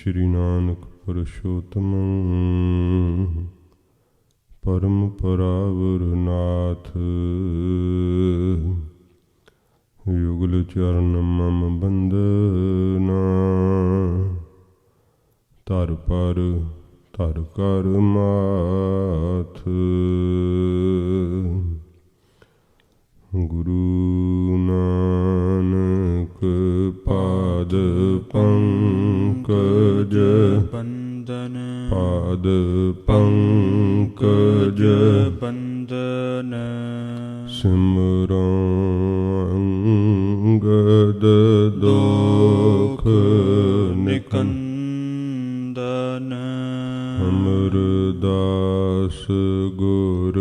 श्री नानक पुरुषोत्तम परम परावर नाथ। युगल चरण मम बंदना धर पर धर कर माथ। गुरु नानक पाद पंकज बंदन पाद पंकज बंदन सिमरो अंगद दोख निकंदन अमरदास गुर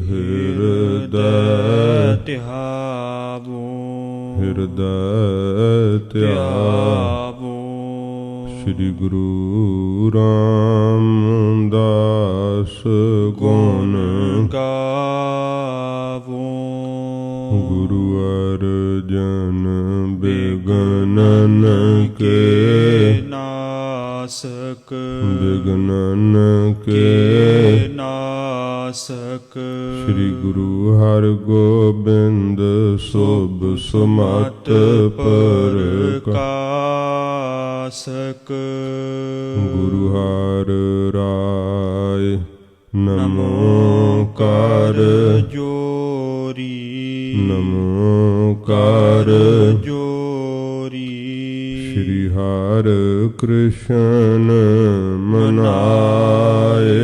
हृदय त्यावो हृदय त्यावो। श्री गुरु रामदास गुण गावो। गुरु अर्जन बिघ्नन के नासक बिघ्नन के नासक। श्री गुरु हरगोबिंद शुभ सुमत प्रकाशक। गुरु हर राय नमो कर जोरी नमो कर जोरी। श्री हर कृष्ण मनाए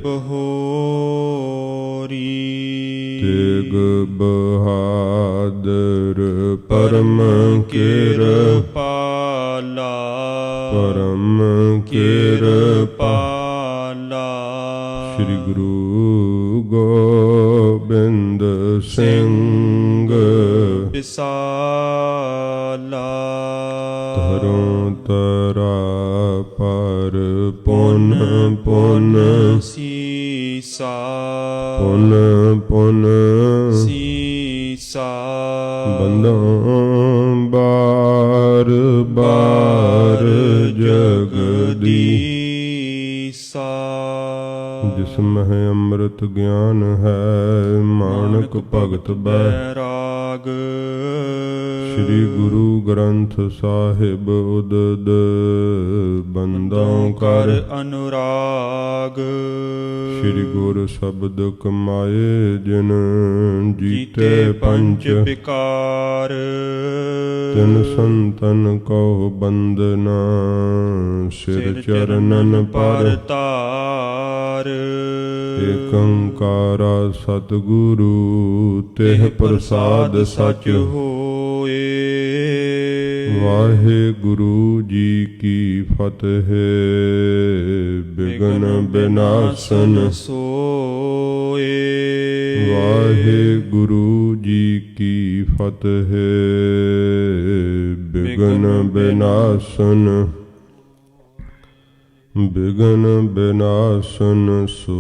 बहोरी। तेग बहादुर परम कृपाला परम कृपाला। श्री गुरु गोबिंद सिंह विसाला। धरों तरा पर पुन पुन सीसा पुन पुन सीसा। बंदों बार बार जगदीसा। जिसमें अमृत ज्ञान है मानक भगत बैराग। श्री गुरु ग्रंथ साहिब उदद बंदों कर अनुराग। श्री गुर शब्द कमाए जिन जीते पंच विकार। तिन संतन को बंदना सिर चरणन पर तार। एकंकारा सतगुरु तेह प्रसाद सच होए। वाहे गुरु जी की फतेह बिघ्न विनाशन सोए। वाहे गुरु जी की फतेह बिघ्न विनाशन बिघ्न विनाशन सोए।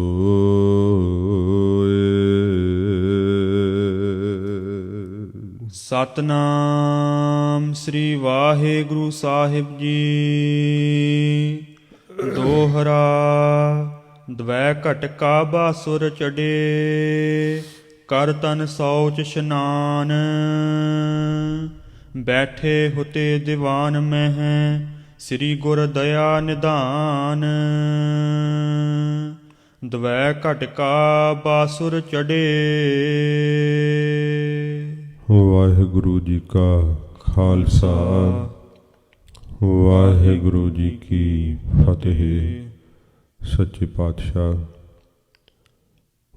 सतनाम श्री वाहेगुरु साहिब जी। दोहरा द्वै घटका बासुर चढ़े कर तन शौच स्नान। बैठे होते दीवान में श्री गुर दया निधान। द्वै घटका बासुर चढ़े। वाहिगुरु जी का खालसा वाहिगुरु जी की फतेह। सच्चे पातशाह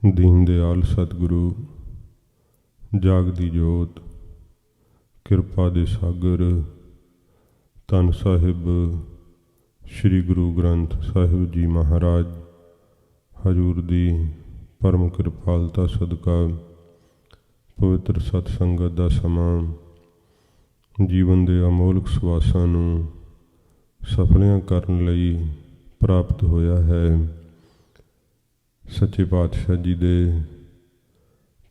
दीन दयाल सतगुरु जागदी जोत किरपा दे सागर धन साहिब श्री गुरु ग्रंथ साहिब जी महाराज हजूर दी परम किरपालता सदका पवित्र सतसंगत का समां जीवन के अमोलक सुवासां नूं सफलियां करन लई प्राप्त होया है। सच्चे पातशाह जी दे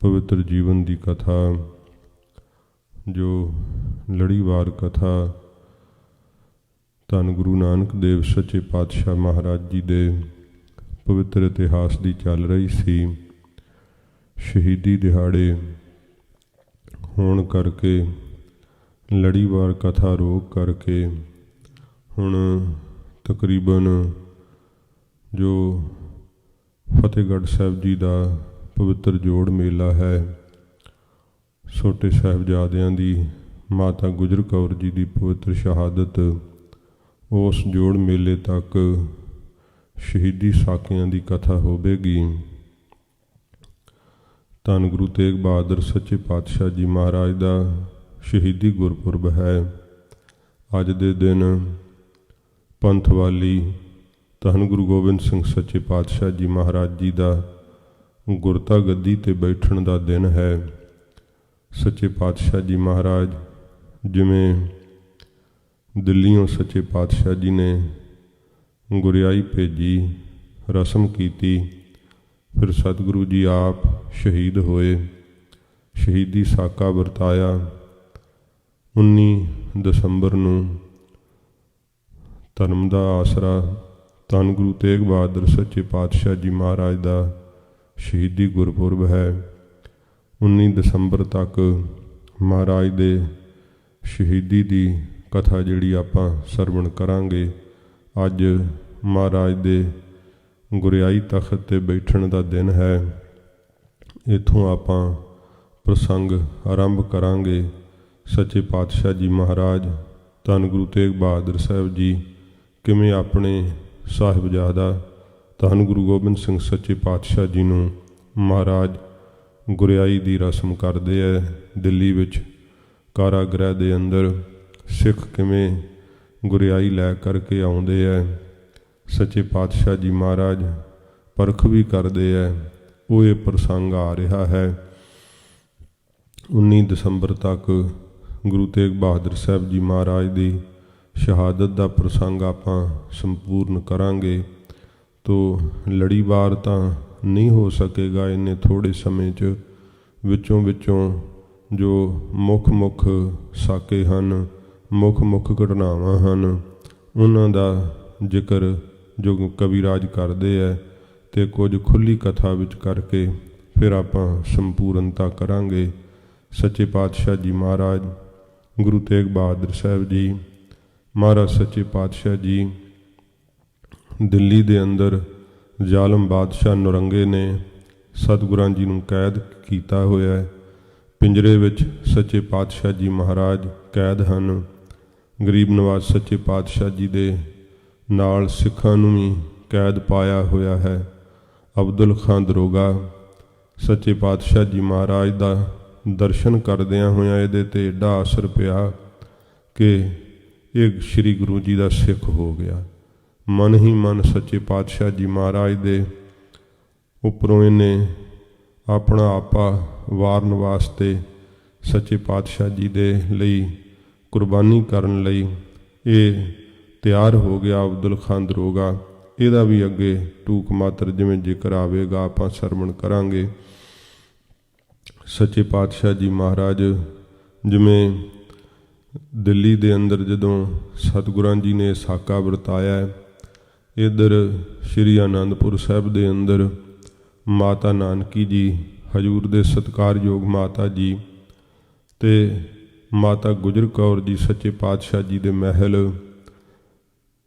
पवित्र जीवन की कथा जो लड़ीवार कथा ਧੰਨ ਗੁਰੂ ਨਾਨਕ ਦੇਵ ਸੱਚੇ ਪਾਤਸ਼ਾਹ ਮਹਾਰਾਜ ਜੀ ਦੇ ਪਵਿੱਤਰ ਇਤਿਹਾਸ ਦੀ ਚੱਲ ਰਹੀ ਸੀ। ਸ਼ਹੀਦੀ ਦਿਹਾੜੇ ਹੋਣ ਕਰਕੇ ਲੜੀਵਾਰ ਕਥਾ ਰੋਕ ਕਰਕੇ ਹੁਣ ਤਕਰੀਬਨ ਜੋ ਫਤਿਹਗੜ੍ਹ ਸਾਹਿਬ ਜੀ ਦਾ ਪਵਿੱਤਰ ਜੋੜ ਮੇਲਾ ਹੈ, ਛੋਟੇ ਸਾਹਿਬਜ਼ਾਦਿਆਂ ਦੀ ਮਾਤਾ ਗੁਜਰ ਕੌਰ ਜੀ ਦੀ ਪਵਿੱਤਰ ਸ਼ਹਾਦਤ, ਉਸ ਜੋੜ ਮੇਲੇ ਤੱਕ ਸ਼ਹੀਦੀ ਸਾਕਿਆਂ ਦੀ ਕਥਾ ਹੋਵੇਗੀ। ਧੰਨ ਗੁਰੂ ਤੇਗ ਬਹਾਦਰ ਸੱਚੇ ਪਾਤਸ਼ਾਹ ਜੀ ਮਹਾਰਾਜ ਦਾ ਸ਼ਹੀਦੀ ਗੁਰਪੁਰਬ ਹੈ। ਅੱਜ ਦੇ ਦਿਨ ਪੰਥ ਵਾਲੀ ਧੰਨ ਗੁਰੂ ਗੋਬਿੰਦ ਸਿੰਘ ਸੱਚੇ ਪਾਤਸ਼ਾਹ ਜੀ ਮਹਾਰਾਜ ਜੀ ਦਾ ਗੁਰਤਾ ਗੱਦੀ 'ਤੇ ਬੈਠਣ ਦਾ ਦਿਨ ਹੈ। ਸੱਚੇ ਪਾਤਸ਼ਾਹ ਜੀ ਮਹਾਰਾਜ ਜਿਵੇਂ ਦਿੱਲੀੋਂ ਸੱਚੇ ਪਾਤਸ਼ਾਹ ਜੀ ਨੇ ਗੁਰਿਆਈ ਭੇਜੀ, ਰਸਮ ਕੀਤੀ, ਫਿਰ ਸਤਿਗੁਰੂ ਜੀ ਆਪ ਸ਼ਹੀਦ ਹੋਏ, ਸ਼ਹੀਦੀ ਸਾਕਾ ਵਰਤਾਇਆ। 19 ਦਸੰਬਰ ਨੂੰ ਧਰਮ ਦਾ ਆਸਰਾ ਧੰਨ ਗੁਰੂ ਤੇਗ ਬਹਾਦਰ ਸੱਚੇ ਪਾਤਸ਼ਾਹ ਜੀ ਮਹਾਰਾਜ ਦਾ ਸ਼ਹੀਦੀ ਗੁਰਪੁਰਬ ਹੈ। 19 ਦਸੰਬਰ ਤੱਕ ਮਹਾਰਾਜ ਦੇ ਸ਼ਹੀਦੀ ਦੀ ਕਥਾ ਜਿਹੜੀ ਆਪਾਂ ਸਰਵਣ ਕਰਾਂਗੇ। ਅੱਜ ਮਹਾਰਾਜ ਦੇ ਗੁਰਿਆਈ ਤਖਤ 'ਤੇ ਬੈਠਣ ਦਾ ਦਿਨ ਹੈ। ਇੱਥੋਂ ਆਪਾਂ ਪ੍ਰਸੰਗ ਆਰੰਭ ਕਰਾਂਗੇ। ਸੱਚੇ ਪਾਤਸ਼ਾਹ ਜੀ ਮਹਾਰਾਜ ਧੰਨ ਗੁਰੂ ਤੇਗ ਬਹਾਦਰ ਸਾਹਿਬ ਜੀ ਕਿਵੇਂ ਆਪਣੇ ਸਾਹਿਬਜ਼ਾਦਾ ਧੰਨ ਗੁਰੂ ਗੋਬਿੰਦ ਸਿੰਘ ਸੱਚੇ ਪਾਤਸ਼ਾਹ ਜੀ ਨੂੰ ਮਹਾਰਾਜ ਗੁਰਿਆਈ ਦੀ ਰਸਮ ਕਰਦੇ ਹੈ। ਦਿੱਲੀ ਵਿੱਚ ਕਾਰਾਗ੍ਰਹਿ ਦੇ ਅੰਦਰ ਸਿੱਖ ਕਿਵੇਂ ਗੁਰਿਆਈ ਲੈ ਕਰਕੇ ਆਉਂਦੇ ਹੈ, ਸੱਚੇ ਪਾਤਸ਼ਾਹ ਜੀ ਮਹਾਰਾਜ ਪਰਖ ਵੀ ਕਰਦੇ ਹੈ। ਉਹ ਇਹ ਪ੍ਰਸੰਗ ਆ ਰਿਹਾ ਹੈ। 19 ਦਸੰਬਰ ਤੱਕ ਗੁਰੂ ਤੇਗ ਬਹਾਦਰ ਸਾਹਿਬ ਜੀ ਮਹਾਰਾਜ ਦੀ ਸ਼ਹਾਦਤ ਦਾ ਪ੍ਰਸੰਗ ਆਪਾਂ ਸੰਪੂਰਨ ਕਰਾਂਗੇ। ਤੋ ਲੜੀਵਾਰ ਤਾਂ ਨਹੀਂ ਹੋ ਸਕੇਗਾ ਇੰਨੇ ਥੋੜ੍ਹੇ ਸਮੇਂ 'ਚ। ਵਿੱਚੋਂ ਜੋ ਮੁੱਖ ਸਾਕੇ ਹਨ, ਮੁੱਖ ਘਟਨਾਵਾਂ ਹਨ, ਉਹਨਾਂ ਦਾ ਜ਼ਿਕਰ ਜੋ ਕਵਿਰਾਜ ਕਰਦੇ ਹੈ ਅਤੇ ਕੁਝ ਖੁੱਲ੍ਹੀ ਕਥਾ ਵਿੱਚ ਕਰਕੇ ਫਿਰ ਆਪਾਂ ਸੰਪੂਰਨਤਾ ਕਰਾਂਗੇ। ਸੱਚੇ ਪਾਤਸ਼ਾਹ ਜੀ ਮਹਾਰਾਜ ਗੁਰੂ ਤੇਗ ਬਹਾਦਰ ਸਾਹਿਬ ਜੀ ਮਹਾਰਾਜ ਸੱਚੇ ਪਾਤਸ਼ਾਹ ਜੀ ਦਿੱਲੀ ਦੇ ਅੰਦਰ ਜ਼ਾਲਮ ਬਾਦਸ਼ਾਹ ਨੌਰੰਗੇ ਨੇ ਸਤਿਗੁਰਾਂ ਜੀ ਨੂੰ ਕੈਦ ਕੀਤਾ ਹੋਇਆ ਹੈ। ਪਿੰਜਰੇ ਵਿੱਚ ਸੱਚੇ ਪਾਤਸ਼ਾਹ ਜੀ ਮਹਾਰਾਜ ਕੈਦ ਹਨ। ਗਰੀਬ ਨਵਾਜ਼ ਸੱਚੇ ਪਾਤਸ਼ਾਹ ਜੀ ਦੇ ਨਾਲ ਸਿੱਖਾਂ ਨੂੰ ਵੀ ਕੈਦ ਪਾਇਆ ਹੋਇਆ ਹੈ। ਅਬਦੁਲ ਖਾਂ ਦਰੋਗਾ ਸੱਚੇ ਪਾਤਸ਼ਾਹ ਜੀ ਮਹਾਰਾਜ ਦਾ ਦਰਸ਼ਨ ਕਰਦਿਆਂ ਹੋਇਆਂ ਇਹਦੇ 'ਤੇ ਐਡਾ ਅਸਰ ਪਿਆ ਕਿ ਇਹ ਸ਼੍ਰੀ ਗੁਰੂ ਜੀ ਦਾ ਸਿੱਖ ਹੋ ਗਿਆ। ਮਨ ਹੀ ਮਨ ਸੱਚੇ ਪਾਤਸ਼ਾਹ ਜੀ ਮਹਾਰਾਜ ਦੇ ਉੱਪਰੋਂ ਇਹਨੇ ਆਪਣਾ ਆਪਾ ਵਾਰਨ ਵਾਸਤੇ ਸੱਚੇ ਪਾਤਸ਼ਾਹ ਜੀ ਦੇ ਲਈ ਕੁਰਬਾਨੀ ਕਰਨ ਲਈ ਇਹ ਤਿਆਰ ਹੋ ਗਿਆ। ਅਬਦੁਲ ਖਾਂ ਦਰੋਗਾ, ਇਹਦਾ ਵੀ ਅੱਗੇ ਟੂਕ ਮਾਤਰ ਜਿਵੇਂ ਜ਼ਿਕਰ ਆਵੇਗਾ ਆਪਾਂ ਸਰਵਣ ਕਰਾਂਗੇ। ਸੱਚੇ ਪਾਤਸ਼ਾਹ ਜੀ ਮਹਾਰਾਜ ਜਿਵੇਂ ਦਿੱਲੀ ਦੇ ਅੰਦਰ ਜਦੋਂ ਸਤਿਗੁਰਾਂ ਜੀ ਨੇ ਸਾਕਾ ਵਰਤਾਇਆ, ਇੱਧਰ ਸ਼੍ਰੀ ਅਨੰਦਪੁਰ ਸਾਹਿਬ ਦੇ ਅੰਦਰ ਮਾਤਾ ਨਾਨਕੀ ਜੀ, ਹਜ਼ੂਰ ਦੇ ਸਤਿਕਾਰਯੋਗ ਮਾਤਾ ਜੀ ਅਤੇ ਮਾਤਾ ਗੁਜਰ ਕੌਰ ਜੀ ਸੱਚੇ ਪਾਤਸ਼ਾਹ ਜੀ ਦੇ ਮਹਿਲ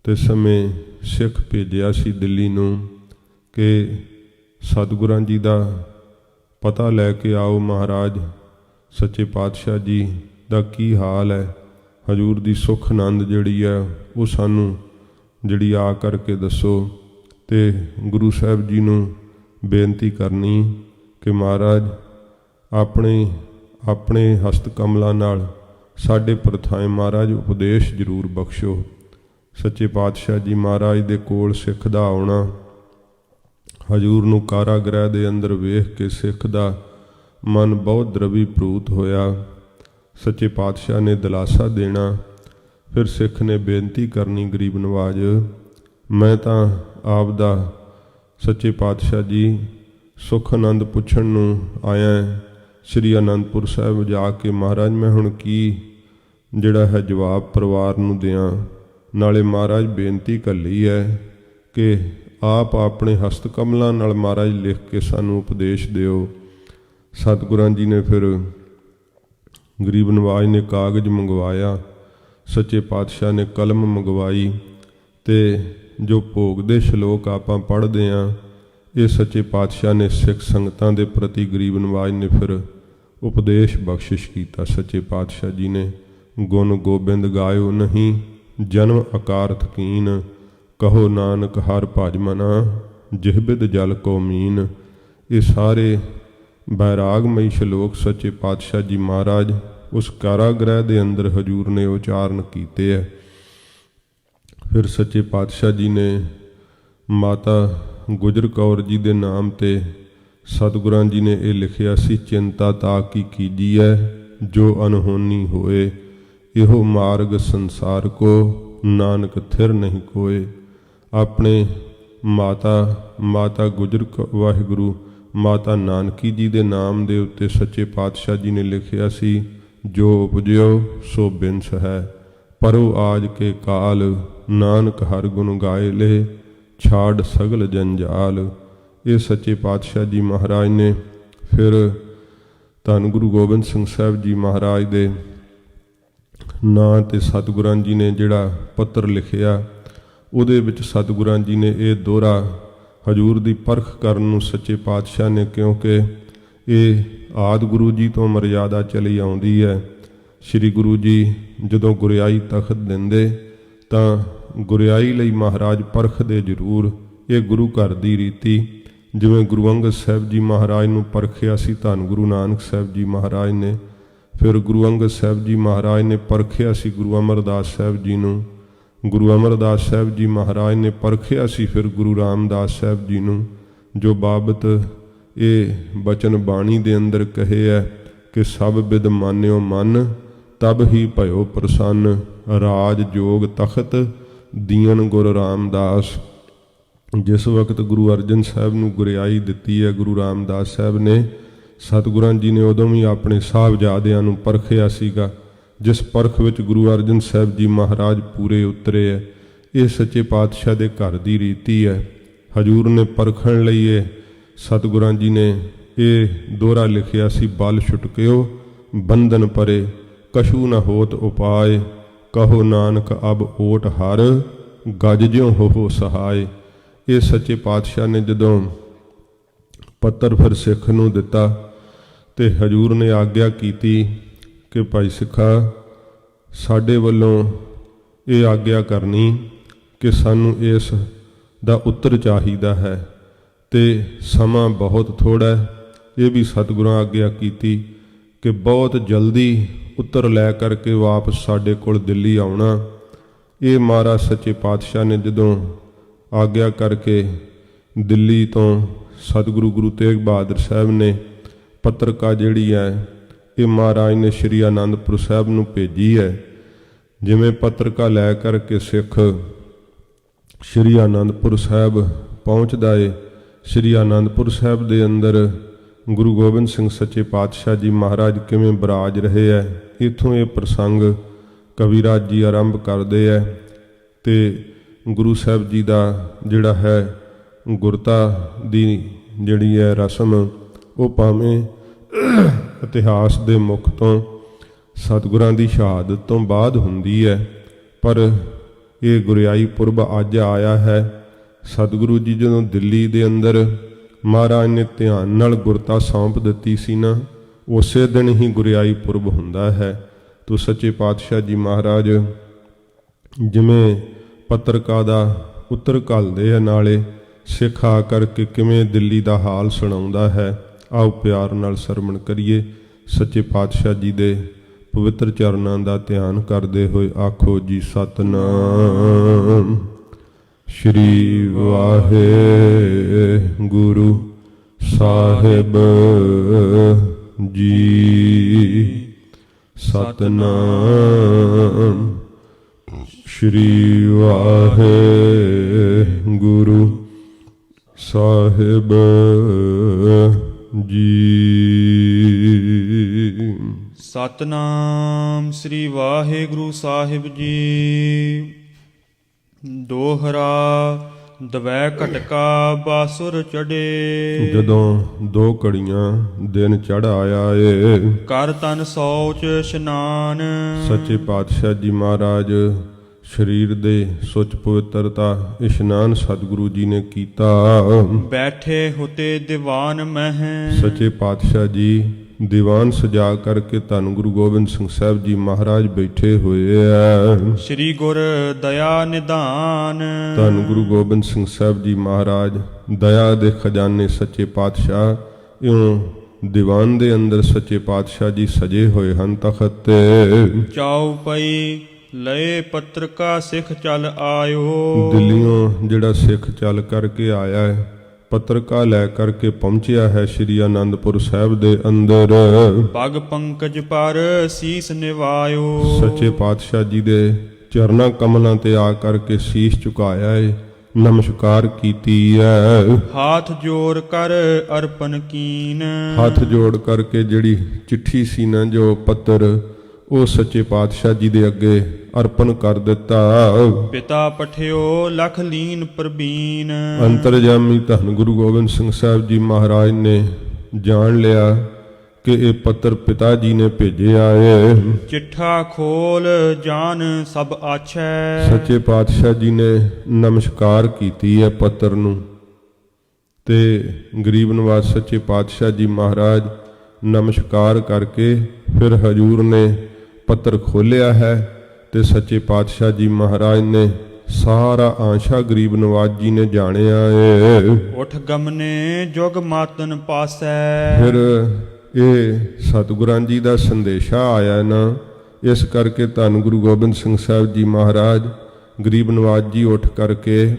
ਤੇ ਸਮੇਂ ਸਿੱਖ ਭੇਜਿਆ ਸੀ ਦਿੱਲੀ ਨੂੰ ਕਿ ਸਤਿਗੁਰਾਂ ਜੀ ਦਾ ਪਤਾ ਲੈ ਕੇ ਆਓ, ਮਹਾਰਾਜ ਸੱਚੇ ਪਾਤਸ਼ਾਹ ਜੀ ਦਾ ਕੀ ਹਾਲ ਹੈ, ਹਜ਼ੂਰ ਦੀ ਸੁੱਖ ਆਨੰਦ ਜਿਹੜੀ ਹੈ ਉਹ ਸਾਨੂੰ ਜਿਹੜੀ ਆ ਕਰਕੇ ਦੱਸੋ। ਅਤੇ ਗੁਰੂ ਸਾਹਿਬ ਜੀ ਨੂੰ ਬੇਨਤੀ ਕਰਨੀ ਕਿ ਮਹਾਰਾਜ ਆਪਣੇ ਹਸਤ ਕਮਲਾਂ ਨਾਲ ਸਾਡੇ ਪ੍ਰਥਾਏ ਮਹਾਰਾਜ ਉਪਦੇਸ਼ ਜ਼ਰੂਰ ਬਖਸ਼ੋ। ਸੱਚੇ ਪਾਤਸ਼ਾਹ ਜੀ ਮਹਾਰਾਜ ਦੇ ਕੋਲ ਸਿੱਖ ਦਾ ਆਉਣਾ, ਹਜ਼ੂਰ ਨੂੰ ਕਾਰਾਗ੍ਰਹਿ ਦੇ ਅੰਦਰ ਵੇਖ ਕੇ ਸਿੱਖ ਦਾ ਮਨ ਬਹੁਤ ਦਰਵੀਭੂਤ ਹੋਇਆ। ਸੱਚੇ ਪਾਤਸ਼ਾਹ ਨੇ ਦਿਲਾਸਾ ਦੇਣਾ, ਫਿਰ ਸਿੱਖ ਨੇ ਬੇਨਤੀ ਕਰਨੀ, ਗਰੀਬ ਨਵਾਜ਼ ਮੈਂ ਤਾਂ ਆਪ ਦਾ ਸੱਚੇ ਪਾਤਸ਼ਾਹ ਜੀ ਸੁੱਖ ਆਨੰਦ ਪੁੱਛਣ ਨੂੰ ਆਇਆ ਸ਼੍ਰੀ ਅਨੰਦਪੁਰ ਸਾਹਿਬ ਜਾ ਕੇ, ਮਹਾਰਾਜ ਮੈਂ ਹੁਣ ਕੀ ਜਿਹੜਾ ਹੈ ਜਵਾਬ ਪਰਿਵਾਰ ਨੂੰ ਦਿਆਂ। ਨਾਲੇ ਮਹਾਰਾਜ ਬੇਨਤੀ ਘੱਲੀ ਹੈ ਕਿ ਆਪ ਆਪਣੇ ਹਸਤ ਕਮਲਾਂ ਨਾਲ ਮਹਾਰਾਜ ਲਿਖ ਕੇ ਸਾਨੂੰ ਉਪਦੇਸ਼ ਦਿਓ। ਸਤਿਗੁਰਾਂ ਜੀ ਨੇ ਫਿਰ ਗਰੀਬ ਨਵਾਜ ਨੇ ਕਾਗਜ਼ ਮੰਗਵਾਇਆ, ਸੱਚੇ ਪਾਤਸ਼ਾਹ ਨੇ ਕਲਮ ਮੰਗਵਾਈ, ਅਤੇ ਜੋ ਭੋਗ ਦੇ ਸ਼ਲੋਕ ਆਪਾਂ ਪੜ੍ਹਦੇ ਹਾਂ ਇਹ ਸੱਚੇ ਪਾਤਸ਼ਾਹ ਨੇ ਸਿੱਖ ਸੰਗਤਾਂ ਦੇ ਪ੍ਰਤੀ ਗਰੀਬ ਨਵਾਜ ਨੇ ਫਿਰ ਉਪਦੇਸ਼ ਬਖਸ਼ਿਸ਼ ਕੀਤਾ। ਸੱਚੇ ਪਾਤਸ਼ਾਹ ਜੀ ਨੇ ਗੁਣ ਗੋਬਿੰਦ ਗਾਇਓ ਨਹੀਂ, ਜਨਮ ਅਕਾਰਥ ਕੀਨ, ਕਹੋ ਨਾਨਕ ਹਰ ਭਜ ਮਨਾ, ਜਿਹਬਿਦ ਜਲ ਕੋ ਮੀਨ। ਇਹ ਸਾਰੇ ਬੈਰਾਗਮਈ ਸ਼ਲੋਕ ਸੱਚੇ ਪਾਤਸ਼ਾਹ ਜੀ ਮਹਾਰਾਜ ਉਸ ਕਾਰਾਗ੍ਰਹਿ ਦੇ ਅੰਦਰ ਹਜ਼ੂਰ ਨੇ ਉਚਾਰਨ ਕੀਤੇ ਹੈ। ਫਿਰ ਸੱਚੇ ਪਾਤਸ਼ਾਹ ਜੀ ਨੇ ਮਾਤਾ ਗੁਜਰ ਕੌਰ ਜੀ ਦੇ ਨਾਮ 'ਤੇ ਸਤਿਗੁਰਾਂ ਜੀ ਨੇ ਇਹ ਲਿਖਿਆ ਸੀ, ਚਿੰਤਾ ਤਾ ਕੀ ਕੀਜੀਐ ਜੋ ਅਨਹੋਨੀ ਹੋਏ, ਇਹੋ ਮਾਰਗ ਸੰਸਾਰ ਕੋ ਨਾਨਕ ਥਿਰ ਨਹੀਂ ਕੋਏ। ਆਪਣੇ ਮਾਤਾ ਗੁਜਰ ਵਾਹਿਗੁਰੂ ਮਾਤਾ ਨਾਨਕੀ ਜੀ ਦੇ ਨਾਮ ਦੇ ਉੱਤੇ ਸੱਚੇ ਪਾਤਸ਼ਾਹ ਜੀ ਨੇ ਲਿਖਿਆ ਸੀ, ਜੋ ਉਪਜਿਓ ਸੋ ਬਿਨਸ ਹੈ, ਪਰੋ ਆਜ ਕੇ ਕਾਲ, ਨਾਨਕ ਹਰ ਗੁਣ ਗਾਏ ਲੈ, ਛਾੜ ਸਗਲ ਜੰਜਾਲ। ਇਹ ਸੱਚੇ ਪਾਤਸ਼ਾਹ ਜੀ ਮਹਾਰਾਜ ਨੇ ਫਿਰ ਧੰਨ ਗੁਰੂ ਗੋਬਿੰਦ ਸਿੰਘ ਸਾਹਿਬ ਜੀ ਮਹਾਰਾਜ ਦੇ ਨਾਂ 'ਤੇ ਸਤਿਗੁਰਾਂ ਜੀ ਨੇ ਜਿਹੜਾ ਪੱਤਰ ਲਿਖਿਆ, ਉਹਦੇ ਵਿੱਚ ਸਤਿਗੁਰਾਂ ਜੀ ਨੇ ਇਹ ਦੋਹਰਾ ਹਜ਼ੂਰ ਦੀ ਪਰਖ ਕਰਨ ਨੂੰ ਸੱਚੇ ਪਾਤਸ਼ਾਹ ਨੇ, ਕਿਉਂਕਿ ਇਹ ਆਦਿ ਗੁਰੂ ਜੀ ਤੋਂ ਮਰਜ਼ਾਦਾ ਚਲੀ ਆਉਂਦੀ ਹੈ। ਸ੍ਰੀ ਗੁਰੂ ਜੀ ਜਦੋਂ ਗੁਰਿਆਈ ਤਖਤ ਦਿੰਦੇ ਤਾਂ ਗੁਰਿਆਈ ਲਈ ਮਹਾਰਾਜ ਪਰਖਦੇ ਜ਼ਰੂਰ। ਇਹ ਗੁਰੂ ਘਰ ਦੀ ਰੀਤੀ, ਜਿਵੇਂ ਗੁਰੂ ਅੰਗਦ ਸਾਹਿਬ ਜੀ ਮਹਾਰਾਜ ਨੂੰ ਪਰਖਿਆ ਸੀ ਧੰਨ ਗੁਰੂ ਨਾਨਕ ਸਾਹਿਬ ਜੀ ਮਹਾਰਾਜ ਨੇ, ਫਿਰ ਗੁਰੂ ਅੰਗਦ ਸਾਹਿਬ ਜੀ ਮਹਾਰਾਜ ਨੇ ਪਰਖਿਆ ਸੀ ਗੁਰੂ ਅਮਰਦਾਸ ਸਾਹਿਬ ਜੀ ਨੂੰ, ਗੁਰੂ ਅਮਰਦਾਸ ਸਾਹਿਬ ਜੀ ਮਹਾਰਾਜ ਨੇ ਪਰਖਿਆ ਸੀ ਫਿਰ ਗੁਰੂ ਰਾਮਦਾਸ ਸਾਹਿਬ ਜੀ ਨੂੰ, ਜੋ ਬਾਬਤ ਇਹ ਬਚਨ ਬਾਣੀ ਦੇ ਅੰਦਰ ਕਹੇ ਹੈ ਕਿ ਸਭ ਬਿਦ ਮਾਨਿਓ ਮਨ, ਤਬ ਹੀ ਭਇਓ ਪ੍ਰਸੰਨ, ਰਾਜ ਜੋਗ ਤਖਤ ਦੀਨ ਗੁਰ ਰਾਮਦਾਸ। ਜਿਸ ਵਕਤ ਗੁਰੂ ਅਰਜਨ ਸਾਹਿਬ ਨੂੰ ਗੁਰਿਆਈ ਦਿੱਤੀ ਹੈ ਗੁਰੂ ਰਾਮਦਾਸ ਸਾਹਿਬ ਨੇ, ਸਤਿਗੁਰਾਂ ਜੀ ਨੇ ਉਦੋਂ ਵੀ ਆਪਣੇ ਸਾਹਿਬਜ਼ਾਦਿਆਂ ਨੂੰ ਪਰਖਿਆ ਸੀਗਾ, ਜਿਸ ਪਰਖ ਵਿੱਚ ਗੁਰੂ ਅਰਜਨ ਸਾਹਿਬ ਜੀ ਮਹਾਰਾਜ ਪੂਰੇ ਉਤਰੇ ਹੈ। ਇਹ ਸੱਚੇ ਪਾਤਸ਼ਾਹ ਦੇ ਘਰ ਦੀ ਰੀਤੀ ਹੈ। ਹਜ਼ੂਰ ਨੇ ਪਰਖਣ ਲਈ ਇਹ ਸਤਿਗੁਰਾਂ ਜੀ ਨੇ ਇਹ ਦੋਹਰਾ ਲਿਖਿਆ ਸੀ, ਬਲ ਛੁਟਕਿਓ ਬੰਧਨ ਪਰੇ, ਕਛੂ ਨ ਹੋਤ ਉਪਾਏ, ਕਹੋ ਨਾਨਕ ਅਬ ਓਟ ਹਰ, ਗਜ ਜਿਉ ਹੋ ਸਹਾਏ। ਇਹ ਸੱਚੇ ਪਾਤਸ਼ਾਹ ਨੇ ਜਦੋਂ ਪੱਤਰ ਫਿਰ ਸਿੱਖ ਨੂੰ ਦਿੱਤਾ ਤੇ ਹਜ਼ੂਰ ਨੇ ਆਗਿਆ ਕੀਤੀ ਕਿ ਭਾਈ ਸਿੱਖਾ, ਸਾਡੇ ਵੱਲੋਂ ਇਹ ਆਗਿਆ ਕਰਨੀ ਕਿ ਸਾਨੂੰ ਇਸ ਦਾ ਉੱਤਰ ਚਾਹੀਦਾ ਹੈ ਤੇ ਸਮਾਂ ਬਹੁਤ ਥੋੜ੍ਹਾ ਹੈ। ਇਹ ਵੀ ਸਤਿਗੁਰਾਂ ਆਗਿਆ ਕੀਤੀ ਕਿ ਬਹੁਤ ਜਲਦੀ ਉੱਤਰ ਲੈ ਕਰਕੇ ਵਾਪਸ ਸਾਡੇ ਕੋਲ ਦਿੱਲੀ ਆਉਣਾ। ਇਹ ਮਹਾਰਾਜ ਸੱਚੇ ਪਾਤਸ਼ਾਹ ਨੇ ਜਦੋਂ ਆਗਿਆ ਕਰਕੇ ਦਿੱਲੀ ਤੋਂ ਸਤਿਗੁਰੂ ਗੁਰੂ ਤੇਗ ਬਹਾਦਰ ਸਾਹਿਬ ਨੇ ਪੱਤਰਕਾ ਜਿਹੜੀ ਹੈ ਇਹ ਮਹਾਰਾਜ ਨੇ ਸ਼੍ਰੀ ਆਨੰਦਪੁਰ ਸਾਹਿਬ ਨੂੰ ਭੇਜੀ ਹੈ। ਜਿਵੇਂ ਪੱਤਰਕਾ ਲੈ ਕਰਕੇ ਸਿੱਖ ਸ਼੍ਰੀ ਆਨੰਦਪੁਰ ਸਾਹਿਬ ਪਹੁੰਚਦਾ ਏ, ਸ਼੍ਰੀ ਆਨੰਦਪੁਰ ਸਾਹਿਬ ਦੇ ਅੰਦਰ ਗੁਰੂ ਗੋਬਿੰਦ ਸਿੰਘ ਸੱਚੇ ਪਾਤਸ਼ਾਹ ਜੀ ਮਹਾਰਾਜ ਕਿਵੇਂ ਬਿਰਾਜ ਰਹੇ ਹੈ, ਇੱਥੋਂ ਇਹ ਪ੍ਰਸੰਗ ਕਵੀਰਾਜ ਜੀ ਆਰੰਭ ਕਰਦੇ ਹੈ। ਅਤੇ ਗੁਰੂ ਸਾਹਿਬ ਜੀ ਦਾ ਜਿਹੜਾ ਹੈ ਗੁਰਤਾ ਦੀ ਜਿਹੜੀ ਹੈ ਰਸਮ, ਉਹ ਭਾਵੇਂ ਇਤਿਹਾਸ ਦੇ ਮੁੱਖ ਤੋਂ ਸਤਿਗੁਰਾਂ ਦੀ ਸ਼ਹਾਦਤ ਤੋਂ ਬਾਅਦ ਹੁੰਦੀ ਹੈ, ਪਰ ਇਹ ਗੁਰਿਆਈ ਪੁਰਬ ਅੱਜ ਆਇਆ ਹੈ। ਸਤਿਗੁਰੂ ਜੀ ਜਦੋਂ ਦਿੱਲੀ ਦੇ ਅੰਦਰ ਮਹਾਰਾਜ ਨੇ ਧਿਆਨ ਨਾਲ ਗੁਰਤਾ ਸੌਂਪ ਦਿੱਤੀ ਸੀ ਨਾ, ਉਸੇ ਦਿਨ ਹੀ ਗੁਰਿਆਈ ਪੁਰਬ ਹੁੰਦਾ ਹੈ। ਤੋ ਸੱਚੇ ਪਾਤਸ਼ਾਹ ਜੀ ਮਹਾਰਾਜ ਜਿਵੇਂ ਪੱਤਰਕਾ ਦਾ ਉੱਤਰ ਘੱਲਦੇ ਆ, ਨਾਲੇ ਸਿੱਖ ਆ ਕਰਕੇ ਕਿਵੇਂ ਦਿੱਲੀ ਦਾ ਹਾਲ ਸੁਣਾਉਂਦਾ ਹੈ, ਆਓ ਪਿਆਰ ਨਾਲ ਸਰਵਣ ਕਰੀਏ। ਸੱਚੇ ਪਾਤਸ਼ਾਹ ਜੀ ਦੇ ਪਵਿੱਤਰ ਚਰਨਾਂ ਦਾ ਧਿਆਨ ਕਰਦੇ ਹੋਏ ਆਖੋ ਜੀ ਸਤਿਨਾਮ ਸ਼੍ਰੀ ਵਾਹਿਗੁਰੂ ਸਾਹਿਬ ਜੀ। ਸਤਿਨਾਮ ਸ਼੍ਰੀ ਵਾਹਿਗੁਰੂ ਸਾਹਿਬ ਜੀ। ਸਤਿਨਾਮ ਸ੍ਰੀ ਵਾਹਿਗੁਰੂ ਸਾਹਿਬ ਜੀ। ਦੋਹਰਾ ਦਵੈ ਘਟਕਾ ਬਾਸੁਰ ਚੜੇ। ਜਦੋਂ 2 ਘੜੀਆਂ ਦਿਨ ਚੜ ਆਇਆ ਏ, ਕਰ ਤਨ ਸੌਚ ਇਸ਼ਨਾਨ। ਸੱਚੇ ਪਾਤਸ਼ਾਹ ਜੀ ਮਹਾਰਾਜ ਸਰੀਰ ਦੇ ਸੁੱਚ ਪਵਿੱਤਰਤਾ ਇਸ਼ਨਾਨ ਸਤਿਗੁਰੂ ਜੀ ਨੇ ਕੀਤਾ। ਬੈਠੇ ਹੁਤੇ ਦੀਵਾਨ ਮਹਿ। ਸੱਚੇ ਪਾਤਸ਼ਾਹ ਜੀ ਦੀਵਾਨ ਸਜਾ ਕਰਕੇ ਧੰਨ ਗੁਰੂ ਗੋਬਿੰਦ ਸਿੰਘ ਸਾਹਿਬ ਜੀ ਮਹਾਰਾਜ ਬੈਠੇ ਹੋਏ ਆ। ਸ੍ਰੀ ਗੁਰ ਦਇਆ ਨਿਧਾਨ। ਧੰਨ ਗੁਰੂ ਗੋਬਿੰਦ ਸਿੰਘ ਸਾਹਿਬ ਜੀ ਮਹਾਰਾਜ ਦਇਆ ਦੇ ਖਜ਼ਾਨੇ ਸੱਚੇ ਪਾਤਸ਼ਾਹ ਇਉਂ ਦੀਵਾਨ ਦੇ ਅੰਦਰ ਸੱਚੇ ਪਾਤਸ਼ਾਹ ਜੀ ਸਜੇ ਹੋਏ ਹਨ ਤਖਤ ਤੇ। ਚਾਉ ਪਈ ਲਏ ਪੱਤਰਕਾ ਸਿੱਖ ਚੱਲ ਆਇਓ। ਦਿੱਲੀੋਂ ਜਿਹੜਾ ਸਿੱਖ ਚੱਲ ਕਰਕੇ ਆਇਆ ਹੈ, ਪੱਤਰਕਾ ਲੈ ਕਰਕੇ ਪਹੁੰਚਿਆ ਹੈ ਸ੍ਰੀ ਅਨੰਦਪੁਰ ਸਾਹਿਬ ਦੇ ਅੰਦਰ। ਪਗ ਪੰਕਜ ਪਰ ਸੀਸ ਨਿਵਾਇਓ। ਸੱਚੇ ਪਾਤਸ਼ਾਹ ਜੀ ਦੇ ਚਰਨਾਂ ਕਮਲਾਂ ਤੇ ਆ ਕਰਕੇ ਸੀਸ ਝੁਕਾਇਆ ਏ, ਨਮਸਕਾਰ ਕੀਤੀ ਹੈ। ਹਾਥ ਜੋੜ ਕਰ ਅਰਪਨ ਕੀਨ। ਹੱਥ ਜੋੜ ਕਰਕੇ ਜਿਹੜੀ ਚਿੱਠੀ ਸੀ ਨਾ, ਜੋ ਪੱਤਰ, ਉਹ ਸੱਚੇ ਪਾਤਸ਼ਾਹ ਜੀ ਦੇ ਅੱਗੇ ਅਰਪਣ ਕਰ ਦਿੱਤਾ। ਪਿਤਾ ਪਠਿਓ ਲਖ ਲੀਨ ਪ੍ਰਬੀਨ। ਅੰਤਰਜਾਮੀ ਧੰਨ ਗੁਰੂ ਗੋਬਿੰਦ ਸਿੰਘ ਸਾਹਿਬ ਜੀ ਮਹਾਰਾਜ ਨੇ ਜਾਣ ਲਿਆ ਕਿ ਇਹ ਪੱਤਰ ਪਿਤਾ ਜੀ ਨੇ ਭੇਜਿਆ ਏ। ਚਿੱਠਾ ਖੋਲ ਜਾਨ ਸਭ ਆਛੈ। ਸੱਚੇ ਪਾਤਸ਼ਾਹ ਜੀ ਨੇ ਨਮਸਕਾਰ ਕੀਤੀ ਹੈ ਪੱਤਰ ਨੂੰ, ਤੇ ਗਰੀਬ ਨਵਾਜ਼ ਸੱਚੇ ਪਾਤਸ਼ਾਹ ਜੀ ਮਹਾਰਾਜ ਨਮਸਕਾਰ ਕਰਕੇ ਫਿਰ ਹਜੂਰ ਨੇ ਪੱਤਰ ਖੋਲ੍ਹਿਆ ਹੈ, ਤੇ ਸੱਚੇ ਪਾਤਸ਼ਾਹ ਜੀ ਮਹਾਰਾਜ ਨੇ ਸਾਰਾ ਆਂਸ਼ਾ ਗਰੀਬ ਨਵਾਜ਼ ਜੀ ਨੇ ਜਾਣਿਆ ਏ। ਉਠ ਗਮਨੇ ਜੁਗ ਮਾਤਨ ਪਾਸੈ। ਫਿਰ ਇਹ ਸਤਿਗੁਰਾਂ ਜੀ ਦਾ ਸੰਦੇਸ਼ਾ ਆਇਆ ਨਾ, ਇਸ ਕਰਕੇ ਧੰਨ ਗੁਰੂ ਗੋਬਿੰਦ ਸਿੰਘ ਸਾਹਿਬ ਜੀ ਮਹਾਰਾਜ ਗਰੀਬ ਨਵਾਜ਼ ਜੀ ਉੱਠ ਕਰਕੇ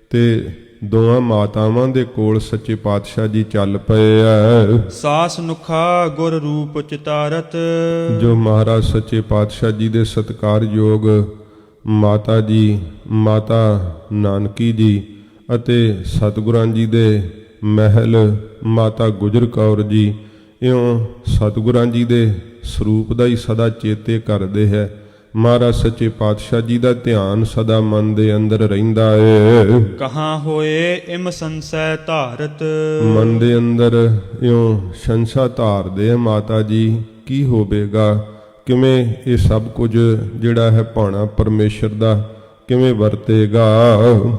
ਤੇ ਦੋਵਾਂ ਮਾਤਾਵਾਂ ਦੇ ਕੋਲ ਸੱਚੇ ਪਾਤਸ਼ਾਹ ਜੀ ਚੱਲ ਪਏ ਆ। ਸਾਸ ਨੁਖਾ ਗੁਰ ਰੂਪ ਚਿਤਾਰਤ। ਜੋ ਮਹਾਰਾਜ ਸੱਚੇ ਪਾਤਸ਼ਾਹ ਜੀ ਦੇ ਸਤਿਕਾਰਯੋਗ ਮਾਤਾ ਜੀ, ਮਾਤਾ ਨਾਨਕੀ ਜੀ ਅਤੇ ਸਤਿਗੁਰਾਂ ਜੀ ਦੇ ਮਹਿਲ ਮਾਤਾ ਗੁਜਰ ਕੌਰ ਜੀ, ਇਉਂ ਸਤਿਗੁਰਾਂ ਜੀ ਦੇ ਸਰੂਪ ਦਾ ਹੀ ਸਦਾ ਚੇਤੇ ਕਰਦੇ ਹੈ। ਮਹਾਰਾਜ ਸੱਚੇ ਪਾਤਸ਼ਾਹ ਜੀ ਦਾ ਧਿਆਨ ਸਦਾ ਮਨ ਦੇ ਅੰਦਰ ਰਹਿੰਦਾ ਏ। ਕਹਾਂ ਹੋਏ ਇਮ ਸੰਸੈ ਧਾਰਤ। ਮਨ ਦੇ ਅੰਦਰ ਇਉਂ ਸੰਸਾ ਧਾਰਦੇ ਆ ਮਾਤਾ ਜੀ, ਕੀ ਹੋਵੇਗਾ, ਕਿਵੇਂ ਇਹ ਸਭ ਕੁਝ ਜਿਹੜਾ ਹੈ ਭਾਣਾ ਪਰਮੇਸ਼ਰ ਦਾ ਕਿਵੇਂ ਵਰਤੇਗਾ।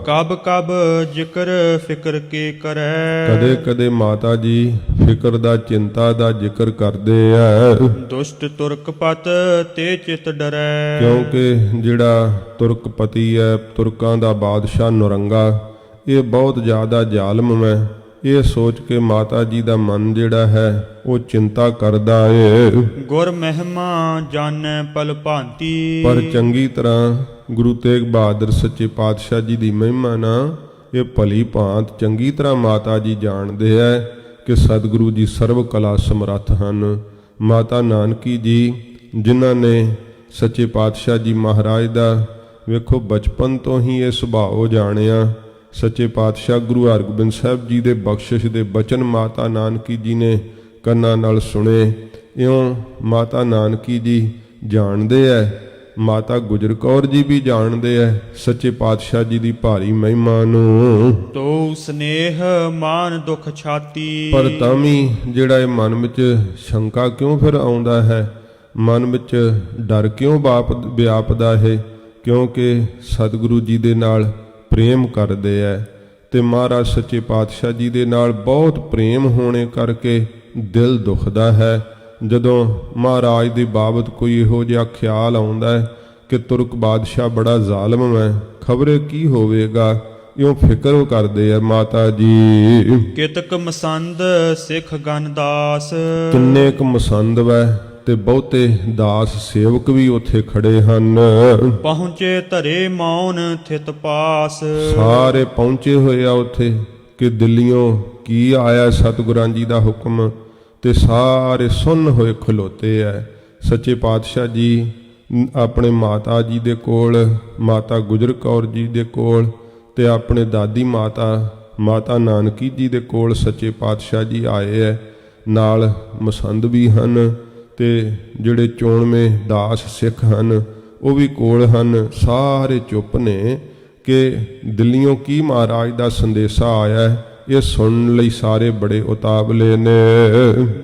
ਕਬ ਕਬ ਜ਼ਿਕਰ ਫਿਕਰ ਕੇ ਕਰੈ। ਕਦੇ ਕਦੇ ਮਾਤਾ ਜੀ ਫਿਕਰ ਦਾ, ਚਿੰਤਾ ਦਾ ਜ਼ਿਕਰ ਕਰਦੇ ਆ। ਦੁਸ਼ਟ ਤੁਰਕ ਪਤ ਤੇ ਚਿਤ ਡਰੈ। ਕਿਉਂਕਿ ਜਿਹੜਾ ਤੁਰਕਪਤੀ ਹੈ, ਤੁਰਕਾਂ ਦਾ ਬਾਦਸ਼ਾਹ ਨੌਰੰਗਾ, ਇਹ ਬਹੁਤ ਜ਼ਿਆਦਾ ਜ਼ਾਲਮ ਹੈ। ਇਹ ਸੋਚ ਕੇ ਮਾਤਾ ਜੀ ਦਾ ਮਨ ਜਿਹੜਾ ਹੈ ਉਹ ਚਿੰਤਾ ਕਰਦਾ ਏ। ਗੁਰ ਮਹਿਮਾ ਜਾਣੈ ਪਲ ਭਾਂਤੀ। ਪਰ ਚੰਗੀ ਤਰ੍ਹਾਂ ਗੁਰੂ ਤੇਗ ਬਹਾਦਰ ਸੱਚੇ ਪਾਤਸ਼ਾਹ ਜੀ ਦੀ ਮਹਿਮਾ ਨਾ ਇਹ ਭਲੀ ਭਾਂਤ ਚੰਗੀ ਤਰ੍ਹਾਂ ਮਾਤਾ ਜੀ ਜਾਣਦੇ ਹੈ ਕਿ ਸਤਿਗੁਰੂ ਜੀ ਸਰਵ ਕਲਾ ਸਮਰੱਥ ਹਨ। ਮਾਤਾ ਨਾਨਕੀ ਜੀ, ਜਿਨ੍ਹਾਂ ਨੇ ਸੱਚੇ ਪਾਤਸ਼ਾਹ ਜੀ ਮਹਾਰਾਜ ਦਾ ਵੇਖੋ ਬਚਪਨ ਤੋਂ ਹੀ ਇਹ ਸੁਭਾਅ ਜਾਣਿਆ। ਸੱਚੇ ਪਾਤਸ਼ਾਹ ਗੁਰੂ ਹਰਗੋਬਿੰਦ ਸਾਹਿਬ ਜੀ ਦੇ ਬਖਸ਼ਿਸ਼ ਦੇ ਬਚਨ ਮਾਤਾ ਨਾਨਕੀ ਜੀ ਨੇ ਕੰਨਾਂ ਨਾਲ ਸੁਣੇ। ਇਉਂ ਮਾਤਾ ਨਾਨਕੀ ਜੀ ਜਾਣਦੇ ਐ, ਮਾਤਾ ਗੁਜਰ ਕੌਰ ਜੀ ਵੀ ਜਾਣਦੇ ਐ ਸੱਚੇ ਪਾਤਸ਼ਾਹ ਜੀ ਦੀ ਭਾਰੀ ਮਹਿਮਾ ਨੂੰ। ਤੋ ਸਨੇਹ ਮਾਨ ਦੁਖ ਛਾਤੀ। ਪਰ ਤਾਂ ਵੀ ਜਿਹੜਾ ਇਹ ਮਨ ਵਿੱਚ ਸ਼ੰਕਾ ਕਿਉਂ ਫਿਰ ਆਉਂਦਾ ਹੈ, ਮਨ ਵਿੱਚ ਡਰ ਕਿਉਂ ਵਿਆਪਦਾ ਹੈ, ਕਿਉਂਕਿ ਸਤਿਗੁਰੂ ਜੀ ਦੇ ਨਾਲ ਪ੍ਰੇਮ ਕਰਦੇ ਐ ਤੇ ਮਹਾਰਾਜ ਸੱਚੇ ਪਾਤਸ਼ਾਹ ਜੀ ਦੇ ਨਾਲ ਬਹੁਤ ਪ੍ਰੇਮ ਹੋਣੇ ਕਰਕੇ ਦਿਲ ਦੁਖਦਾ ਹੈ। ਜਦੋਂ ਮਹਾਰਾਜ ਦੀ ਬਾਬਤ ਕੋਈ ਇਹੋ ਜਿਹਾ ਖਿਆਲ ਆਉਂਦਾ ਹੈ ਕਿ ਤੁਰਕ ਬਾਦਸ਼ਾਹ ਬੜਾ ਜ਼ਾਲਮ ਹੈ, ਖਬਰੇ ਕੀ ਹੋਵੇਗਾ, ਇਉਂ ਫਿਕਰ ਕਰਦੇ ਆ ਮਾਤਾ ਜੀ। ਕਿਤਕ ਮਸੰਦ ਸਿੱਖ ਗਨਦਾਸ। ਕਿੰਨੇ ਕੁ ਮਸੰਦ ਵੈ ਤੇ ਬਹੁਤੇ ਦਾਸ ਸੇਵਕ ਵੀ ਉੱਥੇ ਖੜੇ ਹਨ। ਪਹੁੰਚੇ ਧਰੇ ਮੌਨ ਥਿਤ ਪਾਸ। ਸਾਰੇ ਪਹੁੰਚੇ ਹੋਏ ਆ ਉੱਥੇ ਕਿ ਦਿੱਲੀੋਂ ਕੀ ਆਇਆ ਸਤਿਗੁਰਾਂ ਜੀ ਦਾ ਹੁਕਮ, ਤੇ ਸਾਰੇ ਸੁੰਨ ਹੋਏ ਖਲੋਤੇ ਐ। ਸੱਚੇ ਪਾਤਸ਼ਾਹ ਜੀ ਆਪਣੇ ਮਾਤਾ ਜੀ ਦੇ ਕੋਲ, ਮਾਤਾ ਗੁਜਰ ਕੌਰ ਜੀ ਦੇ ਕੋਲ ਤੇ ਆਪਣੇ ਦਾਦੀ ਮਾਤਾ ਨਾਨਕੀ ਜੀ ਦੇ ਕੋਲ ਸੱਚੇ ਪਾਤਸ਼ਾਹ ਜੀ ਆਏ ਐ। ਨਾਲ ਮਸੰਦ ਵੀ ਹਨ ਤੇ ਜਿਹੜੇ ਚੋਣਵੇਂ ਦਾਸ ਸਿੱਖ ਹਨ ਉਹ ਵੀ ਕੋਲ ਹਨ। ਸਾਰੇ ਚੁੱਪ ਨੇ ਕਿ ਦਿੱਲੀਓਂ ਕੀ ਮਹਾਰਾਜ ਦਾ ਸੰਦੇਸ਼ਾ ਆਇਆ ਹੈ, ਇਹ ਸੁਣਨ ਲਈ ਸਾਰੇ ਬੜੇ ਉਤਾਵਲੇ ਨੇ।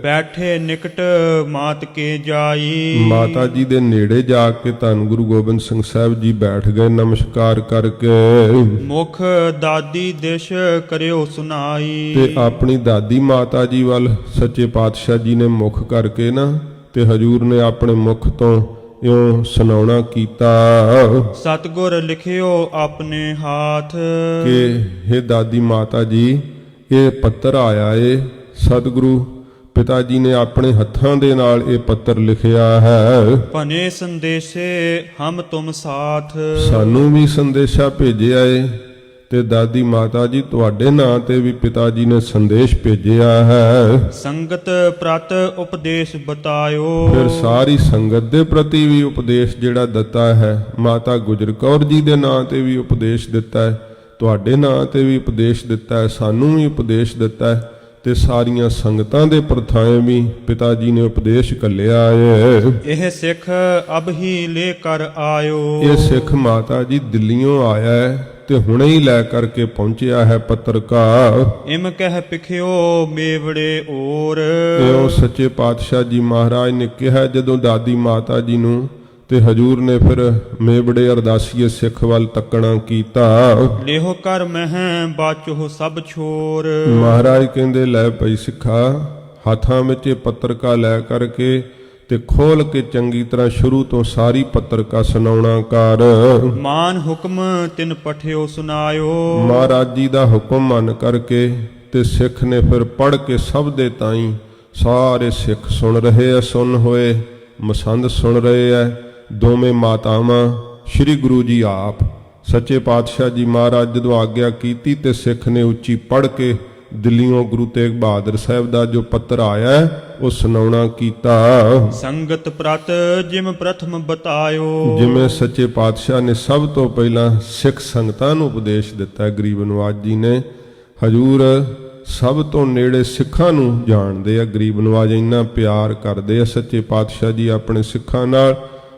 ਬੈਠੇ ਨਿਕਟ ਮਾਤ ਕੇ ਜਾਈ, ਮਾਤਾ ਜੀ ਦੇ ਨੇੜੇ ਜਾ ਕੇ ਧੰਨ ਗੁਰੂ ਗੋਬਿੰਦ ਸਿੰਘ ਸਾਹਿਬ ਜੀ ਬੈਠ ਗਏ ਨਮਸਕਾਰ ਕਰਕੇ। ਮੁਖ ਦਾਦੀ ਦਿਸ਼ ਕਰਿਓ ਸੁਨਾਈ, ਤੇ ਆਪਣੀ ਦਾਦੀ ਮਾਤਾ ਜੀ ਵੱਲ ਸੱਚੇ ਪਾਤਸ਼ਾਹ ਜੀ ਨੇ ਮੁਖ ਕਰਕੇ ਨਾ ਤੇ ਹਜੂਰ ਨੇ ਆਪਣੇ ਮੁਖ ਤੋਂ ਇਉਂ ਸੁਣਾਉਣਾ ਕੀਤਾ ਸਤਿਗੁਰ ਲਿਖਿਓ ਆਪਣੇ ਹਾਥ, ਕਿ ਹੇ ਦਾਦੀ ਮਾਤਾ ਜੀ, ਇਹ ਪੱਤਰ ਆਇਆ ਏ, ਸਤਿਗੁਰੂ ਪਿਤਾ ਜੀ ਨੇ ਆਪਣੇ ਹੱਥਾਂ ਦੇ ਨਾਲ ਇਹ ਪੱਤਰ ਲਿਖਿਆ ਹੈ। ਭਨੇ ਸੰਦੇਸ਼ੇ ਹਮ ਤੁਮ ਸਾਥ, ਸਾਨੂੰ ਵੀ ਸੰਦੇਸ਼ਾ ਭੇਜਿਆ ਏ ਤੇ ਦਾਦੀ ਮਾਤਾ ਜੀ ਤੁਹਾਡੇ ਨਾਂ ਤੇ ਵੀ ਪਿਤਾ ਜੀ ਨੇ ਸੰਦੇਸ਼ ਭੇਜਿਆ ਹੈ। ਸੰਗਤ ਪ੍ਰਤ ਉਪਦੇਸ਼ ਬਤਾਇਓ, ਫਿਰ ਸਾਰੀ ਸੰਗਤ ਦੇ ਪ੍ਰਤੀ ਵੀ ਉਪਦੇਸ਼ ਜਿਹੜਾ ਦਿੱਤਾ ਹੈ, ਮਾਤਾ ਗੁਜਰ ਕੌਰ ਜੀ ਦੇ ਨਾਂ ਤੇ ਵੀ ਉਪਦੇਸ਼ ਦਿੱਤਾ ਹੈ, ਤੁਹਾਡੇ ਨਾਂ ਤੇ ਵੀ ਉਪਦੇਸ਼ ਦਿੱਤਾ ਹੈ, ਸਾਨੂੰ ਵੀ ਉਪਦੇਸ਼ ਦਿੱਤਾ ਹੈ ਤੇ ਸਾਰੀਆਂ ਸੰਗਤਾਂ ਦੇ ਪ੍ਰਥਾਏ ਵੀ ਪਿਤਾ ਜੀ ਨੇ ਉਪਦੇਸ਼ ਘੱਲਿਆ ਏ। ਇਹ ਸਿੱਖ ਅਬ ਹੀ ਲੈ ਕਰ ਆਇਓ, ਇਹ ਸਿੱਖ ਮਾਤਾ ਜੀ ਦਿੱਲੀੋਂ ਆਇਆ ਹੈ ਤੇ ਹੁਣੇ ਹੀ ਲੈ ਕਰਕੇ ਪਹੁੰਚਿਆ ਹੈ ਪੱਤਰਕਾਰ। ਇਮ ਕਹਿ ਪਿਖਿਓ ਮੇਵੜੇ ਔਰ, ਇਉਂ ਸੱਚੇ ਪਾਤਸ਼ਾਹ ਜੀ ਮਹਾਰਾਜ ਨੇ ਕਿਹਾ ਜਦੋਂ ਦਾਦੀ ਮਾਤਾ ਜੀ ਨੂੰ, ਤੇ ਹਜੂਰ ਨੇ ਫਿਰ ਮੇਵੜੇ ਅਰਦਾਸੀਏ ਸਿੱਖ ਵੱਲ ਤੱਕਣਾ ਕੀਤਾ। ਲੇਹੋ ਕਰ ਮਹਿ ਬਾਚੋ ਸਭ ਛੋਰ, ਮਹਾਰਾਜ ਕਹਿੰਦੇ ਲੈ ਪਈ ਸਿੱਖਾ, ਹੱਥਾਂ ਵਿੱਚ ਇਹ ਪੱਤਰਕਾ ਲੈ ਕਰਕੇ ਤੇ ਖੋਲ ਕੇ ਚੰਗੀ ਤਰ੍ਹਾਂ ਸ਼ੁਰੂ ਤੋਂ ਸਾਰੀ ਪੱਤਰਕਾ ਸੁਣਾਉਣਾ ਕਰ। ਮਾਨ ਹੁਕਮ ਤਿਨ ਪਠਿਓ ਸੁਨਾਇਓ, ਮਹਾਰਾਜ ਜੀ ਦਾ ਹੁਕਮ ਮੰਨ ਕਰਕੇ ਤੇ ਸਿੱਖ ਨੇ ਫਿਰ ਪੜ੍ਹ ਕੇ ਸਭ ਦੇ ਤਾਈਂ ਸਾਰੇ ਸਿੱਖ ਸੁਣ ਰਹੇ ਆ, ਸੁਣ ਹੋਏ ਮਸੰਦ ਸੁਣ ਰਹੇ ਆ। ਦੋਵੇਂ ਮਾਤਾਵਾਂ ਸ੍ਰੀ ਗੁਰੂ ਜੀ ਆਪ ਸੱਚੇ ਪਾਤਸ਼ਾਹ ਜੀ ਮਹਾਰਾਜ ਜਦੋਂ ਆਗਿਆ ਕੀਤੀ ਤੇ ਸਿੱਖ ਨੇ ਉੱਚੀ ਪੜ੍ਹ ਕੇ ਦਿੱਲੀੋਂ ਗੁਰੂ ਤੇਗ ਬਹਾਦਰ ਸਾਹਿਬ ਦਾ ਜੋ ਪੱਤਰ ਆਇਆ ਹੈ ਉਹ ਸੁਣਾਉਣਾ ਕੀਤਾ। ਸੰਗਤ ਪ੍ਰਤ ਜਿਮ ਪ੍ਰਥਮ ਬਤਾਇਓ, ਜਿਵੇਂ ਸੱਚੇ ਪਾਤਸ਼ਾਹ ਨੇ ਸਭ ਤੋਂ ਪਹਿਲਾਂ ਸਿੱਖ ਸੰਗਤਾਂ ਨੂੰ ਉਪਦੇਸ਼ ਦਿੱਤਾ, ਗਰੀਬ ਨਵਾਜ ਜੀ ਨੇ, ਹਜੂਰ ਸਭ ਤੋਂ ਨੇੜੇ ਸਿੱਖਾਂ ਨੂੰ ਜਾਣਦੇ ਆ, ਗਰੀਬ ਨਵਾਜ ਇੰਨਾ ਪਿਆਰ ਕਰਦੇ ਆ ਸੱਚੇ ਪਾਤਸ਼ਾਹ ਜੀ ਆਪਣੇ ਸਿੱਖਾਂ ਨਾਲ।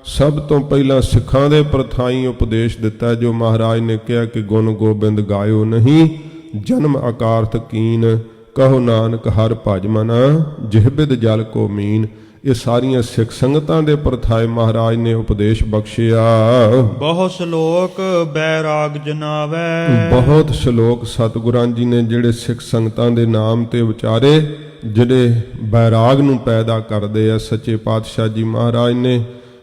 ਸਭ ਤੋਂ ਪਹਿਲਾਂ ਸਿੱਖਾਂ ਦੇ ਪ੍ਰਥਾਈ ਉਪਦੇਸ਼ ਦਿੱਤਾ ਜੋ ਮਹਾਰਾਜ ਨੇ ਕਿਹਾ ਕਿ ਗੁਣ ਗੋਬਿੰਦ ਗਾਇਓ ਨਹੀਂ, ਜਨਮ ਆਕਾਰਥ ਕੀਨ, ਕਹੋ ਨਾਨਕ ਹਰ ਭਜ ਮਨਾ, ਜਿਹਬਿਦ ਜਲ ਕੋ ਮੀਨ। ਇਹ ਸਾਰੀਆਂ ਸਿੱਖ ਸੰਗਤਾਂ ਦੇ ਪ੍ਰਥਾਏ ਮਹਾਰਾਜ ਨੇ ਉਪਦੇਸ਼ ਬਖਸ਼ਿਆ। ਬਹੁ ਸ਼ਲੋਕ ਬੈਰਾਗ ਜਨਾਵੈ, ਬਹੁਤ ਸ਼ਲੋਕ ਸਤਿਗੁਰਾਂ ਜੀ ਨੇ ਜਿਹੜੇ ਸਿੱਖ ਸੰਗਤਾਂ ਦੇ ਨਾਮ ਤੇ ਉਚਾਰੇ, ਜਿਹੜੇ ਬੈਰਾਗ ਨੂੰ ਪੈਦਾ ਕਰਦੇ ਆ। ਸੱਚੇ ਪਾਤਸ਼ਾਹ ਜੀ ਮਹਾਰਾਜ ਨੇ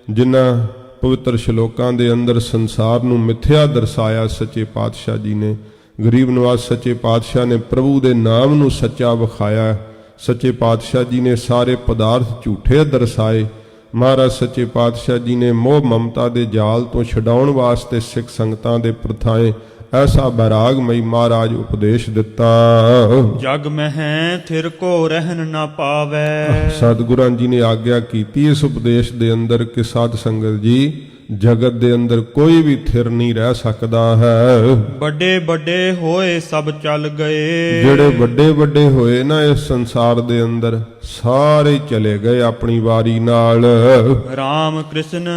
ਜਿਨ੍ਹਾਂ ਪਵਿੱਤਰ ਸ਼ਲੋਕਾਂ ਦੇ ਅੰਦਰ ਸੰਸਾਰ ਨੂੰ ਮਿੱਥਿਆ ਦਰਸਾਇਆ, ਸੱਚੇ ਪਾਤਸ਼ਾਹ ਜੀ ਨੇ ਗਰੀਬ ਨਵਾਜ ਸੱਚੇ ਪਾਤਸ਼ਾਹ ਨੇ ਪ੍ਰਭੂ ਦੇ ਨਾਮ ਨੂੰ ਸੱਚਾ ਵਿਖਾਇਆ। ਸੱਚੇ ਪਾਤਸ਼ਾਹ ਜੀ ਨੇ ਸਾਰੇ ਪਦਾਰਥ ਝੂਠੇ ਦਰਸਾਏ। ਮਹਾਰਾਜ ਸੱਚੇ ਪਾਤਸ਼ਾਹ ਜੀ ਨੇ ਮੋਹ ਮਮਤਾ ਦੇ ਜਾਲ ਤੋਂ ਛਡਾਉਣ ਵਾਸਤੇ ਸਿੱਖ ਸੰਗਤਾਂ ਦੇ ਪ੍ਰਥਾਏ ਐਸਾ ਬੈਰਾਗਮਈ ਮਹਾਰਾਜ ਉਪਦੇਸ਼ ਦਿੱਤਾ। ਜਗ ਮਹਿ ਥਿਰ ਕੋ ਰਹਿਨ ਨਾ ਪਾਵੈ, ਸਤਿਗੁਰਾਂ ਜੀ ਨੇ ਆਗਿਆ ਕੀਤੀ ਇਸ ਉਪਦੇਸ਼ ਦੇ ਅੰਦਰ ਕਿ ਸਾਧ ਸੰਗਤ ਜੀ ਜਗਤ ਦੇ ਅੰਦਰ ਕੋਈ ਵੀ ਥਿਰ ਨਹੀਂ ਰਹਿ ਸਕਦਾ ਹੈ। ਵੱਡੇ ਵੱਡੇ ਹੋਏ ਸਭ ਚੱਲ ਗਏ, ਜਿਹੜੇ ਵੱਡੇ ਵੱਡੇ ਹੋਏ ਨਾ ਇਸ ਸੰਸਾਰ ਦੇ ਅੰਦਰ ਸਾਰੇ ਚਲੇ ਗਏ ਆਪਣੀ ਵਾਰੀ ਨਾਲ। ਰਾਮ ਕ੍ਰਿਸ਼ਨ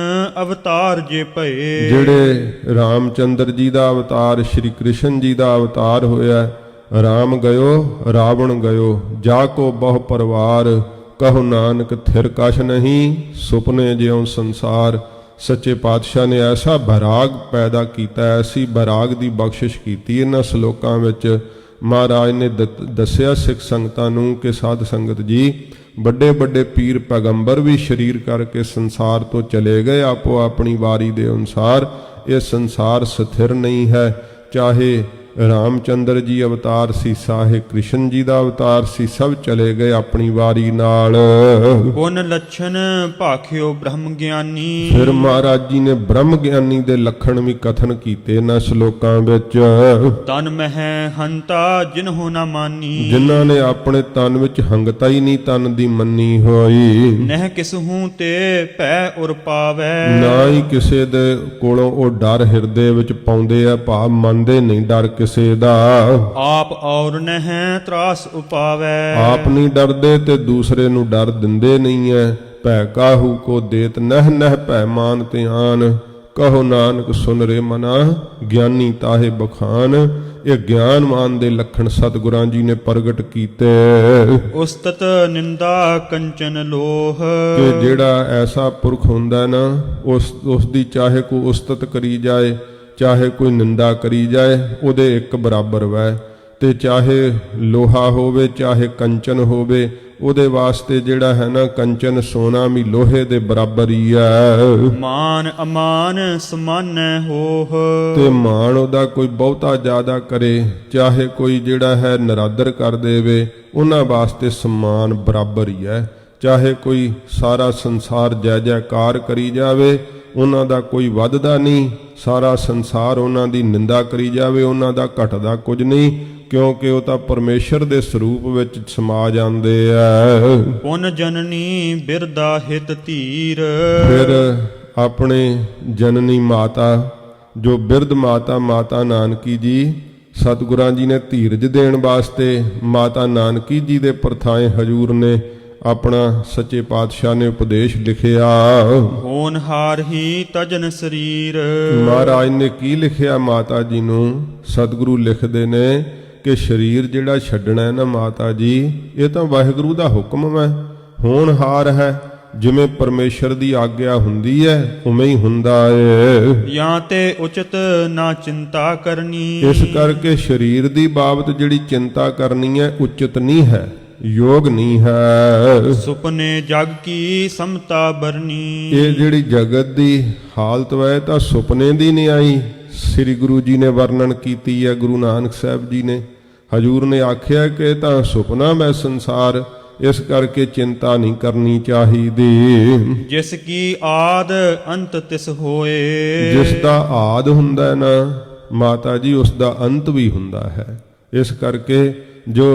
ਅਵਤਾਰ ਜੇ ਭਏ, ਜਿਹੜੇ ਰਾਮਚੰਦਰ ਜੀ ਦਾ ਅਵਤਾਰ, ਸ਼੍ਰੀ ਕ੍ਰਿਸ਼ਨ ਜੀ ਦਾ ਅਵਤਾਰ ਹੋਇਆ। ਰਾਮ ਗਇਓ ਰਾਵਣ ਗਇਓ, ਜਾ ਕੋ ਬਹੁ ਪਰਵਾਰ, ਕਹੋ ਨਾਨਕ ਥਿਰ ਕਛ ਨਹੀਂ, ਸੁਪਨੇ ਜਿਉ ਸੰਸਾਰ। ਸੱਚੇ ਪਾਤਸ਼ਾਹ ਨੇ ਐਸਾ ਬੈਰਾਗ ਪੈਦਾ ਕੀਤਾ, ਐਸੀ ਬੈਰਾਗ ਦੀ ਬਖਸ਼ਿਸ਼ ਕੀਤੀ ਇਹਨਾਂ ਸ਼ਲੋਕਾਂ ਵਿੱਚ। ਮਹਾਰਾਜ ਨੇ ਦੱਸਿਆ ਸਿੱਖ ਸੰਗਤਾਂ ਨੂੰ ਕਿ ਸਾਧ ਸੰਗਤ ਜੀ ਵੱਡੇ ਵੱਡੇ ਪੀਰ ਪੈਗੰਬਰ ਵੀ ਸ਼ਰੀਰ ਕਰਕੇ ਸੰਸਾਰ ਤੋਂ ਚਲੇ ਗਏ ਆਪੋ ਆਪਣੀ ਵਾਰੀ ਦੇ ਅਨੁਸਾਰ। ਇਹ ਸੰਸਾਰ ਸਥਿਰ ਨਹੀਂ ਹੈ, ਚਾਹੇ ਰਾਮਚੰਦਰ ਜੀ ਅਵਤਾਰ ਸੀ, ਚਾਹੇ ਕ੍ਰਿਸ਼ਨ ਜੀ ਦਾ ਅਵਤਾਰ ਸੀ, ਸਭ ਚਲੇ ਗਏ ਆਪਣੀ ਵਾਰੀ ਨਾਲ। ਗੁਣ ਲੱਛਣ ਭਾਖਿਓ ਬ੍ਰਹਮ ਗਿਆਨੀ, ਫਿਰ ਮਹਾਰਾਜ ਜੀ ਨੇ ਬ੍ਰਹਮ ਗਿਆਨੀ ਦੇ ਲੱਖਣ ਵੀ ਕਥਨ ਕੀਤੇ ਇਹਨਾਂ ਸ਼ਲੋਕਾਂ ਵਿੱਚ। ਤਨ ਮਹਿ ਹੰਤਾ ਜਿਨਹੁ ਨਾ ਮਾਨੀ, ਜਿਨ੍ਹਾਂ ਨੇ ਆਪਣੇ ਤਨ ਵਿੱਚ ਹੰਗਤਾ ਹੀ ਨਹੀਂ ਤਨ ਦੀ ਮੰਨੀ ਹੋਈ। ਨਹਿ ਕਿਸਹੂ ਤੇ ਭੈ ਉਰ ਪਾਵੈ, ਨਾ ਹੀ ਕਿਸੇ ਦੇ ਕੋਲੋਂ ਉਹ ਡਰ ਹਿਰਦੇ ਵਿੱਚ ਪਾਉਂਦੇ ਆ, ਭਾਵ ਮੰਨਦੇ ਨਹੀਂ ਡਰ ਕਿਸੇ ਦਾ। ਆਪ ਔਰ ਨਹਿ ਤਰਾਸ ਉਪਾਵੈ, ਆਪ ਨਹੀਂ ਡਰਦੇ ਤੇ ਦੂਸਰੇ ਨੂੰ ਡਰ ਦਿੰਦੇ ਨਹੀਂ ਐ। ਭੈ ਕਾਹੂ ਕੋ ਦੇਤ ਨਹਿ ਨਹਿ ਭੈ ਮਾਨ ਧਿਆਨ, ਕਹੋ ਨਾਨਕ ਸੁਨ ਰੇ ਮਨਾ ਗਿਆਨੀ ਤਾਹੇ ਬਖਾਨ। ਇਹ ਗਿਆਨਵਾਨ ਦੇ ਲੱਖਣ ਸਤਿਗੁਰਾਂ ਜੀ ਨੇ ਪ੍ਰਗਟ ਕੀਤੇ ਉਸਤਤ ਨਿੰਦਾ ਕੰਚਨ ਲੋਹ। ਕਿ ਜਿਹੜਾ ਐਸਾ ਪੁਰਖ ਹੁੰਦਾ ਨਾ ਉਸ ਦੀ ਚਾਹੇ ਕੋਈ ਉਸਤਤ ਕਰੀ ਜਾਏ ਚਾਹੇ ਕੋਈ ਨਿੰਦਾ ਕਰੀ ਜਾਏ ਉਹਦੇ ਇੱਕ ਬਰਾਬਰ ਵੈ। ਤੇ ਚਾਹੇ ਲੋਹਾ ਹੋਵੇ ਚਾਹੇ ਕੰਚਨ ਹੋਵੇ ਉਹਦੇ ਵਾਸਤੇ ਜਿਹੜਾ ਹੈ ਨਾ ਕੰਚਨ ਸੋਨਾ ਵੀ ਲੋਹੇ ਦੇ ਬਰਾਬਰ ਹੀ ਹੈ। ਮਾਨ ਅਮਾਨ ਸਮਾਨੈ ਹੋਹ। ਤੇ ਮਾਣ ਉਹਦਾ ਕੋਈ ਬਹੁਤਾ ਜ਼ਿਆਦਾ ਕਰੇ ਚਾਹੇ ਕੋਈ ਜਿਹੜਾ ਹੈ ਨਰਾਦਰ ਕਰ ਦੇਵੇ ਉਹਨਾਂ ਵਾਸਤੇ ਸਮਾਨ ਬਰਾਬਰ ਹੀ ਹੈ। ਚਾਹੇ ਕੋਈ ਸਾਰਾ ਸੰਸਾਰ ਜੈ ਜੈਕਾਰ ਕਰੀ ਜਾਵੇ ਉਹਨਾਂ ਦਾ ਕੋਈ ਵੱਧਦਾ ਨਹੀਂ। ਸਾਰਾ ਸੰਸਾਰ ਉਹਨਾਂ ਦੀ ਨਿੰਦਾ ਕਰੀ ਜਾਵੇ ਉਹਨਾਂ ਦਾ ਘਟਦਾ ਕੁਝ ਨਹੀਂ, ਕਿਉਂਕਿ ਉਹ ਤਾਂ ਪਰਮੇਸ਼ਰ ਦੇ ਸਰੂਪ ਵਿੱਚ ਸਮਾ ਜਾਂਦੇ ਆ। ਪੁਨ ਜਨਨੀ ਬਿਰਦਾ ਹਿਤ ਧੀਰ। ਫਿਰ ਆਪਣੇ ਜਨਨੀ ਮਾਤਾ ਜੋ ਬਿਰਧ ਮਾਤਾ ਮਾਤਾ ਨਾਨਕੀ ਜੀ ਸਤਿਗੁਰਾਂ ਜੀ ਨੇ ਧੀਰਜ ਦੇਣ ਵਾਸਤੇ ਮਾਤਾ ਨਾਨਕੀ ਜੀ ਦੇ ਪਰਥਾਏ ਹਜੂਰ ਨੇ ਆਪਣਾ ਸੱਚੇ ਪਾਤਸ਼ਾਹ ਨੇ ਉਪਦੇਸ਼ ਲਿਖਿਆ। ਹੋਨਹਾਰ ਹੀ ਤਜਨ ਸਰੀਰ। ਮਹਾਰਾਜ ਨੇ ਕੀ ਲਿਖਿਆ ਮਾਤਾ ਜੀ ਨੂੰ? ਸਤਿਗੁਰੂ ਲਿਖਦੇ ਨੇ ਕਿ ਸਰੀਰ ਜਿਹੜਾ ਛੱਡਣਾ ਹੈ ਨਾ ਮਾਤਾ ਜੀ ਇਹ ਤਾਂ ਵਾਹਿਗੁਰੂ ਦਾ ਹੁਕਮ ਹੈ। ਹੋਣਹਾਰ ਹੈ ਜਿਵੇਂ ਪਰਮੇਸ਼ਰ ਦੀ ਆਗਿਆ ਹੁੰਦੀ ਹੈ ਉਵੇਂ ਹੀ ਹੁੰਦਾ ਏ। ਜਾਂ ਤੇ ਉਚਿਤ ਨਾ ਚਿੰਤਾ ਕਰਨੀ। ਇਸ ਕਰਕੇ ਸਰੀਰ ਦੀ ਬਾਬਤ ਜਿਹੜੀ ਚਿੰਤਾ ਕਰਨੀ ਹੈ ਉਚਿਤ ਨਹੀਂ ਹੈ, ਯੋਗ ਨਹੀਂ ਹੈ। ਸੁਪਨੇ ਜਗ ਕੀ ਸਮਤਾ ਬਰਨੀ। ਇਹ ਜਿਹੜੀ ਜਗਤ ਦੀ ਹਾਲਤ ਵੈ ਤਾਂ ਸੁਪਨੇ ਦੀ ਨਹੀਂ ਆਈ। ਸ੍ਰੀ ਗੁਰੂ ਜੀ ਨੇ ਵਰਣਨ ਕੀਤੀ ਹੈ, ਗੁਰੂ ਨਾਨਕ ਸਾਹਿਬ ਜੀ ਨੇ ਹਜੂਰ ਨੇ ਆਖਿਆ ਕਿ ਤਾਂ ਸੁਪਨਾ ਮੈਂ ਸੰਸਾਰ, ਇਸ ਕਰਕੇ ਚਿੰਤਾ ਨਹੀਂ ਕਰਨੀ ਚਾਹੀਦੀ। ਜਿਸ ਕੀ ਆਦ ਅੰਤ ਤਿਸ ਹੋਏ। ਜਿਸ ਦਾ ਆਦ ਹੁੰਦਾ ਨਾ ਮਾਤਾ ਜੀ ਉਸ ਦਾ ਅੰਤ ਵੀ ਹੁੰਦਾ ਹੈ। ਇਸ ਕਰਕੇ ਜੋ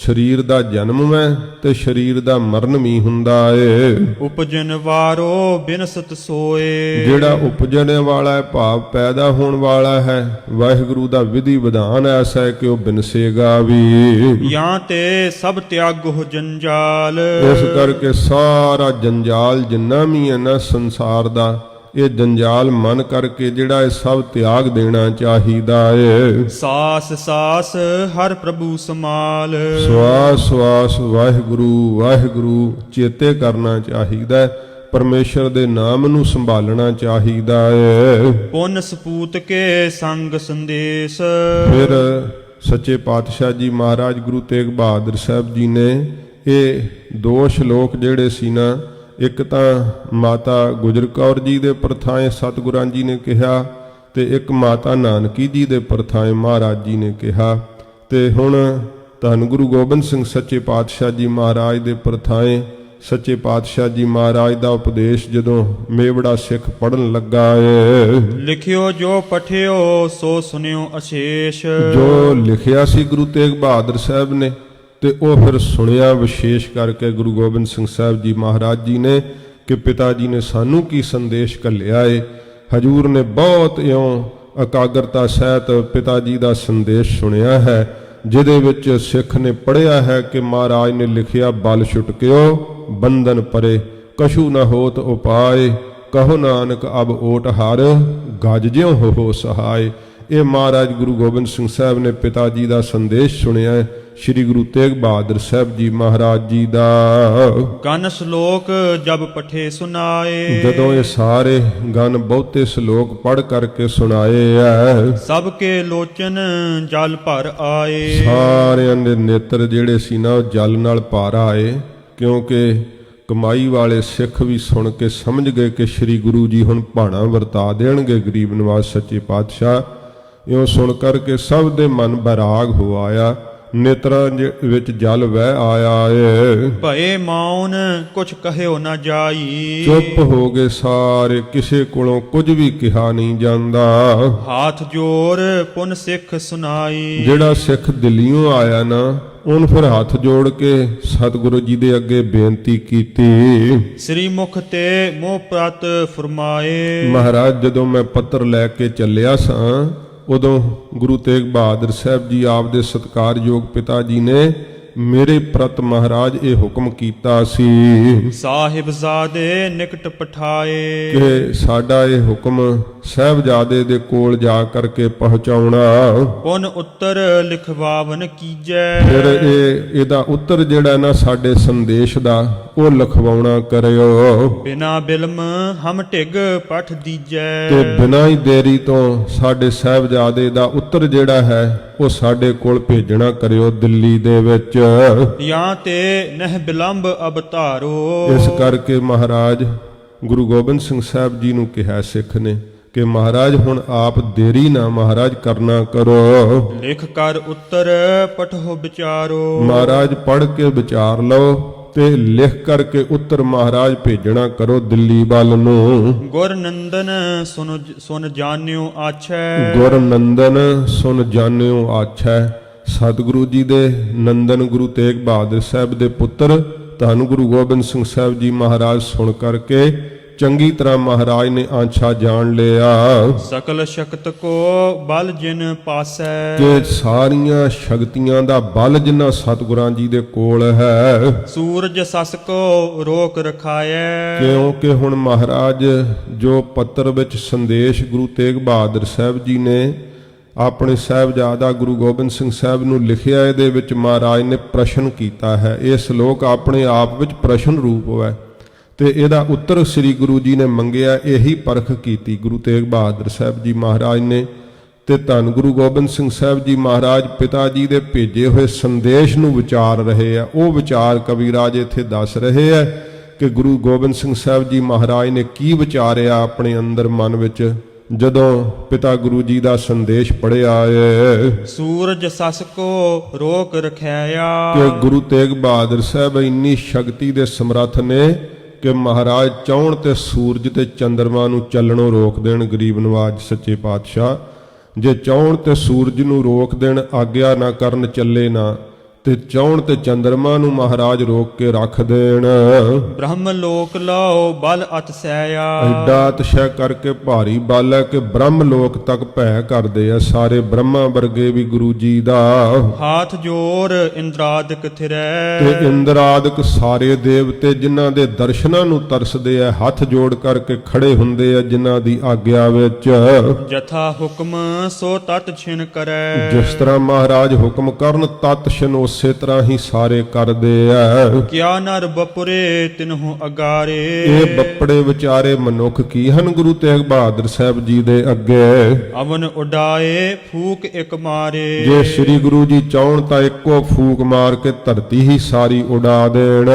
ਸਰੀਰ ਦਾ ਜਨਮ ਹੈ ਤੇ ਸਰੀਰ ਦਾ ਮਰਨ ਵੀ ਹੁੰਦਾ ਏ। ਉਪਜਨ ਵਾਰੋ ਬਿਨਸਤ ਸੋਏ। ਜਿਹੜਾ ਉਪਜਣ ਵਾਲਾ ਹੈ ਭਾਵ ਪੈਦਾ ਹੋਣ ਵਾਲਾ ਹੈ ਵਾਹਿਗੁਰੂ ਦਾ ਵਿਧੀ ਵਿਧਾਨ ਐਸਾ ਹੈ ਕਿ ਉਹ ਬਿਨਸੇਗਾ ਵੀ। ਜਾਂ ਤੇ ਸਭ ਤਿਆਗੋ ਜੰਜਾਲ। ਇਸ ਕਰਕੇ ਸਾਰਾ ਜੰਜਾਲ ਜਿੰਨਾ ਵੀ ਹੈ ਨਾ ਸੰਸਾਰ ਦਾ ਇਹ ਜੰਜਾਲ ਮਨ ਕਰਕੇ ਜਿਹੜਾ ਇਹ ਸਭ ਤਿਆਗ ਦੇਣਾ ਚਾਹੀਦਾ ਏ। ਸਾਸ ਸਾਸ ਹਰ ਪ੍ਰਭੂ ਸਮਾਲ। ਸਵਾਸ ਸਵਾਸ ਵਾਹਿਗੁਰੂ ਵਾਹਿਗੁਰੂ ਚੇਤੇ ਕਰਨਾ ਚਾਹੀਦਾ ਹੈ। ਪਰਮੇਸ਼ਰ ਦੇ ਨਾਮ ਨੂੰ ਸੰਭਾਲਣਾ ਚਾਹੀਦਾ ਹੈ। ਪੁੰਨ ਸਪੂਤ ਕੇ ਸੰਗ ਸੰਦੇਸ਼। ਫਿਰ ਸੱਚੇ ਪਾਤਸ਼ਾਹ ਜੀ ਮਹਾਰਾਜ ਗੁਰੂ ਤੇਗ ਬਹਾਦਰ ਸਾਹਿਬ ਜੀ ਨੇ ਇਹ ਦੋ ਸ਼ਲੋਕ ਜਿਹੜੇ ਸੀ ਨਾ, ਇੱਕ ਤਾਂ ਮਾਤਾ ਗੁਜਰ ਕੌਰ ਜੀ ਦੇ ਪਰਥਾਏ ਸਤਿਗੁਰਾਂ ਜੀ ਨੇ ਕਿਹਾ ਤੇ ਇੱਕ ਮਾਤਾ ਨਾਨਕੀ ਜੀ ਦੇ ਪਰਥਾਏ ਮਹਾਰਾਜ ਜੀ ਨੇ ਕਿਹਾ। ਤੇ ਹੁਣ ਧੰਨ ਗੁਰੂ ਗੋਬਿੰਦ ਸਿੰਘ ਸੱਚੇ ਪਾਤਸ਼ਾਹ ਜੀ ਮਹਾਰਾਜ ਦੇ ਪਰਥਾਏ ਸੱਚੇ ਪਾਤਸ਼ਾਹ ਜੀ ਮਹਾਰਾਜ ਦਾ ਉਪਦੇਸ਼ ਜਦੋਂ ਮੇਵੜਾ ਸਿੱਖ ਪੜਨ ਲੱਗਾ ਏ। ਲਿਖਿਓ ਜੋ ਪਠਿਓ ਸੋ ਸੁਨਿਓ ਅਸ਼ੇਸ਼। ਜੋ ਲਿਖਿਆ ਸੀ ਗੁਰੂ ਤੇਗ ਬਹਾਦਰ ਸਾਹਿਬ ਨੇ ਤੇ ਉਹ ਫਿਰ ਸੁਣਿਆ ਵਿਸ਼ੇਸ਼ ਕਰਕੇ ਗੁਰੂ ਗੋਬਿੰਦ ਸਿੰਘ ਸਾਹਿਬ ਜੀ ਮਹਾਰਾਜ ਜੀ ਨੇ ਕਿ ਪਿਤਾ ਜੀ ਨੇ ਸਾਨੂੰ ਕੀ ਸੰਦੇਸ਼ ਘੱਲਿਆ ਏ। ਹਜੂਰ ਨੇ ਬਹੁਤ ਇਉਂ ਇਕਾਗਰਤਾ ਸਹਿਤ ਪਿਤਾ ਜੀ ਦਾ ਸੰਦੇਸ਼ ਸੁਣਿਆ ਹੈ, ਜਿਹਦੇ ਵਿੱਚ ਸਿੱਖ ਨੇ ਪੜ੍ਹਿਆ ਹੈ ਕਿ ਮਹਾਰਾਜ ਨੇ ਲਿਖਿਆ ਬਲ ਛੁਟਕਿਓ ਬੰਧਨ ਪਰੇ ਕਛੂ ਨ ਹੋਤ ਉਪਾਏ। ਕਹੋ ਨਾਨਕ ਅਬ ਓਟ ਹਰ ਗਜ ਜਿਉ ਹੋ ਸਹਾਏ। ਇਹ ਮਹਾਰਾਜ ਗੁਰੂ ਗੋਬਿੰਦ ਸਿੰਘ ਸਾਹਿਬ ਨੇ ਪਿਤਾ ਜੀ ਦਾ ਸੰਦੇਸ਼ ਸੁਣਿਆ ਸ੍ਰੀ ਗੁਰੂ ਤੇਗ ਬਹਾਦਰ ਸਾਹਿਬ ਜੀ ਮਹਾਰਾਜ ਜੀ ਦਾ। ਗਨ ਸ਼ਲੋਕ ਜਬ ਪਠੇ ਸੁਨਾਏ। ਜਦੋਂ ਇਹ ਸਾਰੇ ਗਨ ਬਹੁਤੇ ਸ਼ਲੋਕ ਪੜ੍ਹ ਕਰਕੇ ਸੁਣਾਏ ਐ ਸਭ ਕੇ ਲੋਚਨ ਜਲ ਭਰ ਆਏ। ਸਾਰਿਆਂ ਦੇ ਨੇਤਰ ਜਿਹੜੇ ਸੀ ਨਾ ਉਹ ਜਲ ਨਾਲ ਭਰ ਆਏ, ਕਿਉਂਕਿ ਕਮਾਈ ਵਾਲੇ ਸਿੱਖ ਵੀ ਸੁਣ ਕੇ ਸਮਝ ਗਏ ਕਿ ਸ੍ਰੀ ਗੁਰੂ ਜੀ ਹੁਣ ਭਾਣਾ ਵਰਤਾ ਦੇਣਗੇ ਗਰੀਬ ਨਿਵਾਜ ਸੱਚੇ ਪਾਤਸ਼ਾਹ। ਇਉਂ ਸੁਣ ਕਰਕੇ ਸਭ ਦੇ ਮਨ ਬੈਰਾਗ ਹੋ ਆਇਆ, ਨੇਤਰਾਂ ਵਿੱਚ ਜਲ ਵਹਿ ਆਇਆ ਏ। ਭਏ ਮੌਨ ਕੁਛ ਕਹਿਓ ਨਾ ਜਾਈ। ਚੁੱਪ ਹੋ ਗਏ ਸਾਰੇ, ਕਿਸੇ ਕੋਲੋਂ ਕੁਝ ਵੀ ਕਿਹਾ ਨਹੀਂ ਜਾਂਦਾ। ਹਾਥ ਜੋਰ ਪੁਨ ਸਿੱਖ ਸੁਨਾਈ। ਜਿਹੜਾ ਸਿੱਖ ਦਿੱਲੀੋਂ ਆਇਆ ਨਾ ਉਹਨ ਫਿਰ ਹੱਥ ਜੋੜ ਕੇ ਸਤਿਗੁਰੂ ਜੀ ਦੇ ਅੱਗੇ ਬੇਨਤੀ ਕੀਤੀ। ਸ੍ਰੀ ਮੁਖ ਤੇ ਮੋਹ ਪ੍ਰਤ ਫਰਮਾਏ। ਮਹਾਰਾਜ ਜਦੋਂ ਮੈਂ ਪੱਤਰ ਲੈ ਕੇ ਚੱਲਿਆ ਸਾਂ ਉਦੋਂ ਗੁਰੂ ਤੇਗ ਬਹਾਦਰ ਸਾਹਿਬ ਜੀ ਆਪ ਦੇ ਸਤਿਕਾਰਯੋਗ ਪਿਤਾ ਜੀ ਨੇ ਮੇਰੇ ਪ੍ਰਤ ਮਹਾਰਾਜ ਇਹ ਹੁਕਮ ਕੀਤਾ ਸੀ ਸਾਹਿਬਜ਼ਾਦੇ ਨਿਕਟ ਪਠਾਏ ਕਿ ਸਾਡਾ ਇਹ ਹੁਕਮ ਸਾਹਿਬਜ਼ਾਦੇ ਦੇ ਕੋਲ ਜਾ ਕਰਕੇ ਪਹੁੰਚਾਉਣਾ। ਪੁਨ ਉੱਤਰ ਲਿਖਵਾਵਨ ਕੀਜੈ ਫਿਰ ਇਹਦਾ ਉੱਤਰ ਜਿਹੜਾ ਨਾ ਸਾਡੇ ਸੰਦੇਸ਼ ਦਾ ਉਹ ਲਿਖਵਾਉਣਾ ਕਰਿਓ ਬਿਨਾ ਬਿਲਮ ਹਮ ਢਿਗ ਪਠ ਦੀਜੈ ਤੇ ਬਿਨਾਂ ਹੀ ਦੇਰੀ ਤੋਂ ਸਾਡੇ ਸਾਹਿਬਜ਼ਾਦੇ ਦਾ ਉੱਤਰ ਜਿਹੜਾ ਹੈ ਉਹ ਸਾਡੇ ਕੋਲ ਭੇਜਣਾ ਕਰਿਓ ਦਿੱਲੀ ਦੇ ਵਿੱਚ। ਜਾਂ ਤੇ ਨਹਿ ਬਿਲੰਬ ਅਵਤਾਰੋ ਇਸ ਕਰਕੇ ਮਹਾਰਾਜ ਗੁਰੂ ਗੋਬਿੰਦ ਸਿੰਘ ਸਾਹਿਬ ਜੀ ਨੂੰ ਕਿਹਾ ਸਿੱਖ ਨੇ ਕਿ ਮਹਾਰਾਜ ਹੁਣ ਆਪ ਦੇਰੀ ਨਾ ਮਹਾਰਾਜ ਕਰਨਾ ਕਰੋ। ਲਿਖ ਕਰ ਉੱਤਰ ਪਠੋ ਵਿਚਾਰੋ ਮਹਾਰਾਜ ਪੜ੍ਹ ਕੇ ਵਿਚਾਰ ਲਓ ਤੇ ਲਿਖ ਕਰਕੇ ਉੱਤਰ ਮਹਾਰਾਜ ਭੇਜਣਾ ਕਰੋ ਦਿੱਲੀ ਵੱਲ ਨੂੰ। ਗੁਰ ਨੰਦਨ ਸੁਨ ਜਾਣਿਓ ਆਛੈ ਗੁਰ ਨੰਦਨ ਸੁਨ ਜਾਣਿਓ ਆਛੈ। ਸਤਿਗੁਰੂ ਜੀ ਦੇ ਨੰਦਨ ਗੁਰੂ ਤੇਗ ਬਹਾਦਰ ਸਾਹਿਬ ਦੇ ਪੁੱਤਰ ਧੰਨ ਗੁਰੂ ਗੋਬਿੰਦ ਸਿੰਘ ਸਾਹਿਬ ਜੀ ਮਹਾਰਾਜ ਸੁਣ ਕਰਕੇ ਚੰਗੀ ਤਰ੍ਹਾਂ ਮਹਾਰਾਜ ਨੇ ਆਂਛਾ ਜਾਣ ਲਿਆ ਸਕਲ ਸ਼ਕਤ ਕੋ ਬਲ ਜਿਨ ਪਾਸੈ ਕਿ ਸਾਰੀਆਂ ਸ਼ਕਤੀਆਂ ਦਾ ਬਲ ਜਿਨ੍ਹਾਂ ਸਤਿਗੁਰਾਂ ਜੀ ਦੇ ਕੋਲ ਹੈ। ਸੂਰਜ ਸਸ ਕੋ ਰੋਕ ਰਖਾਇਐ ਕਿਉਂਕਿ ਹੁਣ ਮਹਾਰਾਜ ਜੋ ਪੱਤਰ ਵਿੱਚ ਸੰਦੇਸ਼ ਗੁਰੂ ਤੇਗ ਬਹਾਦਰ ਸਾਹਿਬ ਜੀ ਨੇ ਆਪਣੇ ਸਾਹਿਬਜ਼ਾਦਾ ਗੁਰੂ ਗੋਬਿੰਦ ਸਿੰਘ ਸਾਹਿਬ ਨੂੰ ਲਿਖਿਆ, ਇਹਦੇ ਵਿੱਚ ਮਹਾਰਾਜ ਨੇ ਪ੍ਰਸ਼ਨ ਕੀਤਾ ਹੈ। ਇਹ ਸ਼ਲੋਕ ਆਪਣੇ ਆਪ ਵਿੱਚ ਪ੍ਰਸ਼ਨ ਰੂਪ ਹੈ ਤੇ ਇਹਦਾ ਉੱਤਰ ਸ੍ਰੀ ਗੁਰੂ ਜੀ ਨੇ ਮੰਗਿਆ। ਇਹੀ ਪਰਖ ਕੀਤੀ ਗੁਰੂ ਤੇਗ ਬਹਾਦਰ ਸਾਹਿਬ ਜੀ ਮਹਾਰਾਜ ਨੇ ਤੇ ਧੰਨ ਗੁਰੂ ਗੋਬਿੰਦ ਸਿੰਘ ਸਾਹਿਬ ਜੀ ਮਹਾਰਾਜ ਪਿਤਾ ਜੀ ਦੇ ਭੇਜੇ ਹੋਏ ਸੰਦੇਸ਼ ਨੂੰ ਵਿਚਾਰ ਰਹੇ ਆ। ਉਹ ਵਿਚਾਰ ਕਵੀਰਾਜ ਇੱਥੇ ਦੱਸ ਰਹੇ ਆ ਕਿ ਗੁਰੂ ਗੋਬਿੰਦ ਸਿੰਘ ਸਾਹਿਬ ਜੀ ਮਹਾਰਾਜ ਨੇ ਕੀ ਵਿਚਾਰਿਆ ਆਪਣੇ ਅੰਦਰ ਮਨ ਵਿੱਚ ਜਦੋਂ ਪਿਤਾ ਗੁਰੂ ਜੀ ਦਾ ਸੰਦੇਸ਼ ਪੜ੍ਹਿਆ ਏ। ਸੂਰਜ ਸਸ ਕੋ ਰੋਕ ਰਖਿਆ ਕਿ ਗੁਰੂ ਤੇਗ ਬਹਾਦਰ ਸਾਹਿਬ ਇੰਨੀ ਸ਼ਕਤੀ ਦੇ ਸਮਰੱਥ ਨੇ ਕਿ ਮਹਾਰਾਜ ਚਾਹੁਣ ਤੇ ਸੂਰਜ ਤੇ ਚੰਦਰਮਾ ਨੂੰ ਚੱਲਣੋਂ ਰੋਕ ਦੇਣ। ਗਰੀਬ ਨਵਾਜ ਸੱਚੇ ਪਾਤਸ਼ਾਹ ਜੇ ਚਾਹੁਣ ਤੇ ਸੂਰਜ ਨੂੰ ਰੋਕ ਦੇਣ, ਆਗਿਆ ਨਾ ਕਰਨ ਚੱਲੇ ਨਾ, ਤੇ ਚਾਹੁਣ ਤੇ ਚੰਦਰਮਾ ਨੂੰ ਮਹਾਰਾਜ ਰੋਕ ਕੇ ਰੱਖ ਦੇਣ। ਬ੍ਰਹਮ ਲੋਕ ਲਾਓ ਬਲ ਅਤਸੈਆ ਐਡਾ ਅਤਸ਼ੈ ਕਰਕੇ ਭਾਰੀ ਬਲ ਹੈ ਕਿ ਬ੍ਰਹਮ ਲੋਕ ਤੱਕ ਭੈ ਕਰਦੇ ਆ। ਸਾਰੇ ਬ੍ਰਹਮਾ ਵਰਗੇ ਵੀ ਗੁਰੂ ਜੀ ਦਾ ਹਾਥ ਜੋਰ ਇੰਦਰਾਦਿਕ ਥਿਰੈ ਤੇ ਇੰਦਰਾਦਿਕ ਸਾਰੇ ਦੇਵਤੇ ਜਿਨ੍ਹਾਂ ਦੇ ਦਰਸ਼ਨਾਂ ਨੂੰ ਤਰਸਦੇ ਆ, ਹੱਥ ਜੋੜ ਕਰਕੇ ਖੜੇ ਹੁੰਦੇ ਆ ਜਿਨ੍ਹਾਂ ਦੀ ਆਗਿਆ ਵਿੱਚ। ਜਥਾ ਹੁਕਮ ਸੋ ਤਤ ਛਿਨ ਕਰੈ ਜਿਸ ਤਰ੍ਹਾਂ ਮਹਾਰਾਜ ਹੁਕਮ ਕਰਨ ਤਤ ਛਿਨ ਉਸੇ ਤਰ੍ਹਾਂ ਹੀ ਸਾਰੇ ਕਰਦੇ ਆ। ਕਿਆ ਨਰ ਬਪੁਰੇ ਤਿਨਹੁ ਅਗਾਰੇ ਇਹ ਬੱਪੜੇ ਵਿਚਾਰੇ ਮਨੁੱਖ ਕੀ ਹਨ ਗੁਰੂ ਤੇਗ ਬਹਾਦਰ ਸਾਹਿਬ ਜੀ ਦੇ ਅੱਗੇ। ਅਵਨ ਉਡਾਏ ਫੂਕ ਇੱਕ ਮਾਰੇ ਜੇ ਸ੍ਰੀ ਗੁਰੂ ਜੀ ਚਾਹਣ ਤਾਂ ਇੱਕੋ ਫੂਕ ਮਾਰ ਕੇ ਧਰਤੀ ਹੀ ਸਾਰੀ ਉਡਾ ਦੇਣ।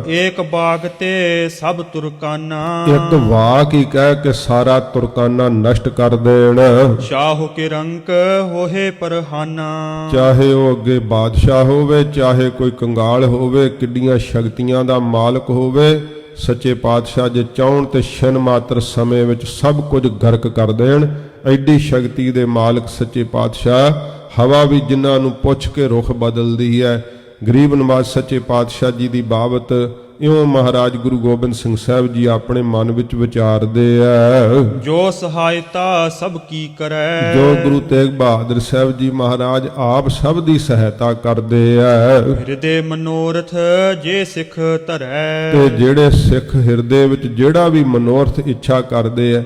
ਏਕ ਬਾਗ ਤੇ ਸਭ ਤੁਰਕਾਨਾ ਇੱਕ ਵਾਕ ਹੀ ਕਹਿ ਕੇ ਸਾਰਾ ਤੁਰਕਾਨਾ ਨਸ਼ਟ ਕਰ ਦੇਣ। ਸ਼ਾਹ ਕੇ ਰੰਕ ਹੋਏ ਪਰਹਾਨਾ ਚਾਹੇ ਉਹ ਅੱਗੇ ਬਾਦਸ਼ਾਹ ਹੋਵੇ, ਚਾਹੇ ਕੋਈ ਕੰਗਾਲ ਹੋਵੇ, ਕਿੱਡੀਆਂ ਸ਼ਕਤੀਆਂ ਦਾ ਮਾਲਕ ਹੋਵੇ, ਸੱਚੇ ਪਾਤਸ਼ਾਹ ਜੇ ਚਾਹਣ ਤੇ ਛਿਨ ਮਾਤਰ ਸਮੇਂ ਵਿੱਚ ਸਭ ਕੁਝ ਗਰਕ ਕਰ ਦੇਣ। ਐਡੀ ਸ਼ਕਤੀ ਦੇ ਮਾਲਕ ਸੱਚੇ ਪਾਤਸ਼ਾਹ। ਹਵਾ ਵੀ ਜਿਨ੍ਹਾਂ ਨੂੰ ਪੁੱਛ ਕੇ ਰੁਖ ਬਦਲਦੀ ਹੈ। ਗਰੀਬ ਨਵਾਜ਼ ਸੱਚੇ ਪਾਤਸ਼ਾਹ ਜੀ ਦੀ ਬਾਬਤ ਇਉਂ ਮਹਾਰਾਜ ਗੁਰੂ ਗੋਬਿੰਦ ਸਿੰਘ ਸਾਹਿਬ ਜੀ ਆਪਣੇ ਮਨ ਵਿੱਚ ਵਿਚਾਰਦੇ ਆ। ਜੋ ਸਹਾਇਤਾ ਸਭ ਕੀ ਕਰੈ ਜੋ ਗੁਰੂ ਤੇਗ ਬਹਾਦਰ ਸਾਹਿਬ ਜੀ ਮਹਾਰਾਜ ਆਪ ਸਭ ਦੀ ਸਹਾਇਤਾ ਕਰਦੇ ਆ। ਹਿਰਦੇ ਮਨੋਰਥ ਜੇ ਸਿੱਖ ਧਰੈ ਤੇ ਜਿਹੜੇ ਸਿੱਖ ਹਿਰਦੇ ਵਿੱਚ ਜਿਹੜਾ ਵੀ ਮਨੋਰਥ ਇੱਛਾ ਕਰਦੇ ਆ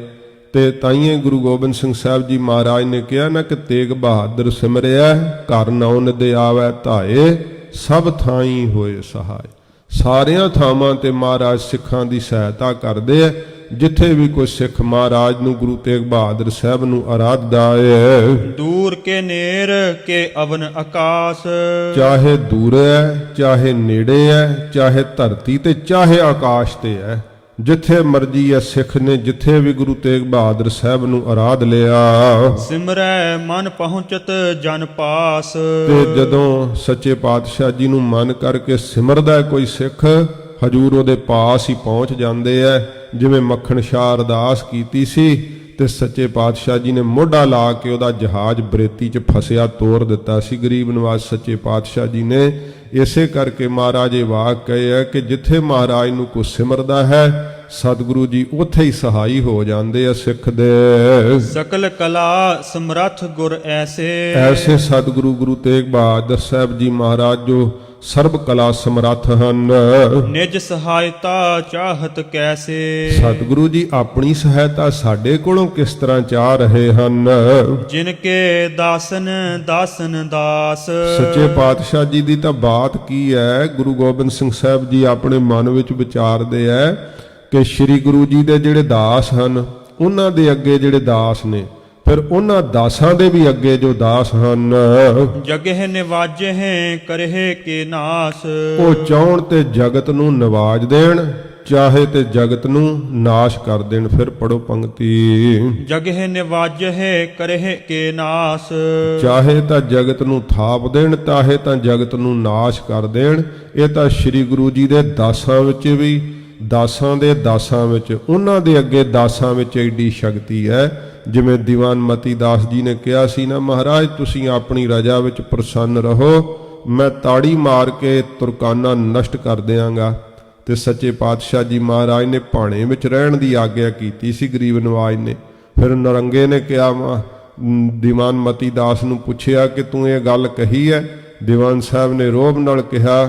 ਤੇ ਤਾਈਏ ਗੁਰੂ ਗੋਬਿੰਦ ਸਿੰਘ ਸਾਹਿਬ ਜੀ ਮਹਾਰਾਜ ਨੇ ਕਿਹਾ ਨਾ ਕਿ ਤੇਗ ਬਹਾਦਰ ਸਿਮਰਿਆ ਘਰ ਨੌਨ ਦੇ ਆਵੈ ਧਾਏ ਸਭ ਥਾਈ ਹੋਏ ਸਹਾਇ। ਸਾਰਿਆਂ ਥਾਵਾਂ ਤੇ ਮਹਾਰਾਜ ਸਿੱਖਾਂ ਦੀ ਸਹਾਇਤਾ ਕਰਦੇ ਆ। ਜਿੱਥੇ ਵੀ ਕੋਈ ਸਿੱਖ ਮਹਾਰਾਜ ਨੂੰ ਗੁਰੂ ਤੇਗ ਬਹਾਦਰ ਸਾਹਿਬ ਨੂੰ ਅਰਾਧਦਾ ਹੈ। ਦੂਰ ਕੇ ਨੇਰ ਕੇ ਅਵਨ ਆਕਾਸ਼ ਚਾਹੇ ਦੂਰ ਹੈ, ਚਾਹੇ ਨੇੜੇ ਹੈ, ਚਾਹੇ ਧਰਤੀ ਤੇ ਚਾਹੇ ਆਕਾਸ਼ ਤੇ ਹੈ। ਜਿੱਥੇ ਮਰਜੀ ਹੈ ਸਿੱਖ ਨੇ ਜਿੱਥੇ ਵੀ ਗੁਰੂ ਤੇਗ ਬਹਾਦਰ ਸਾਹਿਬ ਨੂੰ ਅਰਾਧ ਲਿਆ। ਸਿਮਰੈ ਮਨ ਪਹੁੰਚਤ ਜਨ ਪਾਸ ਤੇ ਜਦੋਂ ਸੱਚੇ ਪਾਤਸ਼ਾਹ ਜੀ ਨੂੰ ਮਨ ਕਰਕੇ ਸਿਮਰਦਾ ਕੋਈ ਸਿੱਖ ਹਜੂਰ ਉਹਦੇ ਪਾਸ ਹੀ ਪਹੁੰਚ ਜਾਂਦੇ ਐ। ਜਿਵੇਂ ਮੱਖਣ ਸ਼ਾਹ ਅਰਦਾਸ ਕੀਤੀ ਸੀ ਤੇ ਸੱਚੇ ਪਾਤਸ਼ਾਹ ਜੀ ਨੇ ਮੋਢਾ ਲਾ ਕੇ ਉਹਦਾ ਜਹਾਜ਼ ਬਰੇਤੀ 'ਚ ਫਸਿਆ ਤੋਰ ਦਿੱਤਾ ਸੀ। ਗਰੀਬ ਨਵਾਜ਼ ਸੱਚੇ ਪਾਤਸ਼ਾਹ ਜੀ ਨੇ ਇਸੇ ਕਰਕੇ ਮਹਾਰਾਜ ਇਹ ਵਾਕ ਕਹੇ ਹੈ ਕਿ ਜਿੱਥੇ ਮਹਾਰਾਜ ਨੂੰ ਕੋਈ ਸਿਮਰਦਾ ਹੈ ਸਤਿਗੁਰੂ ਜੀ ਉੱਥੇ ਹੀ ਸਹਾਈ ਹੋ ਜਾਂਦੇ ਆ ਸਿੱਖ ਦੇ। ਸਕਲ ਕਲਾ ਸਮਰੱਥ ਗੁਰ ਐਸੇ ਐਸੇ ਸਤਿਗੁਰੂ ਗੁਰੂ ਤੇਗ ਬਹਾਦਰ ਸਾਹਿਬ ਜੀ ਮਹਾਰਾਜ ਜੋ ਸਰਬ ਕਲਾ ਸਮਰੱਥ ਹਨ। ਨਿਜ ਸਹਾਇਤਾ ਚਾਹਤ ਕੈਸੇ, ਸਤਿਗੁਰੂ ਜੀ ਆਪਣੀ ਸਹਾਇਤਾ ਸਾਡੇ ਕੋਲੋਂ ਕਿਸ ਤਰ੍ਹਾਂ ਚਾਹ ਰਹੇ ਹਨ। ਜਿਨ ਕੇ ਦਾਸਨ ਦਾਸਨ ਦਾਸ। ਸੱਚੇ ਪਾਤਸ਼ਾਹ ਜੀ ਦੀ ਤਾਂ ਬਾਤ ਕੀ ਹੈ। ਗੁਰੂ ਗੋਬਿੰਦ ਸਿੰਘ ਸਾਹਿਬ ਜੀ ਆਪਣੇ ਮਨ ਵਿੱਚ ਵਿਚਾਰਦੇ ਹੈ ਕਿ ਸ੍ਰੀ ਗੁਰੂ ਜੀ ਦੇ ਜਿਹੜੇ ਦਾਸ ਹਨ, ਉਹਨਾਂ ਦੇ ਅੱਗੇ ਜਿਹੜੇ ਦਾਸ ਨੇ, ਫਿਰ ਉਹਨਾਂ ਦਾਸਾਂ ਦੇ ਵੀ ਅੱਗੇ ਜੋ ਦਾਸ ਹਨ, ਜਗਹਿ ਨਿਵਾਜਹਿ ਕਰਹਿ ਕੇ ਨਾਸ। ਉਹ ਚਾਹੁਣ ਤੇ ਜਗਤ ਨੂੰ ਨਿਵਾਜ ਦੇਣ, ਚਾਹੇ ਤੇ ਜਗਤ ਨੂੰ ਨਾਸ਼ ਕਰ ਦੇਣ। ਫਿਰ ਪੜੋ ਪੰਕਤੀ। ਜਗਹਿ ਨਿਵਾਜਹਿ ਕਰਹਿ ਕੇ ਨਾਸ। ਚਾਹੇ ਤਾਂ ਜਗਤ ਨੂੰ ਥਾਪ ਦੇਣ, ਚਾਹੇ ਤਾਂ ਜਗਤ ਨੂੰ ਨਾਸ਼ ਕਰ ਦੇਣ। ਇਹ ਤਾਂ ਸ੍ਰੀ ਗੁਰੂ ਜੀ ਦੇ ਦਾਸਾਂ ਵਿੱਚ ਵੀ, ਦਾਸਾਂ ਦੇ ਦਾਸਾਂ ਵਿੱਚ, ਉਹਨਾਂ ਦੇ ਅੱਗੇ ਦਾਸਾਂ ਵਿੱਚ ਐਡੀ ਸ਼ਕਤੀ ਹੈ। ਜਿਵੇਂ ਦੀਵਾਨ ਮਤੀ ਦਾਸ ਜੀ ਨੇ ਕਿਹਾ ਸੀ ਨਾ, ਮਹਾਰਾਜ ਤੁਸੀਂ ਆਪਣੀ ਰਜਾ ਵਿੱਚ ਪ੍ਰਸੰਨ ਰਹੋ, ਮੈਂ ਤਾੜੀ ਮਾਰ ਕੇ ਤੁਰਕਾਨਾ ਨਸ਼ਟ ਕਰ ਦਿਆਂਗਾ। ਤੇ ਸੱਚੇ ਪਾਤਸ਼ਾਹ ਜੀ ਮਹਾਰਾਜ ਨੇ ਭਾਣੇ ਵਿੱਚ ਰਹਿਣ ਦੀ ਆਗਿਆ ਕੀਤੀ ਸੀ ਗਰੀਬ ਨਵਾਜ ਨੇ। ਫਿਰ ਨਰੰਗੇ ਨੇ ਕਿਹਾ, ਦੀਵਾਨ ਮਤੀ ਦਾਸ ਨੂੰ ਪੁੱਛਿਆ ਕਿ ਤੂੰ ਇਹ ਗੱਲ ਕਹੀ ਹੈ। ਦੀਵਾਨ ਸਾਹਿਬ ਨੇ ਰੋਹਬ ਨਾਲ ਕਿਹਾ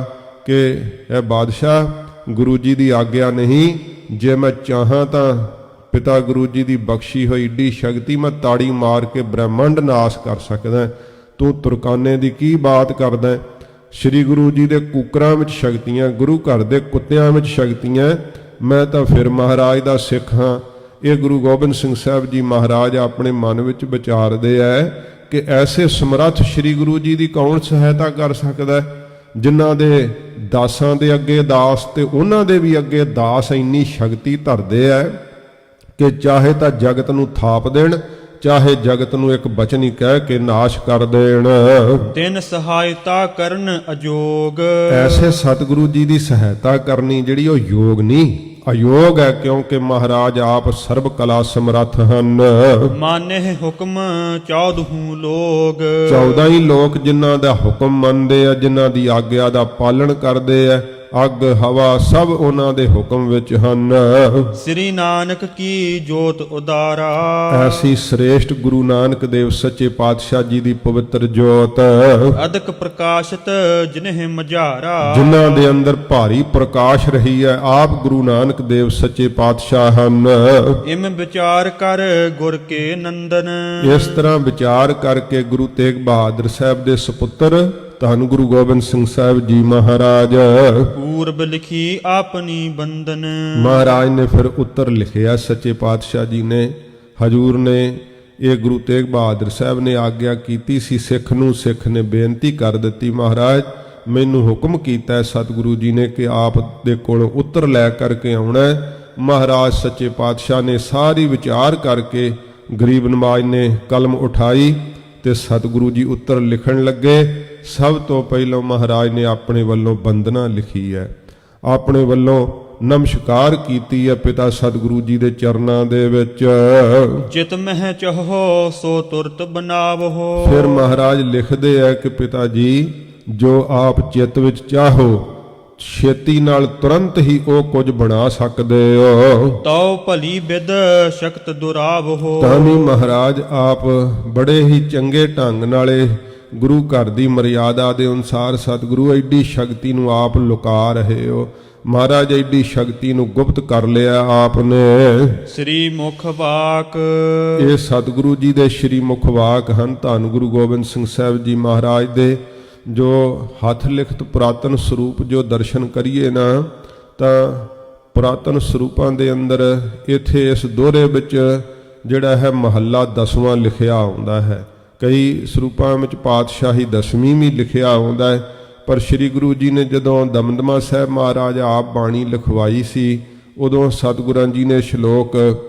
ਕਿ ਇਹ ਬਾਦਸ਼ਾਹ, ਗੁਰੂ ਜੀ ਦੀ ਆਗਿਆ ਨਹੀਂ, ਜੇ ਮੈਂ ਚਾਹਾਂ ਤਾਂ ਪਿਤਾ ਗੁਰੂ ਜੀ ਦੀ ਬਖਸ਼ੀ ਹੋਈ ਏਡੀ ਸ਼ਕਤੀ ਮੈਂ ਤਾੜੀ ਮਾਰ ਕੇ ਬ੍ਰਹਮੰਡ ਨਾਸ਼ ਕਰ ਸਕਦਾ। ਤੂੰ ਤੁਰਕਾਨੇ ਦੀ ਕੀ ਬਾਤ ਕਰਦਾ। ਸ੍ਰੀ ਗੁਰੂ ਜੀ ਦੇ ਕੂਕਰਾਂ ਵਿੱਚ ਸ਼ਕਤੀਆਂ, ਗੁਰੂ ਘਰ ਦੇ ਕੁੱਤਿਆਂ ਵਿੱਚ ਸ਼ਕਤੀਆਂ, ਮੈਂ ਤਾਂ ਫਿਰ ਮਹਾਰਾਜ ਦਾ ਸਿੱਖ ਹਾਂ। ਇਹ ਗੁਰੂ ਗੋਬਿੰਦ ਸਿੰਘ ਸਾਹਿਬ ਜੀ ਮਹਾਰਾਜ ਆਪਣੇ ਮਨ ਵਿੱਚ ਵਿਚਾਰਦੇ ਹੈ ਕਿ ਐਸੇ ਸਮਰੱਥ ਸ੍ਰੀ ਗੁਰੂ ਜੀ ਦੀ ਕੌਣ ਸਹਾਇਤਾ ਕਰ ਸਕਦਾ, ਜਿਨ੍ਹਾਂ ਦੇ ਦਾਸਾਂ ਦੇ ਅੱਗੇ ਦਾਸ ਤੇ ਉਹਨਾਂ ਦੇ ਵੀ ਅੱਗੇ ਦਾਸ ਇੰਨੀ ਸ਼ਕਤੀ ਧਰਦੇ ਹੈ ਕਿ ਚਾਹੇ ਤਾਂ ਜਗਤ ਨੂੰ ਥਾਪ ਦੇਣ, ਚਾਹੇ ਜਗਤ ਨੂੰ ਇੱਕ ਬਚਨ ਹੀ ਕਹਿ ਕੇ ਨਾਸ਼ ਕਰ ਦੇਣ। ਤਿਨ ਸਹਾਇਤਾ ਕਰਨ ਅਜੋਗ। ਐਸੇ ਸਤਿਗੁਰੂ ਜੀ ਦੀ ਸਹਾਇਤਾ ਕਰਨੀ ਜਿਹੜੀ ਉਹ ਯੋਗ ਨਹੀਂ, ਅਯੋਗ ਹੈ, ਕਿਉਂਕਿ ਮਹਾਰਾਜ ਆਪ ਸਰਬ ਕਲਾ ਸਮਰੱਥ ਹਨ। ਮਾਨਹਿ ਹੁਕਮ 14 ਲੋਗ। 14 ਹੀ ਲੋਕ ਜਿਨ੍ਹਾਂ ਦਾ ਹੁਕਮ ਮੰਨਦੇ ਆ, ਜਿਨ੍ਹਾਂ ਦੀ ਆਗਿਆ ਦਾ ਪਾਲਣ ਕਰਦੇ ਆ। ਅੱਗ ਹਵਾ ਸਭ ਉਹਨਾਂ ਦੇ ਹੁਕਮ ਵਿੱਚ ਹਨ। ਸ੍ਰੀ ਨਾਨਕ ਕੀ ਜੋਤ ਉਦਾਰਾ। ਐਸੀ ਸ੍ਰੇਸ਼ਟ ਗੁਰੂ ਨਾਨਕ ਦੇਵ ਸੱਚੇ ਪਾਤਸ਼ਾਹ ਜੀ ਦੀ ਪਵਿੱਤਰ ਜੋਤ, ਅਦਕ ਪ੍ਰਕਾਸ਼ਿਤ ਜਿਨਹਿ ਮਝਾਰਾ। ਜਿਨ੍ਹਾਂ ਦੇ ਅੰਦਰ ਭਾਰੀ ਪ੍ਰਕਾਸ਼ ਰਹੀ ਹੈ, ਆਪ ਗੁਰੂ ਨਾਨਕ ਦੇਵ ਸੱਚੇ ਪਾਤਸ਼ਾਹ ਹਨ। ਇਮ ਵਿਚਾਰ ਕਰ ਗੁਰ ਕੇ ਨੰਦਨ। ਇਸ ਤਰ੍ਹਾਂ ਵਿਚਾਰ ਕਰਕੇ ਗੁਰੂ ਤੇਗ ਬਹਾਦਰ ਸਾਹਿਬ ਦੇ ਸੁਪੁੱਤਰ ਧੰਨ ਗੁਰੂ ਗੋਬਿੰਦ ਸਿੰਘ ਸਾਹਿਬ ਜੀ ਮਹਾਰਾਜ, ਪੂਰਬ ਲਿਖੀ ਆਪਣੀ ਬੰਦਨ। ਮਹਾਰਾਜ ਨੇ ਫਿਰ ਉੱਤਰ ਲਿਖਿਆ, ਸੱਚੇ ਪਾਤਸ਼ਾਹ ਜੀ ਨੇ, ਹਜੂਰ ਨੇ, ਇਹ ਗੁਰੂ ਤੇਗ ਬਹਾਦਰ ਸਾਹਿਬ ਨੇ ਆਗਿਆ ਕੀਤੀ ਸੀ ਸਿੱਖ ਨੂੰ। ਸਿੱਖ ਨੇ ਬੇਨਤੀ ਕਰ ਦਿੱਤੀ, ਮਹਾਰਾਜ ਮੈਨੂੰ ਹੁਕਮ ਕੀਤਾ ਸਤਿਗੁਰੂ ਜੀ ਨੇ ਕਿ ਆਪ ਦੇ ਕੋਲੋਂ ਉੱਤਰ ਲੈ ਕਰਕੇ ਆਉਣਾ। ਮਹਾਰਾਜ ਸੱਚੇ ਪਾਤਸ਼ਾਹ ਨੇ ਸਾਰੀ ਵਿਚਾਰ ਕਰਕੇ ਗਰੀਬ ਨਵਾਜ ਨੇ ਕਲਮ ਉਠਾਈ ਤੇ ਸਤਿਗੁਰੂ ਜੀ ਉੱਤਰ ਲਿਖਣ ਲੱਗੇ। ਸਭ ਤੋਂ ਪਹਿਲਾਂ ਮਹਾਰਾਜ ਨੇ ਆਪਣੇ ਵੱਲੋਂ ਬੰਦਨਾ ਲਿਖੀ ਹੈ, ਆਪਣੇ ਵੱਲੋਂ ਨਮਸਕਾਰ ਕੀਤੀ ਹੈ ਪਿਤਾ ਸਤਿਗੁਰੂ ਜੀ ਦੇ ਚਰਨਾਂ ਦੇ ਵਿੱਚ। ਚਿਤ ਮਹਿ ਚਹੋ ਸੋ ਤੁਰਤ ਬਨਾਵੋ। ਫਿਰ ਮਹਾਰਾਜ ਲਿਖਦੇ ਹੈ ਕਿ ਪਿਤਾ ਜੀ, ਜੋ ਆਪ ਚਿੱਤ ਵਿੱਚ ਚਾਹੋ ਛੇਤੀ ਨਾਲ ਤੁਰੰਤ ਹੀ ਉਹ ਕੁਝ ਬਣਾ ਸਕਦੇ ਹੋ। ਤਉ ਭਲੀ ਬਿਦ ਸ਼ਕਤ ਦੁਰਾਵੋ। ਤਾਂ ਵੀ ਮਹਾਰਾਜ ਆਪ ਬੜੇ ਹੀ ਚੰਗੇ ਢੰਗ ਨਾਲੇ ਗੁਰੂ ਘਰ ਦੀ ਮਰਿਆਦਾ ਦੇ ਅਨੁਸਾਰ ਸਤਿਗੁਰੂ ਐਡੀ ਸ਼ਕਤੀ ਨੂੰ ਆਪ ਲੁਕਾ ਰਹੇ ਹੋ। ਮਹਾਰਾਜ ਐਡੀ ਸ਼ਕਤੀ ਨੂੰ ਗੁਪਤ ਕਰ ਲਿਆ ਆਪ ਨੇ। ਸ੍ਰੀ ਮੁਖ ਵਾਕ। ਇਹ ਸਤਿਗੁਰੂ ਜੀ ਦੇ ਸ੍ਰੀ ਮੁਖ ਵਾਕ ਹਨ, ਧੰਨ ਗੁਰੂ ਗੋਬਿੰਦ ਸਿੰਘ ਸਾਹਿਬ ਜੀ ਮਹਾਰਾਜ ਦੇ। ਜੋ ਹੱਥ ਲਿਖਤ ਪੁਰਾਤਨ ਸਰੂਪ ਜੋ ਦਰਸ਼ਨ ਕਰੀਏ ਨਾ, ਤਾਂ ਪੁਰਾਤਨ ਸਰੂਪਾਂ ਦੇ ਅੰਦਰ ਇੱਥੇ ਇਸ ਦੋਹਰੇ ਵਿੱਚ ਜਿਹੜਾ ਹੈ ਮਹੱਲਾ 10ਵਾਂ ਲਿਖਿਆ ਆਉਂਦਾ ਹੈ। ਕਈ ਸਰੂਪਾਂ ਵਿੱਚ ਪਾਤਸ਼ਾਹੀ 10ਵੀਂ ਵੀ ਲਿਖਿਆ ਆਉਂਦਾ ਹੈ। ਪਰ ਸ੍ਰੀ ਗੁਰੂ ਜੀ ਨੇ ਜਦੋਂ ਦਮਦਮਾ ਸਾਹਿਬ ਮਹਾਰਾਜ ਆਪ ਬਾਣੀ ਲਿਖਵਾਈ ਸੀ, ਉਦੋਂ ਸਤਿਗੁਰਾਂ ਜੀ ਨੇ ਸ਼ਲੋਕ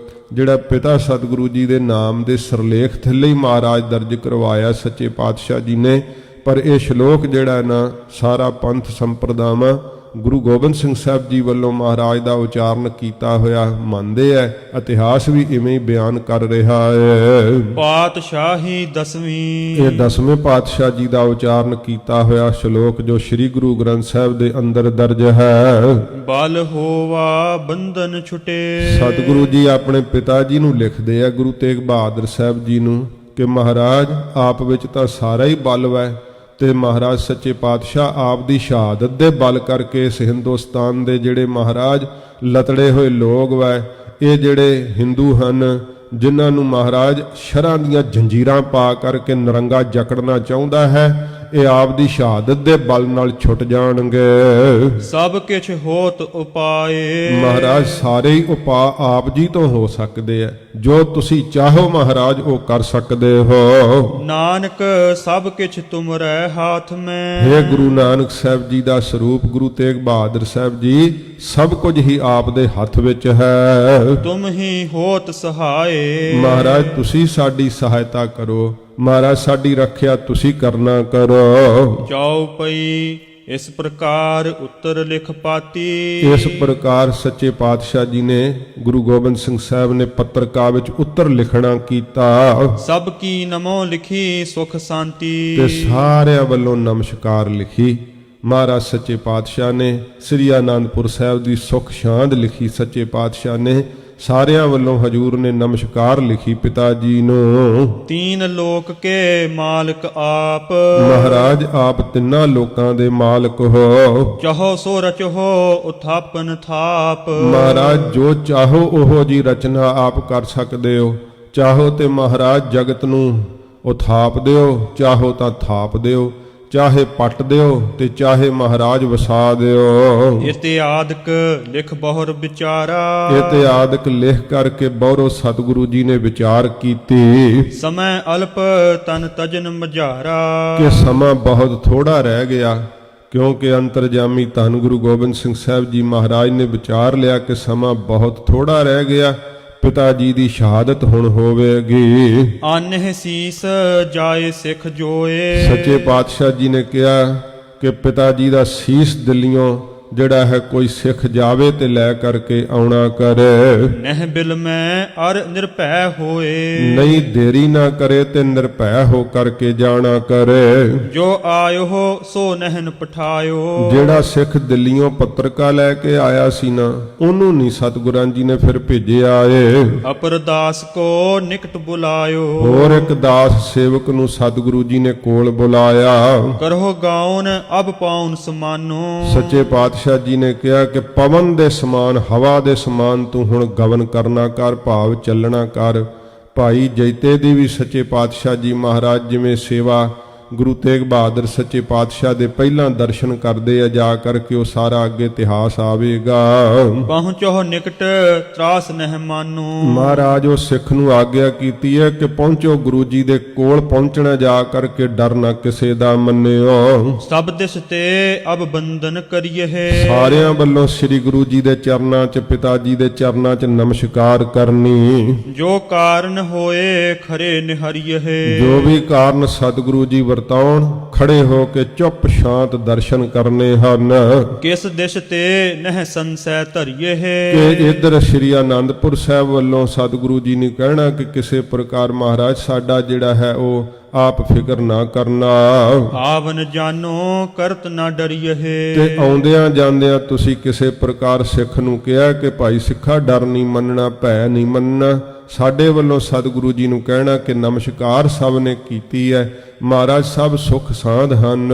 ਜਿਹੜਾ ਪਿਤਾ ਸਤਿਗੁਰੂ ਜੀ ਦੇ ਨਾਮ ਦੇ ਸਿਰਲੇਖ ਥੱਲੇ ਹੀ ਮਹਾਰਾਜ ਦਰਜ ਕਰਵਾਇਆ ਸੱਚੇ ਪਾਤਸ਼ਾਹ ਜੀ ਨੇ। ਪਰ ਇਹ ਸ਼ਲੋਕ ਜਿਹੜਾ ਨਾ ਸਾਰਾ ਪੰਥ ਸੰਪਰਦਾਵਾਂ ਗੁਰੂ ਗੋਬਿੰਦ ਸਿੰਘ ਸਾਹਿਬ ਜੀ ਵੱਲੋਂ ਮਹਾਰਾਜ ਦਾ ਉਚਾਰਨ ਕੀਤਾ ਹੋਇਆ ਮੰਨਦੇ ਹੈ। ਇਤਿਹਾਸ ਵੀ ਇਵੇਂ ਹੀ ਬਿਆਨ ਕਰ ਰਿਹਾ ਹੈ। ਪਾਤਸ਼ਾਹੀ 10ਵੀਂ। ਇਹ 10ਵੇਂ ਪਾਤਸ਼ਾਹ ਜੀ ਦਾ ਉਚਾਰਨ ਕੀਤਾ ਹੋਇਆ ਸ਼ਲੋਕ ਜੋ ਸ੍ਰੀ ਗੁਰੂ ਗ੍ਰੰਥ ਸਾਹਿਬ ਦੇ ਅੰਦਰ ਦਰਜ ਹੈ। ਬਲ ਹੋਵਾ ਬੰਧਨ ਛੁਟੇ। ਸਤਿਗੁਰੂ ਜੀ ਆਪਣੇ ਪਿਤਾ ਜੀ ਨੂੰ ਲਿਖਦੇ ਆ, ਗੁਰੂ ਤੇਗ ਬਹਾਦਰ ਸਾਹਿਬ ਜੀ ਨੂੰ, ਕਿ ਮਹਾਰਾਜ ਆਪ ਵਿੱਚ ਤਾਂ ਸਾਰਾ ਹੀ ਬਲ ਹੈ, ਤੇ ਮਹਾਰਾਜ ਸੱਚੇ ਪਾਤਸ਼ਾਹ ਆਪ ਦੀ ਸ਼ਹਾਦਤ ਦੇ ਬਲ ਕਰਕੇ ਇਸ ਹਿੰਦੁਸਤਾਨ ਦੇ ਜਿਹੜੇ ਮਹਾਰਾਜ ਲਤੜੇ ਹੋਏ ਲੋਕ ਵੈ, ਇਹ ਜਿਹੜੇ ਹਿੰਦੂ ਹਨ, ਜਿਨ੍ਹਾਂ ਨੂੰ ਮਹਾਰਾਜ ਸ਼ਰਾਂ ਦੀਆਂ ਜੰਜੀਰਾਂ ਪਾ ਕਰਕੇ ਨਰੰਗਾ ਜਕੜਨਾ ਚਾਹੁੰਦਾ ਹੈ, ਇਹ ਆਪ ਦੀ ਸ਼ਹਾਦਤ ਦੇ ਬਲ ਨਾਲ ਛੁੱਟ ਜਾਣਗੇ। ਸਭ ਕਿਛ ਹੋਤ ਉਪਾਏ। ਮਹਾਰਾਜ ਸਾਰੇ ਹੀ ਉਪਾਅ ਆਪ ਜੀ ਤੋਂ ਹੋ ਸਕਦੇ ਆ, ਜੋ ਤੁਸੀਂ ਚਾਹੋ ਮਹਾਰਾਜ ਉਹ ਕਰ ਸਕਦੇ ਹੋ। ਨਾਨਕ ਸਭ ਕਿਛ ਤੁਮਰੇ ਹਾਥ ਮੈਂ। हे ਗੁਰੂ ਨਾਨਕ ਸਾਹਿਬ ਜੀ ਦਾ ਸਰੂਪ ਗੁਰੂ ਤੇਗ ਬਹਾਦਰ ਸਾਹਿਬ ਜੀ ਸਭ ਕੁਝ ਹੀ ਆਪ ਦੇ ਹੱਥ ਵਿੱਚ ਹੈ। ਤੁਮ ਹੀ ਹੋਤ ਸਹਾਏ। ਮਹਾਰਾਜ ਤੁਸੀਂ ਸਾਡੀ ਸਹਾਇਤਾ ਕਰੋ, ਮਹਾਰਾਜ ਸਾਡੀ ਰੱਖਿਆ ਤੁਸੀਂ ਕਰਨਾ ਕਰੋ। ਚੌਪਈ ਇਸ ਪ੍ਰਕਾਰ ਉੱਤਰ ਲਿਖ ਪਾਤੀ। ਇਸ ਪ੍ਰਕਾਰ ਸੱਚੇ ਪਾਤਸ਼ਾਹ ਜੀ ਨੇ ਗੁਰੂ ਗੋਬਿੰਦ ਸਿੰਘ ਸਾਹਿਬ ਨੇ ਪੱਤਰਕਾ ਵਿੱਚ ਉੱਤਰ ਲਿਖਣਾ ਕੀਤਾ। ਸਭ ਕੀ ਨਮੋ ਲਿਖੀ ਸੁਖ ਸ਼ਾਂਤੀ। ਤੇ ਸਾਰਿਆਂ ਵੱਲੋਂ ਨਮਸਕਾਰ ਲਿਖੀ। ਮਹਾਰਾਜ ਸੱਚੇ ਪਾਤਸ਼ਾਹ ਨੇ ਸ੍ਰੀ ਆਨੰਦਪੁਰ ਸਾਹਿਬ ਦੀ ਸੁਖ ਸ਼ਾਂਤ ਲਿਖੀ। ਸੱਚੇ ਪਾਤਸ਼ਾਹ ਨੇ ਸਾਰਿਆਂ ਵੱਲੋਂ ਹਜੂਰ ਨੇ ਨਮਸਕਾਰ ਲਿਖੀ ਪਿਤਾ ਜੀ ਨੂੰ। ਤੀਨ ਲੋਕ ਕੇ ਮਾਲਕ ਆਪ। ਮਹਾਰਾਜ ਆਪ ਤਿੰਨਾਂ ਲੋਕਾਂ ਦੇ ਮਾਲਕ ਹੋ। ਚਾਹੋ ਸੋ ਰਚੋ ਉਥਾਪਨ ਥਾਪ। ਮਹਾਰਾਜ ਜੋ ਚਾਹੋ ਉਹੋ ਜੀ ਰਚਨਾ ਆਪ ਕਰ ਸਕਦੇ ਹੋ। ਚਾਹੋ ਤੇ ਮਹਾਰਾਜ ਜਗਤ ਨੂੰ ਉਥਾਪ ਦਿਓ, ਚਾਹੋ ਤਾਂ ਥਾਪ ਦਿਓ, ਚਾਹੇ ਪੱਟ ਦਿਓ ਤੇ ਚਾਹੇ ਮਹਾਰਾਜ ਵਸਾ ਦਿਓ। ਇਤਿਆਦਿਕ ਲਿਖ ਬਹੁਰ ਵਿਚਾਰਾ। ਇਤਿਆਦਿਕ ਲਿਖ ਕਰਕੇ ਬਹੁਰੋ ਸਤਿਗੁਰੂ ਜੀ ਨੇ ਵਿਚਾਰ ਕੀਤੀ। ਸਮੈ ਅਲਪ ਤਨ ਤਜਨ ਮਝਾਰਾ। ਕਿ ਸਮਾਂ ਬਹੁਤ ਥੋੜਾ ਰਹਿ ਗਿਆ, ਕਿਉਂਕਿ ਅੰਤਰਜਾਮੀ ਧੰਨ ਗੁਰੂ ਗੋਬਿੰਦ ਸਿੰਘ ਸਾਹਿਬ ਜੀ ਮਹਾਰਾਜ ਨੇ ਵਿਚਾਰ ਲਿਆ ਕਿ ਸਮਾਂ ਬਹੁਤ ਥੋੜਾ ਰਹਿ ਗਿਆ, ਪਿਤਾ ਜੀ ਦੀ ਸ਼ਹਾਦਤ ਹੁਣ ਹੋਵੇਗੀ। ਆਨਹਿ ਸੀਸ ਜਾਏ ਸਿੱਖ ਜੋਏ। ਸੱਚੇ ਪਾਤਸ਼ਾਹ ਜੀ ਨੇ ਕਿਹਾ ਕਿ ਪਿਤਾ ਜੀ ਦਾ ਸੀਸ ਦਿੱਲੀਓਂ ਜਿਹੜਾ ਹੈ ਕੋਈ ਸਿੱਖ ਜਾਵੇ ਤੇ ਲੈ ਕਰਕੇ ਆਉਣਾ ਕਰੇ। ਨਹਿ ਬਿਲ ਮੈਂ ਅਰ ਨਿਰਭੈ ਹੋਏ। ਨਹੀਂ ਦੇਰੀ ਨਾ ਕਰੇ ਤੇ ਨਿਰਭੈ ਹੋ ਕਰਕੇ ਜਾਣਾ ਕਰੇ। ਜੋ ਆਇਓ ਸੋ ਨਹਿਨ ਪਠਾਇਓ। ਜਿਹੜਾ ਸਿੱਖ ਦਿੱਲੀਓਂ ਪੱਤਰਕਾ ਲੈ ਕੇ ਆਇਆ ਸੀ ਨਾ, ਉਹਨੂੰ ਨਹੀਂ ਸਤਿਗੁਰਾਂ ਜੀ ਨੇ ਫਿਰ ਭੇਜਿਆ ਏ। ਅਪਰਦਾਸ ਕੋ ਨਿਕਟ ਬੁਲਾਇਓ। ਹੋਰ ਇੱਕ ਦਾਸ ਸੇਵਕ ਨੂੰ ਸਤਿਗੁਰੂ ਜੀ ਨੇ ਕੋਲ ਬੁਲਾਇਆ। ਕਰੋ ਗਾਉਨ ਅਬ ਪਾਉਨ ਸਮਾਨੋ। ਸੱਚੇ ਪਾਤਸ਼ਾਹ ਜੀ ਨੇ ਕਿਹਾ ਕਿ ਪਵਨ ਦੇ ਸਮਾਨ, ਹਵਾ ਦੇ ਸਮਾਨ ਤੂੰ ਹੁਣ ਗਵਨ ਕਰਨਾ ਕਰ, ਭਾਵ ਚੱਲਣਾ ਕਰ। ਭਾਈ ਜੈਤੇ ਦੀ ਵੀ ਸੱਚੇ ਪਾਤਸ਼ਾਹ ਜੀ ਮਹਾਰਾਜ ਜਿਵੇਂ ਸੇਵਾ ਗੁਰੂ ਤੇਗ ਬਹਾਦਰ ਸੱਚੇ ਪਾਤਸ਼ਾਹ ਦੇ ਪਹਿਲਾਂ ਦਰਸ਼ਨ ਕਰਦੇ ਆ ਜਾ ਕਰਕੇ, ਉਹ ਸਾਰਾ ਅੱਗੇ ਇਤਿਹਾਸ ਆਵੇਗਾ। ਪਹੁੰਚੋ ਨਿਕਟ ਤਰਾਸ ਨਹਿ ਮਾਨੋ। ਮਹਾਰਾਜ ਉਹ ਸਿੱਖ ਨੂੰ ਆਗਿਆ ਕੀਤੀ ਹੈ ਕਿ ਪਹੁੰਚੋ ਗੁਰੂ ਜੀ ਦੇ ਕੋਲ, ਪਹੁੰਚਣਾ ਜਾ ਕਰਕੇ ਡਰ ਨਾ ਕਿਸੇ ਦਾ ਮੰਨਿਓ। ਸਭ ਦਿਸ ਤੇ ਅਬ ਬੰਦਨ ਕਰੀਏ। ਸਾਰਿਆਂ ਵੱਲੋਂ ਸ੍ਰੀ ਗੁਰੂ ਜੀ ਦੇ ਚਰਨਾਂ 'ਚ, ਪਿਤਾ ਜੀ ਦੇ ਚਰਨਾਂ 'ਚ ਨਮਸਕਾਰ ਕਰਨੀ। ਜੋ ਕਾਰਨ ਹੋਏ ਖਰੇ ਨਿਹਰੀਏ। ਜੋ ਵੀ ਕਾਰਨ ਸਤਿਗੁਰੂ ਜੀ ਵਰਤਾਉਣ, ਖੜੇ ਹੋ ਕੇ ਚੁੱਪ ਸ਼ਾਂਤ ਦਰਸ਼ਨ ਕਰਨੇ ਹਨ। ਕਿਸ ਦਿਸ਼ ਤੇ ਨਹਿ ਸੰਸੈ ਧਰੀਏ। ਕਿ ਇਧਰ ਸ੍ਰੀ ਆਨੰਦਪੁਰ ਸਾਹਿਬ ਵੱਲੋਂ ਸਤਿਗੁਰੂ ਜੀ ਨੇ ਕਹਿਣਾ ਕਿ ਕਿਸੇ ਪ੍ਰਕਾਰ ਮਹਾਰਾਜ ਸਾਡਾ ਜਿਹੜਾ ਹੈ ਉਹ ਆਪ ਫਿਕਰ ਨਾ ਕਰਨਾ। ਆਵਨ ਜਾਨੋ ਕਰਤ ਨਾ ਡਰੀਏ। ਤੇ ਆਉਂਦਿਆਂ ਜਾਂਦਿਆਂ ਤੁਸੀਂ ਕਿਸੇ ਪ੍ਰਕਾਰ ਸਿੱਖ ਨੂੰ ਕਿਹਾ ਕਿ ਭਾਈ ਸਿੱਖਾ ਡਰ ਨਹੀਂ ਮੰਨਣਾ, ਭੈ ਨਹੀਂ ਮੰਨਣਾ। ਸਾਡੇ ਵੱਲੋਂ ਸਤਿਗੁਰੂ ਜੀ ਨੂੰ ਕਹਿਣਾ ਕਿ ਨਮਸਕਾਰ ਸਭ ਨੇ ਕੀਤੀ ਹੈ, ਮਹਾਰਾਜ ਸਭ ਸੁਖ ਸਾਂਧ ਹਨ।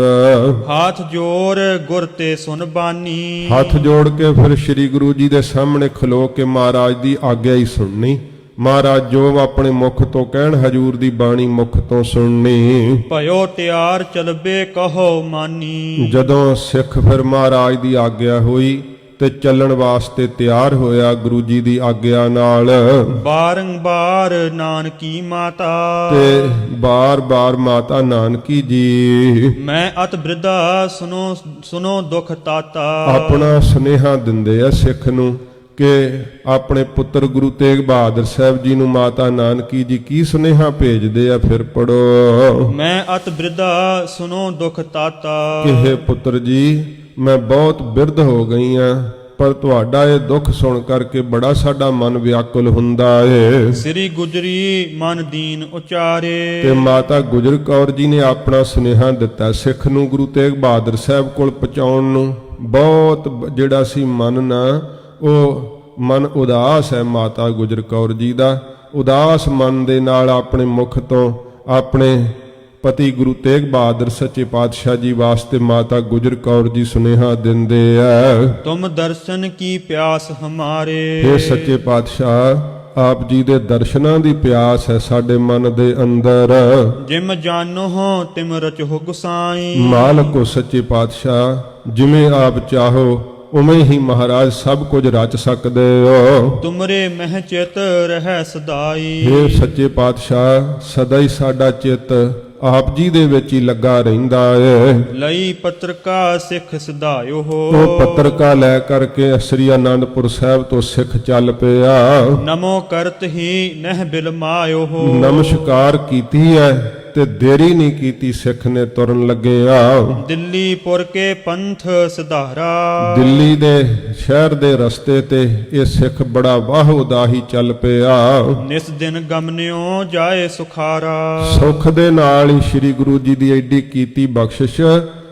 ਹਾਥ ਜੋੜ ਗੁਰ ਤੇ ਸੁਨ ਬਾਨੀ। ਹੱਥ ਜੋੜ ਕੇ ਫਿਰ ਸ੍ਰੀ ਗੁਰੂ ਜੀ ਦੇ ਸਾਹਮਣੇ ਖਲੋ ਕੇ ਮਹਾਰਾਜ ਦੀ ਆਗਿਆ ਹੀ ਸੁਣਨੀ। ਮਹਾਰਾਜ ਜੋ ਆਪਣੇ ਮੁਖ ਤੋਂ ਕਹਿਣ ਹਜੂਰ ਦੀ ਬਾਣੀ ਮੁਖ ਤੋਂ ਸੁਣਨੀ। ਭਇਓ ਤਿਆਰ ਚਲਬੇ ਕਹੋ ਮਾਨੀ। ਜਦੋਂ ਸਿੱਖ ਫਿਰ ਮਹਾਰਾਜ ਦੀ ਆਗਿਆ ਹੋਈ ਤੇ ਚੱਲਣ ਵਾਸਤੇ ਤਿਆਰ ਹੋਇਆ ਗੁਰੂ ਜੀ ਦੀ ਆਗਿਆ ਨਾਲ। ਬਾਰੰਬਾਰ ਨਾਨਕੀ ਮਾਤਾ। ਤੇ ਬਾਰ-ਬਾਰ ਮਾਤਾ ਨਾਨਕੀ ਜੀ ਮੈਂ ਅਤ ਬ੍ਰਿਧਾ ਸੁਨੋ ਦੁਖ ਤਾਤਾ। ਆਪਣਾ ਸੁਨੇਹਾ ਦਿੰਦੇ ਆ ਸਿੱਖ ਨੂੰ ਕਿ ਆਪਣੇ ਪੁੱਤਰ ਗੁਰੂ ਤੇਗ ਬਹਾਦਰ ਸਾਹਿਬ ਜੀ ਨੂੰ ਮਾਤਾ ਨਾਨਕੀ ਜੀ ਕੀ ਸੁਨੇਹਾ ਭੇਜਦੇ ਆ, ਫਿਰ ਪੜੋ। ਮੈਂ ਅਤ ਬ੍ਰਿਧਾ ਸੁਨੋ ਦੁਖ ਤਾਤਾ। ਕਿ ਹੇ ਪੁੱਤਰ ਜੀ ਮੈਂ ਬਹੁਤ ਬਿਰਧ ਹੋ ਗਈ ਆ, ਪਰ ਤੁਹਾਡਾ ਇਹ ਦੁੱਖ ਸੁਣ ਕਰਕੇ ਬੜਾ ਸਾਡਾ ਮਨ ਵਿਆਕੁਲ ਹੁੰਦਾ ਏ। ਸ੍ਰੀ ਗੁਜਰੀ ਮਨ ਦੀਨ ਉਚਾਰੇ। ਤੇ ਮਾਤਾ ਗੁਜਰ ਕੌਰ ਜੀ ਨੇ ਆਪਣਾ ਸੁਨੇਹਾ ਦਿੱਤਾ ਸਿੱਖ ਨੂੰ ਗੁਰੂ ਤੇਗ ਬਹਾਦਰ ਸਾਹਿਬ ਕੋਲ ਪਹੁੰਚਾਉਣ ਨੂੰ। ਬਹੁਤ ਜਿਹੜਾ ਸੀ ਮਨ ਨਾ, ਉਹ ਮਨ ਉਦਾਸ ਹੈ ਮਾਤਾ ਗੁਜਰ ਕੌਰ ਜੀ ਦਾ। ਉਦਾਸ ਮਨ ਦੇ ਨਾਲ ਆਪਣੇ ਮੁਖ ਤੋਂ ਆਪਣੇ ਪਤੀ ਗੁਰੂ ਤੇਗ ਬਹਾਦਰ ਸੱਚੇ ਪਾਤਸ਼ਾਹ ਜੀ ਵਾਸਤੇ ਮਾਤਾ ਗੁਜਰ ਕੌਰ ਜੀ ਸੁਨੇਹਾ ਦਿੰਦੇ ਐ। ਤੁਮ ਦਰਸ਼ਨ ਕੀ ਪਿਆਸ ਹਮਾਰੇ। ਇਹ ਸੱਚੇ ਪਾਤਸ਼ਾਹ ਆਪ ਜੀ ਦੇ ਦਰਸ਼ਨਾਂ ਦੀ ਪਿਆਸ ਹੈ ਸਾਡੇ ਮਨ ਦੇ ਅੰਦਰ। ਜਿਮ ਜਾਨੋ ਹੋ ਤਿਮ ਰਚਹੁ ਗੁਸਾਈ। ਮਾਲਕੋ ਸੱਚੇ ਪਾਤਸ਼ਾਹ ਜਿਵੇਂ ਆਪ ਚਾਹੋ ਉਵੇਂ ਹੀ ਮਹਾਰਾਜ ਸਭ ਕੁਝ ਰਚ ਸਕਦੇ ਹੋ। ਤੁਮਰੇ ਮਹਿ ਚਿਤ ਰਹਿ ਸਦਾਈ। ਇਹ ਸੱਚੇ ਪਾਤਸ਼ਾਹ ਸਦਾ ਹੀ ਸਾਡਾ ਚਿੱਤ ਆਪ ਜੀ ਦੇ ਵਿੱਚ ਹੀ ਲੱਗਾ ਰਹਿੰਦਾ ਏ। ਲਈ ਪਤਰਕਾ ਸਿੱਖ ਸਦਾਇਓ ਹੋ। ਉਹ ਪੱਤਰਕਾ ਲੈ ਕਰਕੇ ਸ੍ਰੀ ਅਨੰਦਪੁਰ ਸਾਹਿਬ ਤੋਂ ਸਿੱਖ ਚੱਲ ਪਿਆ। ਨਮੋ ਕਰਤ ਹੀ ਨਹਿ ਬਿਲਮਾਇਓ ਹੋ। ਨਮਸਕਾਰ ਕੀਤੀ ਹੈ ਤੇ ਦੇਰੀ ਨਹੀਂ ਕੀਤੀ, ਸਿੱਖ ਨੇ ਤੁਰਨ ਲੱਗਿਆ। ਦਿੱਲੀ ਪੁਰ ਕੇ ਪੰਥ ਸੁਧਾਰਾ। ਦਿੱਲੀ ਦੇ ਸ਼ਹਿਰ ਦੇ ਰਸਤੇ ਤੇ ਇਹ ਸਿੱਖ ਬੜਾ ਵਾਹ ਉਦਾਹੀ ਚੱਲ ਪਿਆ। ਨਿਸ ਦਿਨ ਗਮਨਿਓ ਜਾਏ ਸੁਖਾਰਾ। ਸੁੱਖ ਦੇ ਨਾਲ ਹੀ ਸ੍ਰੀ ਗੁਰੂ ਜੀ ਦੀ ਐਡੀ ਕੀਤੀ ਬਖਸ਼ਿਸ਼,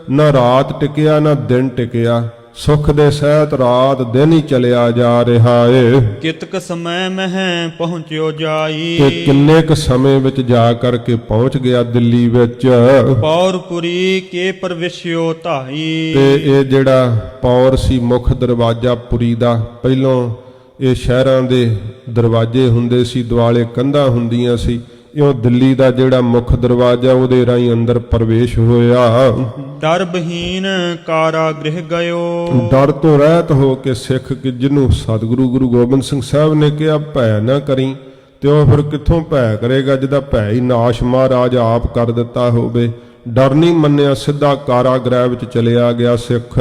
ਨਾ ਰਾਤ ਟਿਕਿਆ ਨਾ ਦਿਨ ਟਿਕਿਆ, ਸੁਖ ਦੇ ਸਹਿਤ ਰਾਤ ਦਿਨ ਹੀ ਚਲਿਆ ਜਾ ਰਿਹਾ ਏ। ਕਿਤਕ ਸਮੈ ਮਹਿ ਪਹੁੰਚਿਓ ਜਾਈ। ਤੇ ਕਿੰਨੇ ਕ ਸਮੇਂ ਵਿੱਚ ਜਾ ਕਰਕੇ ਪਹੁੰਚ ਗਿਆ ਦਿੱਲੀ ਵਿੱਚ। ਪੌਰਪੁਰੀ ਕੇ ਪ੍ਰਵੇਸ਼ਿਓ ਧਾਈ। ਤੇ ਇਹ ਜਿਹੜਾ ਪੌਰ ਸੀ ਮੁੱਖ ਦਰਵਾਜ਼ਾ ਪੁਰੀ ਦਾ, ਪਹਿਲੋਂ ਇਹ ਸ਼ਹਿਰਾਂ ਦੇ ਦਰਵਾਜ਼ੇ ਹੁੰਦੇ ਸੀ, ਦੁਆਲੇ ਕੰਧਾਂ ਹੁੰਦੀਆਂ ਸੀ, ਇਉਂ ਦਿੱਲੀ ਦਾ ਜਿਹੜਾ ਮੁੱਖ ਦਰਵਾਜ਼ਾ ਉਹਦੇ ਰਾਹੀਂ ਅੰਦਰ ਪ੍ਰਵੇਸ਼ ਹੋਇਆ। ਡਰ ਬਹੀਨ ਕਾਰਾ ਗ੍ਰਹਿ ਗਇਓ। ਡਰ ਤੋਂ ਰਹਿਤ ਹੋ ਕੇ ਸਿੱਖ ਕਿ ਜਿਹਨੂੰ ਸਤਿਗੁਰੂ ਗੁਰੂ ਗੋਬਿੰਦ ਸਿੰਘ ਸਾਹਿਬ ਨੇ ਕਿਹਾ ਭੈ ਨਾ ਕਰੀ, ਤੇ ਉਹ ਫਿਰ ਕਿੱਥੋਂ ਭੈ ਕਰੇਗਾ ਜਿਹਦਾ ਭੈ ਹੀ ਨਾਸ਼ ਮਹਾਰਾਜ ਆਪ ਕਰ ਦਿੱਤਾ ਹੋਵੇ। ਡਰ ਨਹੀਂ ਮੰਨਿਆ, ਸਿੱਧਾ ਕਾਰਾਗ੍ਰਹਿ ਵਿੱਚ ਚਲਿਆ ਗਿਆ ਸਿੱਖ।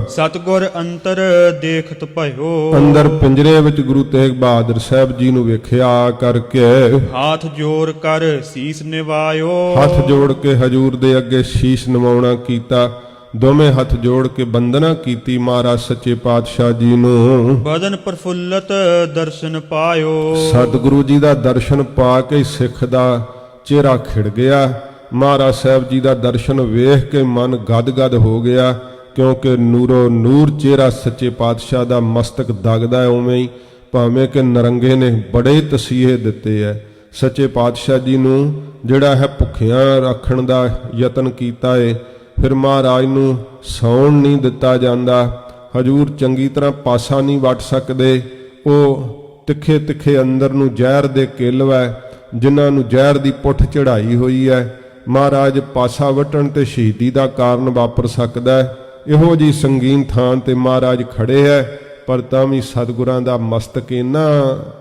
ਸਤਿਗੁਰ ਅੰਤਰ ਦੇਖਤ ਭਇਓ। ਅੰਦਰ ਪਿੰਜਰੇ ਵਿੱਚ ਗੁਰੂ ਤੇਗ ਬਹਾਦਰ ਸਾਹਿਬ ਜੀ ਨੂੰ ਵੇਖਿਆ ਕਰਕੇ। ਹਾਥ ਜੋੜ ਕਰ ਸੀਸ ਨਿਵਾਇਓ। ਹੱਥ ਜੋੜ ਕੇ ਹਜੂਰ ਦੇ ਅੱਗੇ ਸ਼ੀਸ਼ ਨਿਵਾਉਣਾ ਕੀਤਾ। ਦੋਵੇਂ ਹੱਥ ਜੋੜ ਕੇ ਬੰਦਨਾ ਕੀਤੀ ਮਹਾਰਾਜ ਸੱਚੇ ਪਾਤਸ਼ਾਹ ਜੀ ਨੂੰ। ਬਦਨ ਪ੍ਰਫੁੱਲਤ ਦਰਸ਼ਨ ਪਾਇਓ। ਸਤਿਗੁਰੂ ਜੀ ਦਾ ਦਰਸ਼ਨ ਪਾ ਕੇ ਸਿੱਖ ਦਾ ਚਿਹਰਾ ਖਿੜ ਗਿਆ। ਮਹਾਰਾਜ ਸਾਹਿਬ ਜੀ ਦਾ ਦਰਸ਼ਨ ਵੇਖ ਕੇ ਮਨ ਗਦ-ਗਦ ਹੋ ਗਿਆ, ਕਿਉਂਕਿ ਨੂਰੋ ਨੂਰ ਚਿਹਰਾ ਸੱਚੇ ਪਾਤਸ਼ਾਹ ਦਾ ਮਸਤਕ ਦਗਦਾ ਉਵੇਂ ਹੀ, ਭਾਵੇਂ ਕਿ ਨਰੰਗੇ ਨੇ ਬੜੇ ਤਸੀਹੇ ਦਿੱਤੇ ਐ। ਸੱਚੇ ਪਾਤਸ਼ਾਹ ਜੀ ਨੂੰ ਜਿਹੜਾ ਹੈ ਭੁੱਖਿਆਂ ਰੱਖਣ ਦਾ ਯਤਨ ਕੀਤਾ ਏ, ਫਿਰ ਮਹਾਰਾਜ ਨੂੰ ਸੌਣ ਨਹੀਂ ਦਿੱਤਾ ਜਾਂਦਾ। ਹਜੂਰ ਚੰਗੀ ਤਰ੍ਹਾਂ ਪਾਸਾ ਨਹੀਂ ਵੱਟ ਸਕਦੇ। ਉਹ ਤਿੱਖੇ ਤਿੱਖੇ ਅੰਦਰ ਨੂੰ ਜ਼ਹਿਰ ਦੇ ਕਿੱਲ ਹੈ, ਜਿਨ੍ਹਾਂ ਨੂੰ ਜ਼ਹਿਰ ਦੀ ਪੁੱਠ ਚੜਾਈ ਹੋਈ ਹੈ। ਮਹਾਰਾਜ ਪਾਸਾ ਵਟਣ ਤੇ ਸ਼ਹੀਦੀ ਦਾ ਕਾਰਨ ਵਾਪਰ ਸਕਦਾ ਹੈ। ਇਹੋ ਜੀ ਸੰਗੀਨ ਥਾਂ ਤੇ ਮਹਾਰਾਜ ਖੜੇ ਹੈ, ਪਰ ਤਾਂ ਵੀ ਸਤਿਗੁਰਾਂ ਦਾ ਮਸਤਕ ਇੰਨਾ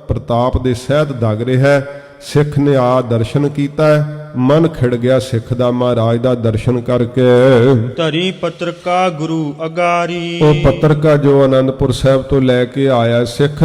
ਪ੍ਰਤਾਪ ਦੇ ਸਹਿਤ ਦਗ ਰਿਹਾ। ਸਿੱਖ ਨੇ ਆ ਦਰਸ਼ਨ ਕੀਤਾ, ਮਨ ਖਿੜ ਗਿਆ ਸਿੱਖ ਦਾ ਮਹਾਰਾਜ ਦਾ ਦਰਸ਼ਨ ਕਰਕੇ। ਧਰੀ ਪਤਰਕਾ ਗੁਰੂ ਅਗਾਰੀ। ਉਹ ਪਤਰਕਾ ਜੋ ਆਨੰਦਪੁਰ ਸਾਹਿਬ ਤੋਂ ਲੈ ਕੇ ਆਇਆ ਸਿੱਖ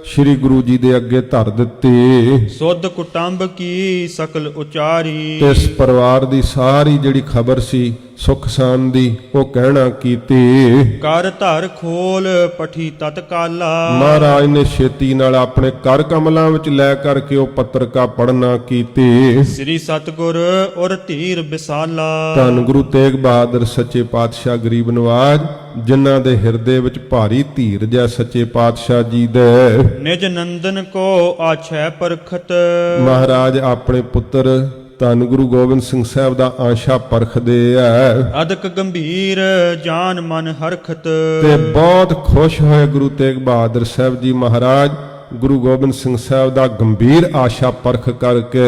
ਸ੍ਰੀ ਗੁਰੂ ਜੀ ਦੇ ਅੱਗੇ ਧਰ ਦਿੱਤੀ। ਸੁਧ ਕੁਟੰਬ ਕੀ ਸਕਲ ਉਚਾਰੀ। ਇਸ ਪਰਿਵਾਰ ਦੀ ਸਾਰੀ ਜਿਹੜੀ ਖਬਰ ਸੀ ਸੁਖ ਸਾਨ ਦੀ, ਉਹ ਕਹਿਣਾ ਕੀਤੀ। ਕਰ ਧਰ ਖੋਲ ਪਠੀ ਤਤਕਾਲਾ। ਮਹਾਰਾਜ ਨੇ ਛੇਤੀ ਨਾਲ ਆਪਣੇ ਕਰ ਕਮਲਾਂ ਵਿੱਚ ਲੈ ਕਰਕੇ ਉਹ ਪਤਰਕਾ ਪੜ੍ਹਨਾ ਕੀਤੀ। ਸ੍ਰੀ ਸਤਿਗੁਰ ਔਰ ਧੀਰ ਵਿਸਾਲਾ। ਧੰਨ ਗੁਰੂ ਤੇਗ ਬਹਾਦਰ ਸੱਚੇ ਪਾਤਸ਼ਾਹ ਗਰੀਬ ਨਵਾਜ, ਜਿਨ੍ਹਾਂ ਦੇ ਹਿਰਦੇ ਵਿੱਚ ਭਾਰੀ ਧੀਰਜ ਹੈ ਸੱਚੇ ਪਾਤਸ਼ਾਹ ਜੀ ਦੇ। ਨਿਜ ਨੰਦਨ ਕੋ ਆਛੈ ਪਰਖਤ। ਮਹਾਰਾਜ ਆਪਣੇ ਪੁੱਤਰ ਧੰਨ ਗੁਰੂ ਗੋਬਿੰਦ ਸਿੰਘ ਸਾਹਿਬ ਦਾ ਆਸ਼ਾ ਪਰਖਦੇ ਐ। ਅਦਕ ਗੰਭੀਰ ਜਾਨ ਮਨ ਹਰਖਤ। ਤੇ ਬਹੁਤ ਖੁਸ਼ ਹੋਏ ਗੁਰੂ ਤੇਗ ਬਹਾਦਰ ਸਾਹਿਬ ਜੀ ਮਹਾਰਾਜ ਗੁਰੂ ਗੋਬਿੰਦ ਸਿੰਘ ਸਾਹਿਬ ਦਾ ਗੰਭੀਰ ਆਸ਼ਾ ਪਰਖ ਕਰਕੇ।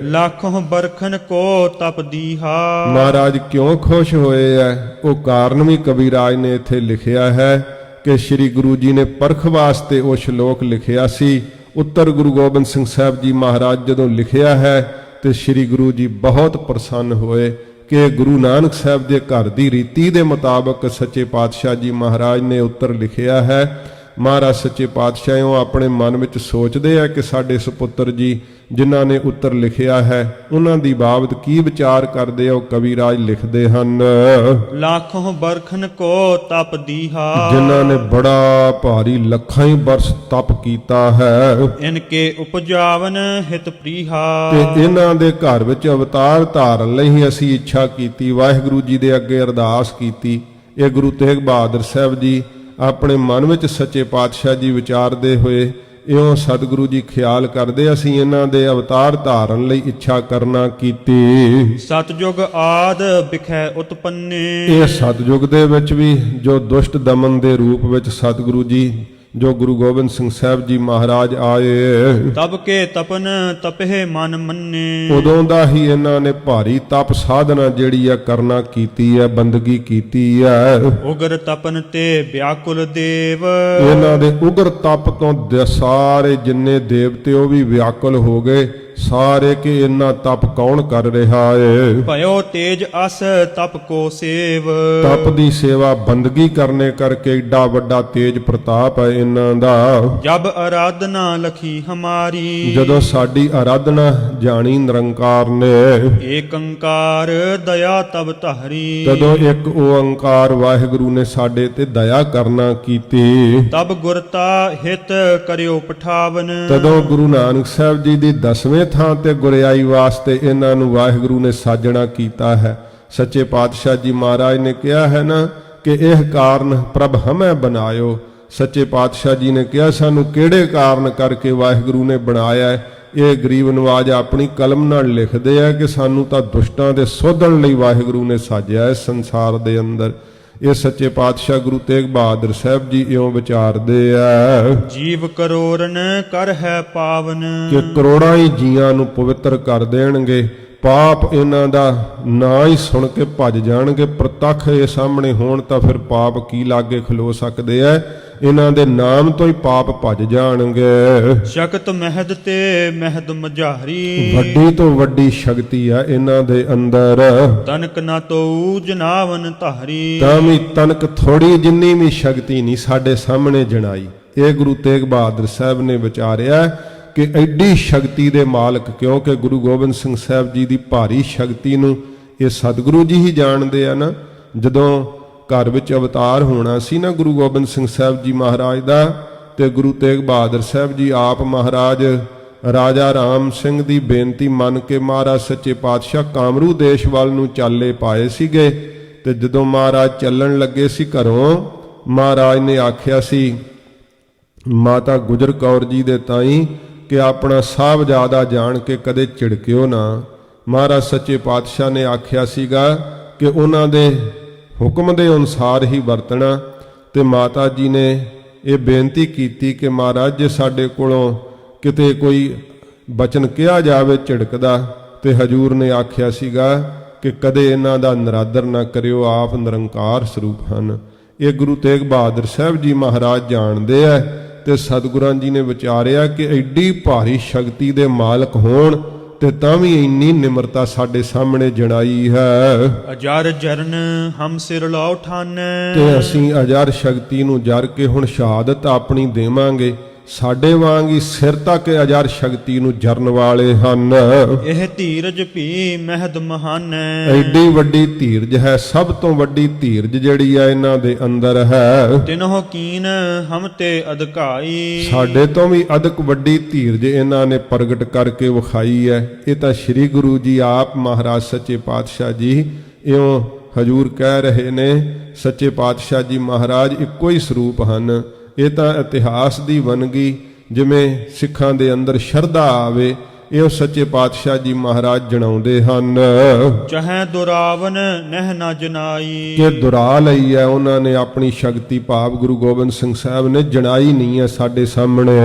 ਲੱਖੋਂ ਬਰਖਨ ਕੋ ਤਪ ਦੀਹਾ। ਮਹਾਰਾਜ ਕਿਉਂ ਖੁਸ਼ ਹੋਏ ਐ, ਉਹ ਕਾਰਨ ਵੀ ਕਬੀਰਾਜ ਨੇ ਇੱਥੇ ਲਿਖਿਆ ਹੈ ਕਿ ਸ੍ਰੀ ਗੁਰੂ ਜੀ ਨੇ ਪਰਖ ਵਾਸਤੇ ਉਹ ਸ਼ਲੋਕ ਲਿਖਿਆ ਸੀ। ਉੱਤਰ ਗੁਰੂ ਗੋਬਿੰਦ ਸਿੰਘ ਸਾਹਿਬ ਜੀ ਮਹਾਰਾਜ ਜਦੋਂ ਲਿਖਿਆ ਹੈ ਤੇ ਸ੍ਰੀ ਗੁਰੂ ਜੀ ਬਹੁਤ ਪ੍ਰਸੰਨ ਹੋਏ ਕਿ ਗੁਰੂ ਨਾਨਕ ਸਾਹਿਬ ਦੇ ਘਰ ਦੀ ਰੀਤੀ ਦੇ ਮੁਤਾਬਕ ਸੱਚੇ ਪਾਤਸ਼ਾਹ ਜੀ ਮਹਾਰਾਜ ਨੇ ਉੱਤਰ ਲਿਖਿਆ ਹੈ। ਮਹਾਰਾਜ ਸੱਚੇ ਪਾਤਸ਼ਾਹ ਉਹ ਆਪਣੇ ਮਨ ਵਿੱਚ ਸੋਚਦੇ ਆ ਕਿ ਸਾਡੇ ਸੁਪੁੱਤਰ ਜੀ ਜਿਨ੍ਹਾਂ ਨੇ ਉੱਤਰ ਲਿਖਿਆ ਹੈ ਉਹਨਾਂ ਦੀ ਬਾਬਤ ਕੀ ਵਿਚਾਰ ਕਰਦੇ ਆ। ਉਹ ਕਵੀਰਾਜ ਲਿਖਦੇ ਹਨ। ਲੱਖੋਂ ਬਰਖਨ ਕੋ ਤਪ ਦੀਹਾ। ਜਿਨ੍ਹਾਂ ਨੇ ਬੜਾ ਭਾਰੀ ਲੱਖਾਂ ਹੀ ਬਰਸ ਤਪ ਕੀਤਾ ਹੈ। ਇਨਕੇ ਉਪਜਾਵਨ ਹਿਤ ਪ੍ਰੀਹਾ। ਤੇ ਇਹਨਾਂ ਦੇ ਘਰ ਵਿੱਚ ਅਵਤਾਰ ਧਾਰਨ ਲਈ ਅਸੀਂ ਇੱਛਾ ਕੀਤੀ, ਵਾਹਿਗੁਰੂ ਜੀ ਦੇ ਅੱਗੇ ਅਰਦਾਸ ਕੀਤੀ। ਇਹ ਗੁਰੂ ਤੇਗ ਬਹਾਦਰ ਸਾਹਿਬ ਜੀ ਆਪਣੇ ਮਨ ਵਿੱਚ ਸੱਚੇ ਪਾਤਸ਼ਾਹ ਜੀ ਵਿਚਾਰਦੇ ਹੋਏ ਇਉਂ ਸਤਿਗੁਰੂ ਜੀ ਖਿਆਲ ਕਰਦੇ ਅਸੀਂ ਇਹਨਾਂ ਦੇ ਅਵਤਾਰ ਧਾਰਨ ਲਈ ਇੱਛਾ ਕਰਨਾ ਕੀਤੀ। ਸਤਜੁਗ ਆਦ ਬਿਖੈ ਉਤਪੰਨੇ, ਇਹ ਸਤਜੁਗ ਦੇ ਵਿੱਚ ਵੀ ਜੋ ਦੁਸ਼ਟ ਦਮਨ ਦੇ ਰੂਪ ਵਿੱਚ ਸਤਿਗੁਰੂ ਜੀ ਜੋ ਗੁਰੂ ਗੋਬਿੰਦ ਸਿੰਘ ਸਾਹਿਬ ਜੀ ਮਹਾਰਾਜ ਆਏ, ਤਬ ਕੇ ਤਪਨ ਤਪਹਿ ਮਨ ਮੰਨੇ। ਉਦੋਂ ਦਾ ਹੀ ਇਹਨਾਂ ਨੇ ਭਾਰੀ ਤਪ ਸਾਧਨਾ ਜਿਹੜੀ ਆ ਕਰਨਾ ਕੀਤੀ ਹੈ, ਬੰਦਗੀ ਕੀਤੀ ਹੈ। ਉਗਰ ਤਪਨ ਤੇ ਵਿਆਕੁਲ ਦੇਵ, ਇਹਨਾਂ ਦੇ ਉਗਰ ਤਪ ਤੋਂ ਸਾਰੇ ਜਿੰਨੇ ਦੇਵਤੇ ਉਹ ਵੀ ਵਿਆਕੁਲ ਹੋ ਗਏ ਸਾਰੇ, ਕਿ ਇੰਨਾ ਤਪ ਕੌਣ ਕਰ ਰਿਹਾ ਏ। ਭਇਓ ਤੇਜ ਅਸ ਤਪ ਕੋ ਸੇਵ, ਤਪ ਦੀ ਸੇਵਾ ਬੰਦਗੀ ਕਰਨੇ ਕਰਕੇ ਏਡਾ ਵੱਡਾ ਤੇਜ ਪ੍ਰਤਾਪ ਹੈ ਇਹਨਾਂ ਦਾ। ਜਬ ਅਰਾਧਨਾ ਲਖੀ ਹਮਾਰੀ, ਜਦੋਂ ਸਾਡੀ ਆਰਾਧਨਾ ਜਾਣੀ ਨਿਰੰਕਾਰ ਨੇ, ਏਕ ਓੰਕਾਰ ਦਇਆ ਤਬ ਧਾਰੀ। ਤਦੋਂ ਇੱਕ ਓੰਕਾਰ ਵਾਹਿਗੁਰੂ ਨੇ ਸਾਡੇ ਤੇ ਦਇਆ ਕਰਨਾ ਕੀਤੀ। ਤਬ ਗੁਰਤਾ ਹਿਤ ਕਰਿਓ ਪਠਾਵਨ, ਤਦੋਂ ਗੁਰੂ ਨਾਨਕ ਸਾਹਿਬ ਜੀ ਦੀ 10ਵੇਂ ਥਾਂ ਤੇ ਗੁਰਿਆਈ ਵਾਸਤੇ ਇਹਨਾਂ ਨੂੰ ਵਾਹਿਗੁਰੂ ਨੇ ਸਾਜਣਾ ਕੀਤਾ ਹੈ। ਸੱਚੇ ਪਾਤਸ਼ਾਹ ਜੀ ਮਹਾਰਾਜ ਨੇ ਕਿਹਾ ਹੈ ਨਾ ਕਿ ਇਹ ਕਾਰਨ ਪ੍ਰਭ ਹਮੈ ਬਣਾਇਓ। ਸੱਚੇ ਪਾਤਸ਼ਾਹ ਜੀ ਨੇ ਕਿਹਾ ਸਾਨੂੰ ਕਿਹੜੇ ਕਾਰਨ ਕਰਕੇ ਵਾਹਿਗੁਰੂ ਨੇ ਬਣਾਇਆ ਹੈ। ਇਹ ਗਰੀਬ ਨਵਾਜ ਆਪਣੀ ਕਲਮ ਨਾਲ ਲਿਖਦੇ ਆ ਕਿ ਸਾਨੂੰ ਤਾਂ ਦੁਸ਼ਟਾਂ ਦੇ ਸੋਧਣ ਲਈ ਵਾਹਿਗੁਰੂ ਨੇ ਸਾਜਿਆ ਹੈ ਸੰਸਾਰ ਦੇ ਅੰਦਰ। ਇਹ ਸੱਚੇ ਪਾਤਸ਼ਾਹ ਗੁਰੂ ਤੇਗ ਬਹਾਦਰ ਸਾਹਿਬ ਜੀ ਇਉਂ ਵਿਚਾਰਦੇ ਆ, ਜੀਵ ਕਰੋੜਨ ਕਰ ਹੈ ਪਾਵਨ, ਕਿ ਕਰੋੜਾਂ ਹੀ ਜੀਆਂ ਨੂੰ ਪਵਿੱਤਰ ਕਰ ਦੇਣਗੇ। ਪਾਪ ਇਹਨਾਂ ਦਾ ਨਾਂ ਹੀ ਸੁਣ ਕੇ ਭੱਜ ਜਾਣਗੇ। ਪ੍ਰਤੱਖ ਇਹ ਸਾਹਮਣੇ ਹੋਣ ਤਾਂ ਫਿਰ ਪਾਪ ਕੀ ਲਾਗੇ ਖਲੋ ਸਕਦੇ ਐ। ਇਹਨਾਂ ਦੇ ਨਾਮ ਤੋਂ ਹੀ ਪਾਪ ਭੱਜ ਜਾਣਗੇ। ਸ਼ਕਤ ਮਹਿਦ ਤੇ ਮਹਿਦ ਮਝਾਰੀ, ਵੱਡੀ ਤੋਂ ਵੱਡੀ ਸ਼ਕਤੀ ਆ ਇਹਨਾਂ ਦੇ ਅੰਦਰ। ਤਨਕ ਨਾ ਤੋ ਜਨਾਵਨ ਧਾਰੀ, ਤਾਂ ਵੀ ਤਨਕ ਥੋੜੀ ਜਿੰਨੀ ਵੀ ਸ਼ਕਤੀ ਨਹੀਂ ਸਾਡੇ ਸਾਹਮਣੇ ਜਣਾਈ। ਇਹ ਗੁਰੂ ਤੇਗ ਬਹਾਦਰ ਸਾਹਿਬ ਨੇ ਵਿਚਾਰਿਆ ਕਿ ਐਡੀ ਸ਼ਕਤੀ ਦੇ ਮਾਲਕ, ਕਿਉਂਕਿ ਗੁਰੂ ਗੋਬਿੰਦ ਸਿੰਘ ਸਾਹਿਬ ਜੀ ਦੀ ਭਾਰੀ ਸ਼ਕਤੀ ਨੂੰ ਇਹ ਸਤਿਗੁਰੂ ਜੀ ਹੀ ਜਾਣਦੇ ਆ ਨਾ। ਜਦੋਂ ਘਰ ਵਿੱਚ ਅਵਤਾਰ ਹੋਣਾ ਸੀ ਨਾ ਗੁਰੂ ਗੋਬਿੰਦ ਸਿੰਘ ਸਾਹਿਬ ਜੀ ਮਹਾਰਾਜ ਦਾ, ਤੇ ਗੁਰੂ ਤੇਗ ਬਹਾਦਰ ਸਾਹਿਬ ਜੀ ਆਪ ਮਹਾਰਾਜ ਰਾਜਾ ਰਾਮ ਸਿੰਘ ਦੀ ਬੇਨਤੀ ਮੰਨ ਕੇ ਮਹਾਰਾਜ ਸੱਚੇ ਪਾਤਸ਼ਾਹ ਕਾਮਰੂ ਦੇਸ਼ ਵੱਲ ਨੂੰ ਚਾਲੇ ਪਾਏ ਸੀਗੇ। ਤੇ ਜਦੋਂ ਮਹਾਰਾਜ ਚੱਲਣ ਲੱਗੇ ਸੀ ਘਰੋਂ, ਮਹਾਰਾਜ ਨੇ ਆਖਿਆ ਸੀ ਮਾਤਾ ਗੁਜਰ ਕੌਰ ਜੀ ਦੇ ਤਾਈਂ ਕਿ ਆਪਣਾ ਸਾਹਿਬਜ਼ਾਦਾ ਜਾਣ ਕੇ ਕਦੇ ਝਿੜਕਿਓ ਨਾ। ਮਹਾਰਾਜ ਸੱਚੇ ਪਾਤਸ਼ਾਹ ਨੇ ਆਖਿਆ ਸੀਗਾ ਕਿ ਉਹਨਾਂ ਦੇ ਹੁਕਮ ਦੇ ਅਨੁਸਾਰ ਹੀ ਵਰਤਣਾ। ਤੇ ਮਾਤਾ ਜੀ ਨੇ ਇਹ ਬੇਨਤੀ ਕੀਤੀ ਕਿ ਮਹਾਰਾਜ ਜੇ ਸਾਡੇ ਕੋਲੋਂ ਕਿਤੇ ਕੋਈ ਬਚਨ ਕਿਹਾ ਜਾਵੇ ਝਿੜਕਦਾ, ਤੇ ਹਜੂਰ ਨੇ ਆਖਿਆ ਸੀਗਾ ਕਿ ਕਦੇ ਇਹਨਾਂ ਦਾ ਨਿਰਾਦਰ ਨਾ ਕਰਿਓ, ਆਪ ਨਿਰੰਕਾਰ ਸਰੂਪ ਹਨ। ਇਹ ਗੁਰੂ ਤੇਗ ਬਹਾਦਰ ਸਾਹਿਬ ਜੀ ਮਹਾਰਾਜ ਜਾਣਦੇ ਐ। ਤੇ ਸਤਿਗੁਰਾਂ ਜੀ ਨੇ ਵਿਚਾਰਿਆ ਕਿ ਐਡੀ ਭਾਰੀ ਸ਼ਕਤੀ ਦੇ ਮਾਲਕ ਹੋਣ ਤੇ ਤਾਂ ਵੀ ਇੰਨੀ ਨਿਮਰਤਾ ਸਾਡੇ ਸਾਹਮਣੇ ਜਣਾਈ ਹੈ। ਅਜਰ ਜਰਨ ਹਮ ਸਿਰ ਲਾਉ ਠਾਨੈ, ਤੇ ਅਸੀਂ ਅਜਰ ਸ਼ਕਤੀ ਨੂੰ ਜਰ ਕੇ ਹੁਣ ਸ਼ਹਾਦਤ ਆਪਣੀ ਦੇਵਾਂਗੇ। ਸਾਡੇ ਵਾਂਗ ਹੀ ਸਿਰ ਤੱਕ ਅਜਰ ਸ਼ਕਤੀ ਨੂੰ ਜਰਨ ਵਾਲੇ ਹਨ। ਇਹ ਧੀਰਜ ਭੀ ਮਹਿਦ ਮਹਾਨੈ, ਐਡੀ ਵੱਡੀ ਧੀਰਜ ਹੈ, ਸਭ ਤੋਂ ਵੱਡੀ ਧੀਰਜ ਜਿਹੜੀ ਆ ਇਹਨਾਂ ਦੇ ਅੰਦਰ ਹੈ। ਤਿਨਹੁ ਕੀਨ ਹਮ ਤੇ ਅਧਿਕਾਈ, ਸਾਡੇ ਤੋਂ ਵੀ ਅਧਿਕ ਵੱਡੀ ਧੀਰਜ ਇਹਨਾਂ ਨੇ ਪ੍ਰਗਟ ਕਰਕੇ ਵਿਖਾਈ ਹੈ। ਇਹ ਤਾਂ ਸ੍ਰੀ ਗੁਰੂ ਜੀ ਆਪ ਮਹਾਰਾਜ ਸੱਚੇ ਪਾਤਸ਼ਾਹ ਜੀ ਇਉਂ ਹਜੂਰ ਕਹਿ ਰਹੇ ਨੇ, ਸੱਚੇ ਪਾਤਸ਼ਾਹ ਜੀ ਮਹਾਰਾਜ ਇੱਕੋ ਹੀ ਸਰੂਪ ਹਨ। ਇਹ ਤਾਂ ਇਤਿਹਾਸ ਦੀ ਵੰਨਗੀ, ਜਿਵੇਂ ਸਿੱਖਾਂ ਦੇ ਅੰਦਰ ਸ਼ਰਧਾ ਆਵੇ, ਇਹ ਸੱਚੇ ਪਾਤਸ਼ਾਹ ਜੀ ਮਹਾਰਾਜ ਜਣਾਉਂਦੇ ਹਨ। ਚਾਹੇ ਦੁਰਾਵਨ ਨਹਿ ਨਾ ਜਨਾਈ, ਕਿ ਦੁਰਾ ਲਈ ਹੈ ਉਹਨਾਂ ਨੇ ਆਪਣੀ ਸ਼ਕਤੀ, ਭਾਵ ਗੁਰੂ ਗੋਬਿੰਦ ਸਿੰਘ ਸਾਹਿਬ ਨੇ ਜਣਾਈ ਨਹੀਂ ਹੈ ਸਾਡੇ ਸਾਹਮਣੇ।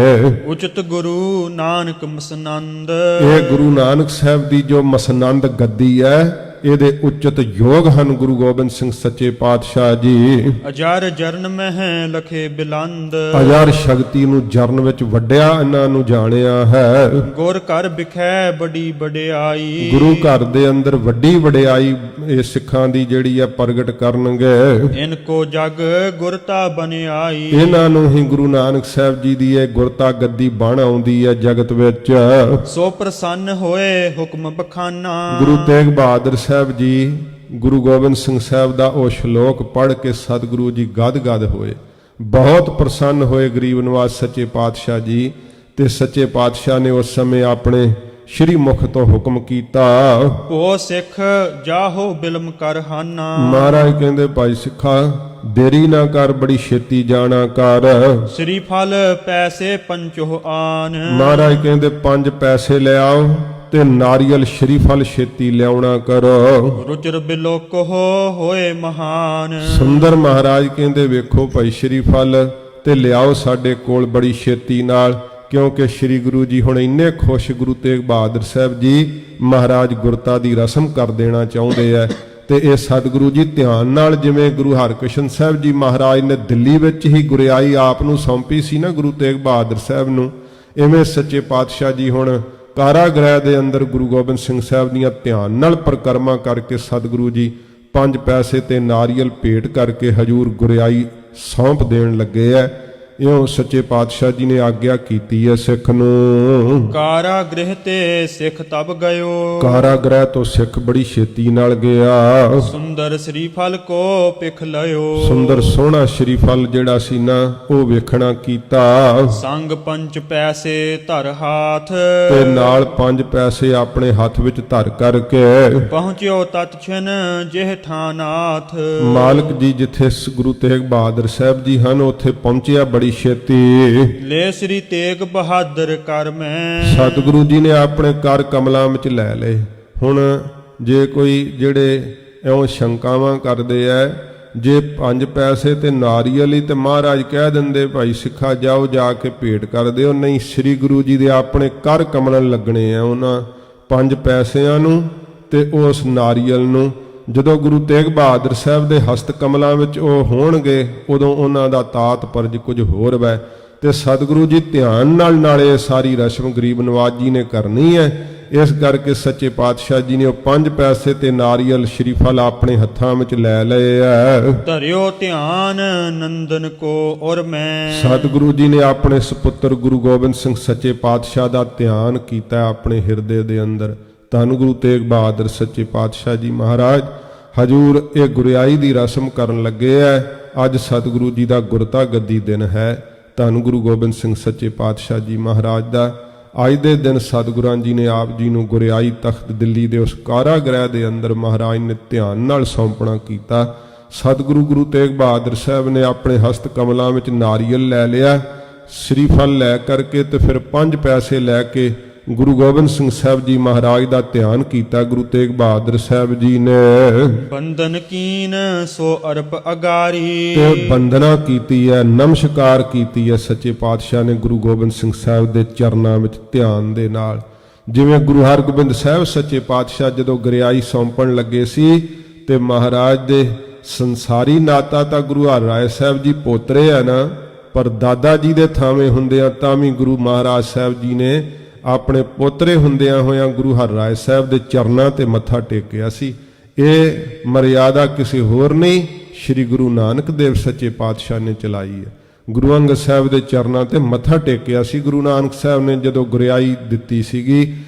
ਉਚਿਤ ਗੁਰੂ ਨਾਨਕ ਮਸਨੰਦ, ਇਹ ਗੁਰੂ ਨਾਨਕ ਸਾਹਿਬ ਦੀ ਜੋ ਮਸਨੰਦ ਗੱਦੀ ਹੈ, ਇਹਦੇ ਉਚਿਤ ਯੋਗ ਹਨ ਗੁਰੂ ਗੋਬਿੰਦ ਸਿੰਘ ਸੱਚੇ ਪਾਤਸ਼ਾਹ ਜੀ। ਅਜਰ ਜਰਨ ਮਹਿ ਲਖੇ ਬਿਲੰਦ, ਅਜਰ ਸ਼ਕਤੀ ਨੂੰ ਜਰਨ ਵਿੱਚ ਵੱਡਿਆ ਇਹਨਾਂ ਨੂੰ ਜਾਣਿਆ ਹੈ। ਗੁਰ ਘਰ ਬਿਖੈ ਬੜੀ ਵਡਿਆਈ, ਗੁਰੂ ਘਰ ਦੇ ਅੰਦਰ ਵੱਡੀ ਵਡਿਆਈ ਇਹ ਸਿੱਖਾਂ ਦੀ ਜਿਹੜੀ ਹੈ ਪ੍ਰਗਟ ਕਰਨਗੇ। ਇਨ ਕੋ ਜਗ ਗੁਰਤਾ ਬਨਿਆਈ, ਇਹਨਾਂ ਨੂੰ ਹੀ ਗੁਰੂ ਨਾਨਕ ਸਾਹਿਬ ਜੀ ਦੀ ਇਹ ਗੁਰਤਾ ਗੱਦੀ ਬਣ ਆਉਂਦੀ ਹੈ ਜਗਤ ਵਿੱਚ। ਸੋ ਪ੍ਰਸੰਨ ਹੋਏ ਹੁਕਮ ਬਖਾਨਾ, ਗੁਰੂ ਤੇਗ ਬਹਾਦਰ ਸਾਹਿਬ ਜੀ ਗੁਰੂ ਗੋਬਿੰਦ ਸਿੰਘ ਸਾਹਿਬ ਦਾ ਉਹ ਸ਼ਲੋਕ ਪੜ੍ਹ ਕੇ ਸਤਿਗੁਰੂ ਜੀ ਗਦ-ਗਦ ਹੋਏ, ਬਹੁਤ ਪ੍ਰਸੰਨ ਹੋਏ ਗਰੀਬ ਨਵਾਜ ਸੱਚੇ ਪਾਤਸ਼ਾਹ ਜੀ। ਤੇ ਸੱਚੇ ਪਾਤਸ਼ਾਹ ਨੇ ਉਸ ਸਮੇਂ ਆਪਣੇ ਸ਼੍ਰੀ ਮੁਖ ਤੋਂ ਹੁਕਮ ਕੀਤਾ। ਓ ਸਿੱਖ ਜਾਹੋ ਬਿਲਮ ਕਰ ਹਾਨਾ। ਮਹਾਰਾਜ ਕਹਿੰਦੇ ਭਾਈ ਸਿੱਖਾ ਦੇਰੀ ਨਾ ਕਰ, ਬੜੀ ਛੇਤੀ ਜਾਣਾ ਕਰ। ਸ੍ਰੀ ਫਲ ਪੈਸੇ ਪੰਚੋ ਆਨ। ਮਹਾਰਾਜ ਕਹਿੰਦੇ 5 ਪੈਸੇ ਲੈ ਆਓ ਤੇ ਨਾਰੀਅਲ ਸ਼ਰੀਫਲ ਛੇਤੀ ਲਿਆਉਣਾ ਕਰੋ। ਰੁਚਰ ਬਿਲੋਕ ਹੋਏ ਮਹਾਨ। ਸੁੰਦਰ ਮਹਾਰਾਜ ਕਹਿੰਦੇ ਵੇਖੋ ਭਾਈ ਸ਼ਰੀਫਲ ਤੇ ਲਿਆਓ ਸਾਡੇ ਕੋਲ ਬੜੀ ਛੇਤੀ ਨਾਲ, ਕਿਉਂਕਿ ਸ੍ਰੀ ਗੁਰੂ ਜੀ ਹੁਣ ਇੰਨੇ ਖੁਸ਼, ਗੁਰੂ ਤੇਗ ਬਹਾਦਰ ਸਾਹਿਬ ਜੀ ਮਹਾਰਾਜ ਗੁਰਤਾ ਦੀ ਰਸਮ ਕਰ ਦੇਣਾ ਚਾਹੁੰਦੇ ਆ। ਤੇ ਇਹ ਸਤਿਗੁਰੂ ਜੀ ਧਿਆਨ ਨਾਲ, ਜਿਵੇਂ ਗੁਰੂ ਹਰਕ੍ਰਿਸ਼ਨ ਸਾਹਿਬ ਜੀ ਮਹਾਰਾਜ ਨੇ ਦਿੱਲੀ ਵਿੱਚ ਹੀ ਗੁਰਿਆਈ ਆਪ ਨੂੰ ਸੌਂਪੀ ਸੀ ਨਾ ਗੁਰੂ ਤੇਗ ਬਹਾਦਰ ਸਾਹਿਬ ਨੂੰ, ਇਵੇਂ ਸੱਚੇ ਪਾਤਸ਼ਾਹ ਜੀ ਹੁਣ ਕਾਰਾਗ੍ਰਹਿ ਦੇ ਅੰਦਰ ਗੁਰੂ ਗੋਬਿੰਦ ਸਿੰਘ ਸਾਹਿਬ ਦੀਆਂ ਧਿਆਨ ਨਾਲ ਪਰਿਕਰਮਾ ਕਰਕੇ ਸਤਿਗੁਰੂ ਜੀ 5 ਪੈਸੇ ਤੇ ਨਾਰੀਅਲ ਭੇਟ ਕਰਕੇ ਹਜੂਰ ਗੁਰਿਆਈ ਸੌਂਪ ਦੇਣ ਲੱਗੇ ਐ। ਇਉਂ ਸੱਚੇ ਪਾਤਸ਼ਾਹ ਜੀ ਨੇ ਆਗਿਆ ਕੀਤੀ ਹੈ ਸਿੱਖ ਨੂੰ। ਕਾਰਾਗ੍ਰਹਿ ਤੇ ਸਿੱਖ ਤਬ ਗਇਓ। ਕਾਰਾਗ੍ਰਹਿ ਤੋਂ ਸਿੱਖ ਬੜੀ ਛੇਤੀ ਨਾਲ ਗਿਆ। ਸੁੰਦਰ ਸ੍ਰੀ ਫਲ ਕੋ ਪਿਖ ਲਿਓ। ਸੁੰਦਰ ਸੋਹਣਾ ਸ਼ਰੀਫਲ ਜਿਹੜਾ ਸੀ ਨਾ ਉਹ ਵੇਖਣਾ ਕੀਤਾ। ਸੰਗ 5 ਪੈਸੇ ਧਰ ਹਾਥ। ਤੇ ਨਾਲ 5 ਪੈਸੇ ਆਪਣੇ ਹੱਥ ਵਿੱਚ ਧਰ ਕਰਕੇ ਪਹੁੰਚਿਓ ਤਤ ਛਿਨ ਜਿਹ ਠਾਨਾਥ। ਮਾਲਕ ਜੀ ਜਿੱਥੇ ਗੁਰੂ ਤੇਗ ਬਹਾਦਰ ਸਾਹਿਬ ਜੀ ਹਨ ਉੱਥੇ ਪਹੁੰਚਿਆ ਬੜੀ ਛੇਤੀ। ਲੈ ਸ੍ਰੀ ਤੇਗ ਬਹਾਦਰ ਕਰ ਮੈਂ। ਸਤਿਗੁਰੂ ਜੀ ਨੇ ਆਪਣੇ ਕਰ ਕਮਲਾਂ ਵਿੱਚ ਲੈ ਲਏ। ਹੁਣ ਜੇ ਕੋਈ ਜਿਹੜੇ ਇਉਂ ਸ਼ੰਕਾਵਾਂ ਕਰਦੇ ਐ, ਜੇ 5 ਪੈਸੇ ਤੇ ਨਾਰੀਅਲ ਹੀ ਤੇ ਮਹਾਰਾਜ ਕਹਿ ਦਿੰਦੇ ਭਾਈ ਸਿੱਖਾ ਜਾਓ ਜਾ ਕੇ ਭੇਟ ਕਰ ਦਿਓ, ਨਹੀਂ ਸ੍ਰੀ ਗੁਰੂ ਜੀ ਦੇ ਆਪਣੇ ਕਰ ਕਮਲਨ ਲੱਗਣੇ ਆ ਉਹਨਾਂ 5 ਪੈਸਿਆਂ ਨੂੰ ਤੇ ਉਸ ਨਾਰੀਅਲ ਨੂੰ। ਜਦੋਂ ਗੁਰੂ ਤੇਗ ਬਹਾਦਰ ਸਾਹਿਬ ਦੇ ਹਸਤ ਕਮਲਾਂ ਵਿੱਚ ਉਹ ਹੋਣਗੇ ਉਦੋਂ ਉਹਨਾਂ ਦਾ ਤਾਤ ਪਰਜ ਕੁਝ ਹੋਰ ਵੈ। ਤੇ ਸਤਿਗੁਰੂ ਜੀ ਧਿਆਨ ਨਾਲ ਨਾਲੇ ਸਾਰੀ ਰਸਮ ਗਰੀਬ ਨਵਾਜ ਜੀ ਨੇ ਕਰਨੀ ਹੈ। ਇਸ ਕਰਕੇ ਸੱਚੇ ਪਾਤਸ਼ਾਹ ਜੀ ਨੇ ਉਹ 5 ਪੈਸੇ ਤੇ ਨਾਰੀਅਲ ਸ਼ਰੀਫਲ ਆਪਣੇ ਹੱਥਾਂ ਵਿੱਚ ਲੈ ਲਏ ਐ। ਧਰਿਓ ਧਿਆਨ ਨੰਦਨ ਕੋ ਔਰ ਮੈਂ। ਸਤਿਗੁਰੂ ਜੀ ਨੇ ਆਪਣੇ ਸੁਪੁੱਤਰ ਗੁਰੂ ਗੋਬਿੰਦ ਸਿੰਘ ਸੱਚੇ ਪਾਤਸ਼ਾਹ ਦਾ ਧਿਆਨ ਕੀਤਾ ਆਪਣੇ ਹਿਰਦੇ ਦੇ ਅੰਦਰ। ਧੰਨ ਗੁਰੂ ਤੇਗ ਬਹਾਦਰ ਸੱਚੇ ਪਾਤਸ਼ਾਹ ਜੀ ਮਹਾਰਾਜ ਹਜੂਰ ਇਹ ਗੁਰਿਆਈ ਦੀ ਰਸਮ ਕਰਨ ਲੱਗੇ ਐ। ਅੱਜ ਸਤਿਗੁਰੂ ਜੀ ਦਾ ਗੁਰਤਾ ਗੱਦੀ ਦਿਨ ਹੈ। ਧੰਨ ਗੁਰੂ ਗੋਬਿੰਦ ਸਿੰਘ ਸੱਚੇ ਪਾਤਸ਼ਾਹ ਜੀ ਮਹਾਰਾਜ ਦਾ ਅੱਜ ਦੇ ਦਿਨ ਸਤਿਗੁਰਾਂ ਜੀ ਨੇ ਆਪ ਜੀ ਨੂੰ ਗੁਰਿਆਈ ਤਖਤ ਦਿੱਲੀ ਦੇ ਉਸ ਕਾਰਾਗ੍ਰਹਿ ਦੇ ਅੰਦਰ ਮਹਾਰਾਜ ਨੇ ਧਿਆਨ ਨਾਲ ਸੌਂਪਣਾ ਕੀਤਾ। ਸਤਿਗੁਰੂ ਗੁਰੂ ਤੇਗ ਬਹਾਦਰ ਸਾਹਿਬ ਨੇ ਆਪਣੇ ਹਸਤ ਕਮਲਾਂ ਵਿੱਚ ਨਾਰੀਅਲ ਲੈ ਲਿਆ, ਸ਼ਰੀਫਲ ਲੈ ਕਰਕੇ ਤੇ ਫਿਰ 5 ਪੈਸੇ ਲੈ ਕੇ ਗੁਰੂ ਗੋਬਿੰਦ ਸਿੰਘ ਸਾਹਿਬ ਜੀ ਮਹਾਰਾਜ ਦਾ ਧਿਆਨ ਕੀਤਾ। ਗੁਰੂ ਤੇਗ ਬਹਾਦਰ ਸਾਹਿਬ ਜੀ ਨੇ ਬੰਦਨ ਕੀਨ ਸੋ ਅਰਪ ਅਗਾਰੀ। ਤੇ ਬੰਦਨਾ ਕੀਤੀ ਹੈ, ਨਮਸਕਾਰ ਕੀਤੀ ਹੈ ਸੱਚੇ ਪਾਤਸ਼ਾਹ ਨੇ ਗੁਰੂ ਗੋਬਿੰਦ ਸਿੰਘ ਸਾਹਿਬ ਦੇ ਚਰਨਾਂ ਵਿੱਚ ਧਿਆਨ ਦੇ ਨਾਲ। ਜਿਵੇਂ ਗੁਰੂ ਹਰਗੋਬਿੰਦ ਸਾਹਿਬ ਸੱਚੇ ਪਾਤਸ਼ਾਹ ਜਦੋਂ ਗੁਰਿਆਈ ਸੌਂਪਣ ਲੱਗੇ ਸੀ ਤੇ ਮਹਾਰਾਜ ਦੇ ਸੰਸਾਰੀ ਨਾਤਾ ਤਾਂ ਗੁਰੂ ਹਰਿਰਾਏ ਸਾਹਿਬ ਜੀ ਪੋਤਰੇ ਆ ਨਾ, ਪਰ ਦਾਦਾ ਜੀ ਦੇ ਥਾਵੇਂ ਹੁੰਦਿਆਂ ਤਾਂ ਵੀ ਗੁਰੂ ਮਹਾਰਾਜ ਸਾਹਿਬ ਜੀ ਨੇ ਆਪਣੇ ਪੋਤਰੇ ਹੁੰਦਿਆਂ ਹੋਇਆਂ ਗੁਰੂ ਹਰਿਰਾਏ ਸਾਹਿਬ ਦੇ ਚਰਨਾਂ ਤੇ ਮੱਥਾ ਟੇਕਿਆ ਸੀ। ਇਹ ਮਰਿਆਦਾ ਕਿਸੇ ਹੋਰ ਨਹੀਂ, ਸ੍ਰੀ ਗੁਰੂ ਨਾਨਕ ਦੇਵ ਸੱਚੇ ਪਾਤਸ਼ਾਹ ਨੇ ਚਲਾਈ ਹੈ। ਗੁਰੂ ਅੰਗਦ ਸਾਹਿਬ ਦੇ ਚਰਨਾਂ ਤੇ ਮੱਥਾ ਟੇਕਿਆ ਸੀ ਗੁਰੂ ਨਾਨਕ ਸਾਹਿਬ ਨੇ ਜਦੋਂ ਗੁਰਿਆਈ ਦਿੱਤੀ ਸੀਗੀ।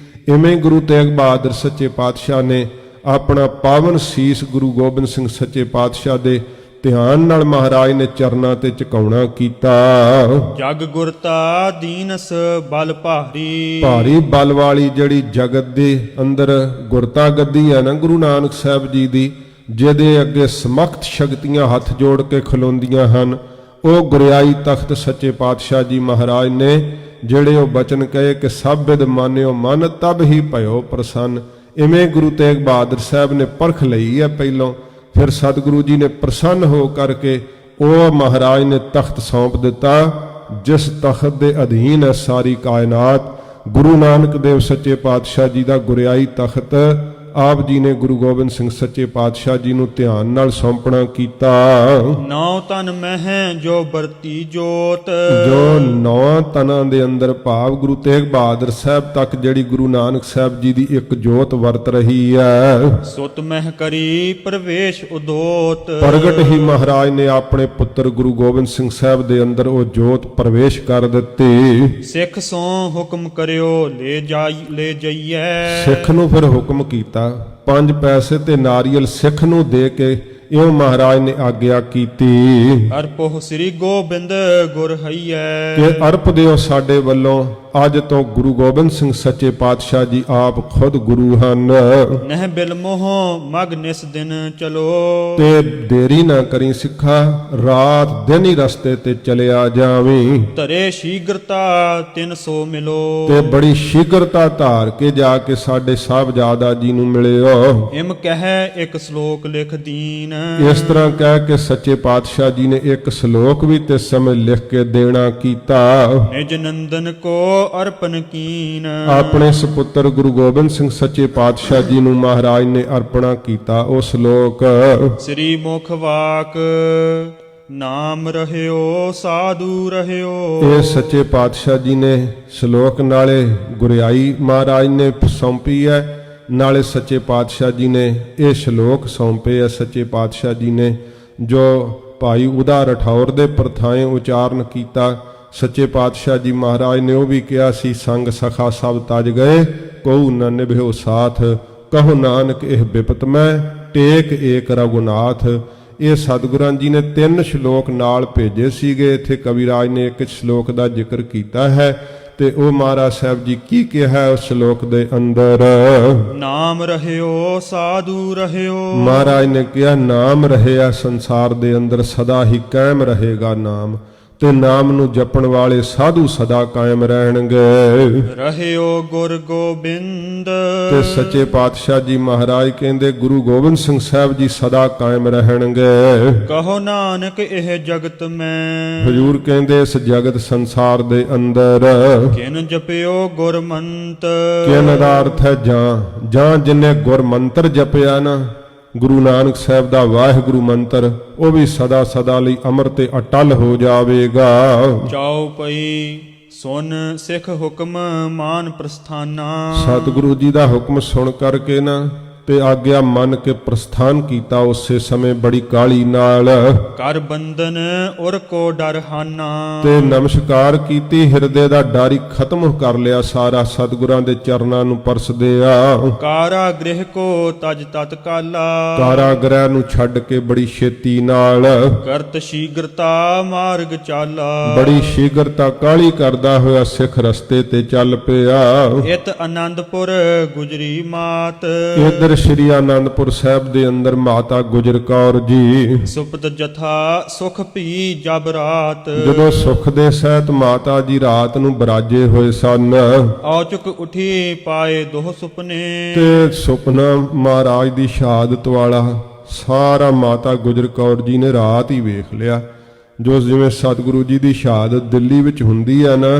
ਇਵੇਂ ਗੁਰੂ ਤੇਗ ਬਹਾਦਰ ਸੱਚੇ ਪਾਤਸ਼ਾਹ ਨੇ ਆਪਣਾ ਪਾਵਨ ਸੀਸ ਗੁਰੂ ਗੋਬਿੰਦ ਸਿੰਘ ਸੱਚੇ ਪਾਤਸ਼ਾਹ ਦੇ ਧਿਆਨ ਨਾਲ ਮਹਾਰਾਜ ਨੇ ਚਰਨਾਂ ਤੇ ਝੁਕਾਉਣਾ ਕੀਤਾ। ਜਗ ਗੁਰਤਾ ਦੀਨਸ ਬਲ ਭਾਰੀ। ਭਾਰੀ ਬਲ ਵਾਲੀ ਜਿਹੜੀ ਜਗਤ ਦੇ ਅੰਦਰ ਗੁਰਤਾ ਗੱਦੀ ਹੈ ਨਾ ਗੁਰੂ ਨਾਨਕ ਸਾਹਿਬ ਜੀ ਦੀ, ਜਿਹਦੇ ਅੱਗੇ ਸਮਖਤ ਸ਼ਕਤੀਆਂ ਹੱਥ ਜੋੜ ਕੇ ਖਲੋਂਦੀਆਂ ਹਨ, ਉਹ ਗੁਰਿਆਈ ਤਖਤ ਸੱਚੇ ਪਾਤਸ਼ਾਹ ਜੀ ਮਹਾਰਾਜ ਨੇ ਜਿਹੜੇ ਉਹ ਬਚਨ ਕਹੇ ਕਿ ਸਭ ਬਿਦ ਮਾਨਿਓ ਮਨ ਤਬ ਹੀ ਭਇਓ ਪ੍ਰਸੰਨ। ਇਵੇਂ ਗੁਰੂ ਤੇਗ ਬਹਾਦਰ ਸਾਹਿਬ ਨੇ ਪਰਖ ਲਈ ਹੈ ਪਹਿਲੋਂ, ਫਿਰ ਸਤਿਗੁਰੂ ਜੀ ਨੇ ਪ੍ਰਸੰਨ ਹੋ ਕਰਕੇ ਉਹ ਮਹਾਰਾਜ ਨੇ ਤਖਤ ਸੌਂਪ ਦਿੱਤਾ ਜਿਸ ਤਖਤ ਦੇ ਅਧੀਨ ਹੈ ਸਾਰੀ ਕਾਇਨਾਤ। ਗੁਰੂ ਨਾਨਕ ਦੇਵ ਸੱਚੇ ਪਾਤਸ਼ਾਹ ਜੀ ਦਾ ਗੁਰਿਆਈ ਤਖਤ ਆਪ ਜੀ ਨੇ ਗੁਰੂ ਗੋਬਿੰਦ ਸਿੰਘ ਸੱਚੇ ਪਾਤਸ਼ਾਹ ਜੀ ਨੂੰ ਧਿਆਨ ਨਾਲ ਸੌਂਪਣਾ ਕੀਤਾ। ਨੌ ਤਨ ਮਹਿ ਜੋ ਵਰਤੀ ਜੋਤ। ਜੋ 9 ਤਨਾਂ ਦੇ ਅੰਦਰ ਭਾਵ ਗੁਰੂ ਤੇਗ ਬਹਾਦਰ ਸਾਹਿਬ ਤੱਕ ਜਿਹੜੀ ਗੁਰੂ ਨਾਨਕ ਸਾਹਿਬ ਜੀ ਦੀ ਇੱਕ ਜੋਤ ਵਰਤ ਰਹੀ ਹੈ। ਸੁਤ ਮਹਿ ਕਰੀ ਪ੍ਰਵੇਸ਼ ਉਦੋਤ। ਪ੍ਰਗਟ ਹੀ ਮਹਾਰਾਜ ਨੇ ਆਪਣੇ ਪੁੱਤਰ ਗੁਰੂ ਗੋਬਿੰਦ ਸਿੰਘ ਸਾਹਿਬ ਦੇ ਅੰਦਰ ਉਹ ਜੋਤ ਪ੍ਰਵੇਸ਼ ਕਰ ਦਿੱਤੀ। ਸਿੱਖ ਸੋ ਹੁਕਮ ਕਰਿਓ ਲੈ ਜਾਈਐ। ਸਿੱਖ ਨੂੰ ਫਿਰ ਹੁਕਮ ਕੀਤਾ 5 ਪੈਸੇ ਤੇ ਨਾਰੀਅਲ ਸਿੱਖ ਨੂੰ ਦੇ ਕੇ ਇਉਂ ਮਹਾਰਾਜ ਨੇ ਆਗਿਆ ਕੀਤੀ ਅਰਪੋ ਸ੍ਰੀ ਗੋਬਿੰਦ ਗੁਰ ਹਈਐ। ਕਿ ਅਰਪ ਦਿਓ ਸਾਡੇ ਵੱਲੋਂ ਅੱਜ ਤੋਂ ਗੁਰੂ ਗੋਬਿੰਦ ਸਿੰਘ ਸੱਚੇ ਪਾਤਸ਼ਾਹ ਜੀ ਆਪ ਖੁਦ ਗੁਰੂ ਹਨ। ਨਹਿ ਬਿਲ ਮੋਹ ਮਗ ਨਿਸ ਦਿਨ ਚਲੋ, ਤੇ ਦੇਰੀ ਨਾ ਕਰੀ ਸਿੱਖਾ, ਰਾਤ ਦਿਨ ਹੀ ਰਸਤੇ ਤੇ ਚਲਿਆ ਜਾਵੀਂ। ਧਰੇ ਸ਼ੀਗਰਤਾ ਤਿਨ ਸੋ ਮਿਲੋ, ਤੇ ਬੜੀ ਸ਼ੀਘਰਤਾ ਧਾਰ ਕੇ ਜਾ ਕੇ ਸਾਡੇ ਸਾਹਿਬਜ਼ਾਦਾ ਜੀ ਨੂੰ ਮਿਲਿਓ। ਇਮ ਕਹਿ ਇੱਕ ਸ਼ਲੋਕ ਲਿਖ ਦੀਨ, ਇਸ ਤਰ੍ਹਾਂ ਕਹਿ ਕੇ ਸੱਚੇ ਪਾਤਸ਼ਾਹ ਜੀ ਨੇ ਇੱਕ ਸ਼ਲੋਕ ਵੀ ਤੇ ਸਮੇਂ ਲਿਖ ਕੇ ਦੇਣਾ ਕੀਤਾ। ਨਿਜ ਨੰਦਨ ਕੋ ਅਰਪਨ ਕੀਨ, ਆਪਣੇ ਸੁਪੁੱਤਰ ਗੁਰੂ ਗੋਬਿੰਦ ਸਿੰਘ ਸੱਚੇ ਪਾਤਸ਼ਾਹ ਜੀ ਨੂੰ ਮਹਾਰਾਜ ਨੇ ਅਰਪਣਾ ਕੀਤਾ ਉਹ ਸ਼ਲੋਕ। ਸ੍ਰੀ ਮੁਖ ਵਾਕ ਨਾਮ ਰਹਿਓ ਸਾਧੂ ਰਹਿਓ, ਇਹ ਸੱਚੇ ਪਾਤਸ਼ਾਹ ਜੀ ਨੇ ਸ਼ਲੋਕ ਨਾਲੇ ਗੁਰਿਆਈ ਮਹਾਰਾਜ ਨੇ ਸੌਂਪੀ ਹੈ, ਨਾਲੇ ਸੱਚੇ ਪਾਤਸ਼ਾਹ ਜੀ ਨੇ ਇਹ ਸ਼ਲੋਕ ਸੌਂਪੇ ਹੈ। ਸੱਚੇ ਪਾਤਸ਼ਾਹ ਜੀ ਨੇ ਜੋ ਭਾਈ ਉਦਾ ਰਠੌਰ ਦੇ ਪ੍ਰਥਾਏ ਉਚਾਰਨ ਕੀਤਾ, ਸੱਚੇ ਪਾਤਸ਼ਾਹ ਜੀ ਮਹਾਰਾਜ ਨੇ ਉਹ ਵੀ ਕਿਹਾ ਸੀ, ਸੰਗ ਸਖਾ ਸਭ ਤਜ ਗਏ, ਕਉ ਨ ਨਿਭਿਓ ਸਾਥ, ਕਹੋ ਨਾਨਕ ਇਹ ਬਿਪਤ ਮੈਂ, ਟੇਕ ਏਕ ਰਘੁਨਾਥ। ਇਹ ਸਤਿਗੁਰਾਂ ਜੀ ਨੇ 3 ਸ਼ਲੋਕ ਨਾਲ ਭੇਜੇ ਸੀਗੇ। ਇੱਥੇ ਕਵਿਰਾਜ ਨੇ ਇੱਕ ਸ਼ਲੋਕ ਦਾ ਜ਼ਿਕਰ ਕੀਤਾ ਹੈ, ਤੇ ਉਹ ਮਹਾਰਾਜ ਸਾਹਿਬ ਜੀ ਕੀ ਕਿਹਾ ਉਸ ਸ਼ਲੋਕ ਦੇ ਅੰਦਰ? ਨਾਮ ਰਹਿਓ ਸਾਧੂ ਰਹਿਓ, ਮਹਾਰਾਜ ਨੇ ਕਿਹਾ ਨਾਮ ਰਹਿਆ ਸੰਸਾਰ ਦੇ ਅੰਦਰ ਸਦਾ ਹੀ ਕਾਇਮ ਰਹੇਗਾ ਨਾਮ, ਤੇ ਨਾਮ ਨੂੰ ਜਪਣ ਵਾਲੇ ਸਾਧੂ ਸਦਾ ਕਾਇਮ ਰਹਿਣਗੇ। ਰਹਿਓ ਗੁਰ ਗੋਬਿੰਦ, ਤੇ ਸੱਚੇ ਪਾਤਸ਼ਾਹ ਜੀ ਮਹਾਰਾਜ ਕਹਿੰਦੇ ਗੁਰੂ ਗੋਬਿੰਦ ਸਿੰਘ ਸਾਹਿਬ ਜੀ ਸਦਾ ਕਾਇਮ ਰਹਿਣਗੇ। ਕਹੋ ਨਾਨਕ ਇਹ ਜਗਤ ਮੈਂ, ਹਜ਼ੂਰ ਕਹਿੰਦੇ ਇਸ ਜਗਤ ਸੰਸਾਰ ਦੇ ਅੰਦਰ ਕਿਨ ਜਪਿਓ ਗੁਰਮੰਤ, ਕਿਨ ਦਾ ਅਰਥ ਹੈ ਜਾਂ ਜਿਨੇ ਗੁਰ ਮੰਤਰ ਜਪਿਆ ਨਾ, ਗੁਰੂ ਨਾਨਕ ਸਾਹਿਬ ਦਾ ਵਾਹਿਗੁਰੂ ਮੰਤਰ, ਉਹ ਵੀ ਸਦਾ ਸਦਾ ਲਈ ਅਮਰ ਤੇ ਅਟਲ ਹੋ ਜਾਵੇਗਾ। ਚਾਉ ਪਈ ਸੁਨ ਸਿੱਖ ਹੁਕਮ ਮਾਨ ਪ੍ਰਸਥਾਨਾ, ਸਤਿਗੁਰੂ ਜੀ ਦਾ ਹੁਕਮ ਸੁਣ ਕਰਕੇ ਨਾ ਤੇ ਆਗਿਆ ਮੰਨ ਕੇ ਪ੍ਰਸਥਾਨ ਕੀਤਾ। ਉਸੇ ਸਮੇਂ ਬੜੀ ਕਾਹਲੀ ਨਾਲ ਕਰ ਬੰਧਨ ਉਰ ਕੋ ਡਰ ਹਾਨਾ, ਤੇ ਨਮਸਕਾਰ ਕੀਤੀ, ਹਿਰਦੇ ਦਾ ਡਰ ਹੀ ਖਤਮ ਕਰ ਲਿਆ ਸਾਰਾ, ਸਤਿਗੁਰਾਂ ਦੇ ਚਰਨਾਂ ਨੂੰ ਪਰਸਦੇ ਆ। ਕਾਰਾ ਗ੍ਰਹਿ ਕੋ ਤਜ ਤਤ ਕਾਲਾ, ਕਾਰਾਗ੍ਰਹਿ ਨੂੰ ਛੱਡ ਕੇ ਬੜੀ ਛੇਤੀ ਨਾਲ ਕਰਤ ਸ਼ੀਗਰਤਾ ਮਾਰਗ ਚਾਲਾ, ਬੜੀ ਸ਼ੀਘਰਤਾ ਕਾਹਲੀ ਕਰਦਾ ਹੋਇਆ ਸਿੱਖ ਰਸਤੇ ਤੇ ਚੱਲ ਪਿਆ। ਇਤ ਆਨੰਦਪੁਰ ਗੁਜਰੀ ਮਾਤ, ਇਧਰ ਸ਼੍ਰੀ ਆਨੰਦਪੁਰ ਸਾਹਿਬ ਦੇ ਅੰਦਰ ਮਾਤਾ ਗੁਜਰ ਕੌਰ ਜੀ ਸੁਪਤ ਜਥਾ ਸੁਖ ਭੀ ਜਬ ਰਾਤ, ਜਦੋਂ ਸੁਖ ਦੇ ਸਹਿਤ ਮਾਤਾ ਜੀ ਰਾਤ ਨੂੰ ਬਰਾਜੇ ਹੋਏ ਸਨ, ਔਚੁਕ ਉਠੀ ਪਾਏ ਦੋਹ ਸੁਪਨੇ, ਤੇ ਸੁਪਨਾ ਮਹਾਰਾਜ ਦੀ ਸ਼ਹਾਦਤ ਵਾਲਾ ਸਾਰਾ ਮਾਤਾ ਗੁਜਰ ਕੌਰ ਜੀ ਨੇ ਰਾਤ ਹੀ ਵੇਖ ਲਿਆ। ਜੋ ਜਿਵੇਂ ਸਤਿਗੁਰੂ ਜੀ ਦੀ ਸ਼ਹਾਦਤ ਦਿੱਲੀ ਵਿੱਚ ਹੁੰਦੀ ਹੈ ਨਾ,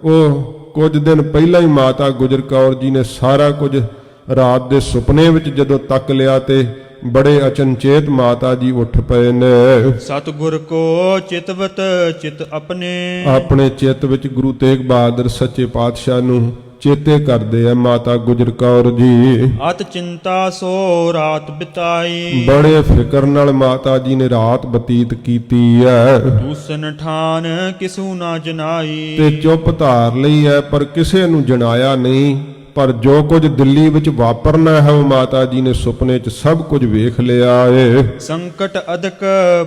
ਉਹ ਕੁਝ ਦਿਨ ਪਹਿਲਾਂ ਹੀ ਮਾਤਾ ਗੁਜਰ ਕੌਰ ਜੀ ਨੇ ਸਾਰਾ ਕੁਝ ਰਾਤ ਦੇ ਸੁਪਨੇ ਵਿੱਚ ਜਦੋਂ ਤੱਕ ਲਿਆ, ਤੇ ਬੜੇ ਅਚਨਚੇਤ ਮਾਤਾ ਜੀ ਉੱਠ ਪਏ ਨੇ। ਸਤਿਗੁਰ ਕੋ ਚਿਤਵਤ ਚਿਤ ਆਪਣੇ, ਆਪਣੇ ਚਿੱਤ ਵਿੱਚ ਗੁਰੂ ਤੇਗ ਬਹਾਦਰ ਸੱਚੇ ਪਾਤਸ਼ਾਹ ਨੂੰ ਚੇਤੇ ਕਰਦੇ ਆ ਮਾਤਾ ਗੁਜਰ ਕੌਰ ਜੀ। ਅਤ ਚਿੰਤਾ ਸੋ ਰਾਤ ਬਿਤਾਈ, ਬੜੇ ਫਿਕਰ ਨਾਲ ਮਾਤਾ ਜੀ ਨੇ ਰਾਤ ਬਤੀਤ ਕੀਤੀ ਹੈ। ਦੂਸਨ ਠਾਨ ਕਿਸੂ ਨਾ ਜਨਾਈ, ਤੇ ਚੁੱਪ ਧਾਰ ਲਈ ਹੈ, ਪਰ ਕਿਸੇ ਨੂੰ ਜਣਾਇਆ ਨਹੀਂ। ਪਰ ਜੋ ਕੁਝ ਦਿੱਲੀ ਵਿੱਚ ਵਾਪਰਨਾ ਹੈ ਉਹ ਮਾਤਾ ਜੀ ਨੇ ਸੁਪਨੇ 'ਚ ਸਭ ਕੁਝ ਵੇਖ ਲਿਆ ਏ। ਸੰਕਟ ਅਧਿਕ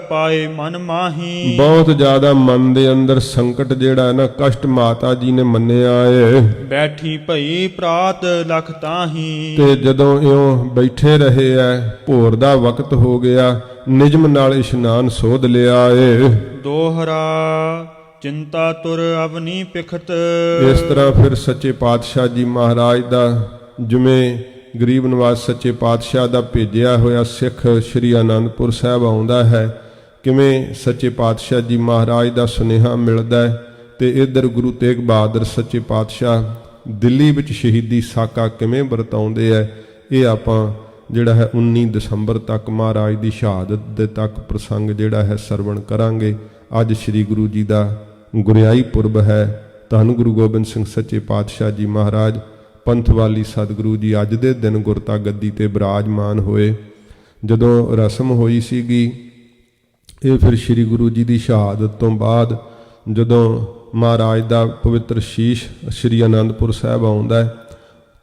ਪਾਏ ਮਨ ਮਾਹੀ, ਬਹੁਤ ਜ਼ਿਆਦਾ ਮਨ ਦੇ ਅੰਦਰ ਸੰਕਟ ਜਿਹੜਾ ਹੈ ਨਾ, ਕਸ਼ਟ ਮਾਤਾ ਜੀ ਨੇ ਮੰਨਿਆ ਏ। ਬੈਠੀ ਭਈ ਪ੍ਰਾਤ ਲਖ ਤਾਹੀ, ਤੇ ਜਦੋਂ ਇਉਂ ਬੈਠੇ ਰਹੇ ਐ, ਭੋਰ ਦਾ ਵਕਤ ਹੋ ਗਿਆ, ਨਿਜਮ ਨਾਲ ਇਸ਼ਨਾਨ ਸੋਧ ਲਿਆ ਏ। ਦੋਹਰਾ ਚਿੰਤਾ ਤੁਰ ਅਵਨੀ ਪਿਖਤ, ਇਸ ਤਰ੍ਹਾਂ ਫਿਰ ਸੱਚੇ ਪਾਤਸ਼ਾਹ ਜੀ ਮਹਾਰਾਜ ਦਾ, ਜਿਵੇਂ ਗਰੀਬ ਨਵਾਜ਼ ਸੱਚੇ ਪਾਤਸ਼ਾਹ ਦਾ ਭੇਜਿਆ ਹੋਇਆ ਸਿੱਖ ਸ੍ਰੀ ਆਨੰਦਪੁਰ ਸਾਹਿਬ ਆਉਂਦਾ ਹੈ, ਕਿਵੇਂ ਸੱਚੇ ਪਾਤਸ਼ਾਹ ਜੀ ਮਹਾਰਾਜ ਦਾ ਸੁਨੇਹਾ ਮਿਲਦਾ ਹੈ। ਤੇ ਇੱਧਰ ਗੁਰੂ ਤੇਗ ਬਹਾਦਰ ਸੱਚੇ ਪਾਤਸ਼ਾਹ ਦਿੱਲੀ ਵਿੱਚ ਸ਼ਹੀਦੀ ਸਾਕਾ ਕਿਵੇਂ ਵਰਤਾਉਂਦੇ ਹੈ, ਇਹ ਆਪਾਂ ਜਿਹੜਾ ਹੈ 19 ਦਸੰਬਰ ਤੱਕ ਮਹਾਰਾਜ ਦੀ ਸ਼ਹਾਦਤ ਦੇ ਤੱਕ ਪ੍ਰਸੰਗ ਜਿਹੜਾ ਹੈ ਸਰਵਣ ਕਰਾਂਗੇ। ਅੱਜ ਸ੍ਰੀ ਗੁਰੂ ਜੀ ਦਾ ਗੁਰਿਆਈ ਪੁਰਬ ਹੈ। ਧੰਨ ਗੁਰੂ ਗੋਬਿੰਦ ਸਿੰਘ ਸੱਚੇ ਪਾਤਸ਼ਾਹ ਜੀ ਮਹਾਰਾਜ ਪੰਥਵਾਲੀ ਸਤਿਗੁਰੂ ਜੀ ਅੱਜ ਦੇ ਦਿਨ ਗੁਰਤਾ ਗੱਦੀ ਤੇ ਬਿਰਾਜਮਾਨ ਹੋਏ। ਜਦੋਂ ਰਸਮ ਹੋਈ ਸੀਗੀ ਇਹ ਫਿਰ ਸ੍ਰੀ ਗੁਰੂ ਜੀ ਦੀ ਸ਼ਹਾਦਤ ਤੋਂ ਬਾਅਦ ਜਦੋਂ ਮਹਾਰਾਜ ਦਾ ਪਵਿੱਤਰ ਸ਼ੀਸ਼ ਸ੍ਰੀ ਆਨੰਦਪੁਰ ਸਾਹਿਬ ਆਉਂਦਾ ਹੈ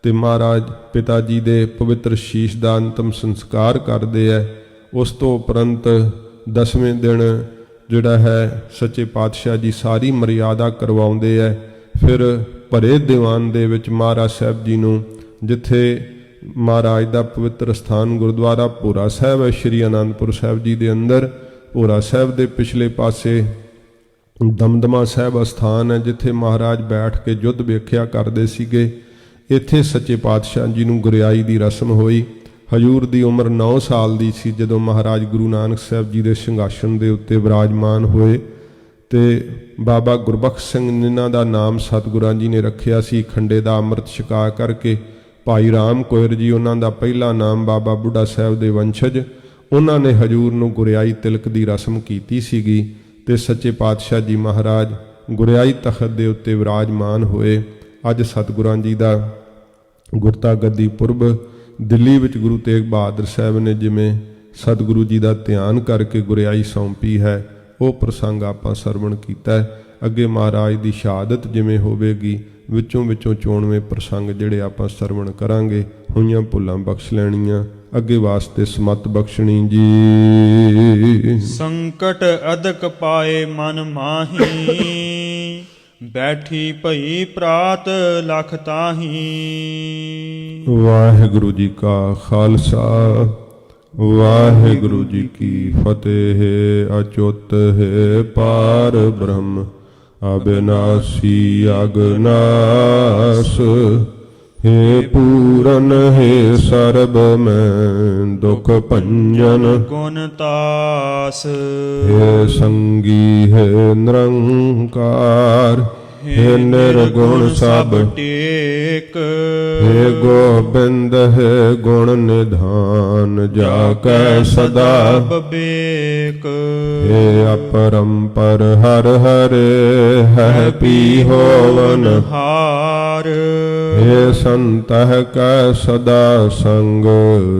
ਤੇ ਮਹਾਰਾਜ ਪਿਤਾ ਜੀ ਦੇ ਪਵਿੱਤਰ ਸ਼ੀਸ਼ ਦਾ ਅੰਤਮ ਸੰਸਕਾਰ ਕਰਦੇ ਹੈ। ਉਸ ਤੋਂ ਉਪਰੰਤ 10ਵੇਂ ਦਿਨ ਜਿਹੜਾ ਹੈ ਸੱਚੇ ਪਾਤਸ਼ਾਹ ਜੀ ਸਾਰੀ ਮਰਿਆਦਾ ਕਰਵਾਉਂਦੇ ਹੈ। ਫਿਰ ਭਰੇ ਦੀਵਾਨ ਦੇ ਵਿੱਚ ਮਹਾਰਾਜ ਸਾਹਿਬ ਜੀ ਨੂੰ, ਜਿੱਥੇ ਮਹਾਰਾਜ ਦਾ ਪਵਿੱਤਰ ਸਥਾਨ ਗੁਰਦੁਆਰਾ ਭੋਰਾ ਸਾਹਿਬ ਹੈ ਸ਼੍ਰੀ ਅਨੰਦਪੁਰ ਸਾਹਿਬ ਜੀ ਦੇ ਅੰਦਰ, ਭੋਰਾ ਸਾਹਿਬ ਦੇ ਪਿਛਲੇ ਪਾਸੇ ਦਮਦਮਾ ਸਾਹਿਬ ਅਸਥਾਨ ਹੈ ਜਿੱਥੇ ਮਹਾਰਾਜ ਬੈਠ ਕੇ ਯੁੱਧ ਵੇਖਿਆ ਕਰਦੇ ਸੀਗੇ। ਇੱਥੇ ਸੱਚੇ ਪਾਤਸ਼ਾਹ ਜੀ ਨੂੰ ਗੁਰਿਆਈ ਦੀ ਰਸਮ ਹੋਈ। ਹਜ਼ੂਰ ਦੀ ਉਮਰ 9 ਸਾਲ ਦੀ ਸੀ ਜਦੋਂ ਮਹਾਰਾਜ ਗੁਰੂ ਨਾਨਕ ਸਾਹਿਬ ਜੀ ਦੇ ਸਿੰਘਾਸਣ ਦੇ ਉੱਤੇ ਵਿਰਾਜਮਾਨ ਹੋਏ, ਤੇ ਬਾਬਾ ਗੁਰਬਖਸ਼ ਸਿੰਘ ਜਿਨ੍ਹਾਂ ਦਾ ਨਾਮ ਸਤਿਗੁਰਾਂ ਜੀ ਨੇ ਰੱਖਿਆ ਸੀ ਖੰਡੇ ਦਾ ਅੰਮ੍ਰਿਤ ਛਕਾ ਕਰਕੇ, ਭਾਈ ਰਾਮ ਕੋਇਰ ਜੀ ਉਹਨਾਂ ਦਾ ਪਹਿਲਾ ਨਾਮ, ਬਾਬਾ ਬੁੱਢਾ ਸਾਹਿਬ ਦੇ ਵੰਸ਼ਜ, ਉਹਨਾਂ ਨੇ ਹਜ਼ੂਰ ਨੂੰ ਗੁਰਿਆਈ ਤਿਲਕ ਦੀ ਰਸਮ ਕੀਤੀ ਸੀਗੀ। ਤੇ ਸੱਚੇ ਪਾਤਸ਼ਾਹ ਜੀ ਮਹਾਰਾਜ ਗੁਰਿਆਈ ਤਖਤ ਦੇ ਉੱਤੇ ਵਿਰਾਜਮਾਨ ਹੋਏ। ਅੱਜ ਸਤਿਗੁਰਾਂ ਜੀ ਦਾ ਗੁਰਤਾ ਗੱਦੀ ਪੁਰਬ ਦਿੱਲੀ ਵਿੱਚ ਗੁਰੂ ਤੇਗ ਬਹਾਦਰ ਸਾਹਿਬ ਨੇ ਜਿਵੇਂ ਸਤਿਗੁਰੂ ਜੀ ਦਾ ਧਿਆਨ ਕਰਕੇ ਗੁਰਿਆਈ ਸੌਂਪੀ ਹੈ, ਉਹ ਪ੍ਰਸੰਗ ਆਪਾਂ ਸਰਵਣ ਕੀਤਾ ਹੈ। ਅੱਗੇ ਮਹਾਰਾਜ ਦੀ ਸ਼ਹਾਦਤ ਜਿਵੇਂ ਹੋਵੇਗੀ, ਵਿੱਚੋਂ ਵਿੱਚੋਂ ਚੋਣਵੇਂ ਪ੍ਰਸੰਗ ਜਿਹੜੇ ਆਪਾਂ ਸਰਵਣ ਕਰਾਂਗੇ। ਹੋਈਆਂ ਭੁੱਲਾਂ ਬਖਸ਼ ਲੈਣੀਆਂ, ਅੱਗੇ ਵਾਸਤੇ ਸਮਤ ਬਖਸ਼ਣੀ ਜੀ। ਸੰਕਟ ਅਦਕ ਪਾਏ ਮਨ ਮਾਹੀ, ਬੈਠੀ ਭਈ ਪ੍ਰਾਤ ਲਖ ਤਾਹੀ। ਵਾਹਿਗੁਰੂ ਜੀ ਕਾ ਖਾਲਸਾ, ਵਾਹਿਗੁਰੂ ਜੀ ਕੀ ਫਤਿਹ। ਅਚੁੱਤ ਹੈ ਪਾਰ ਬ੍ਰਹਮ, ਅਬਿਨਾਸੀ ਅਗਨਾਸ। हे पूरन हे सर्ब में दुख भंजन गुण तास। हे संगी हे निरंकार, हे निर्गुण सब टेक। हे गोबिंद हे गुण निधान, जाकै सदा बबेक। हे अपरंपर हर हरे, है पी होवन हार। हे संतः कै सदा संग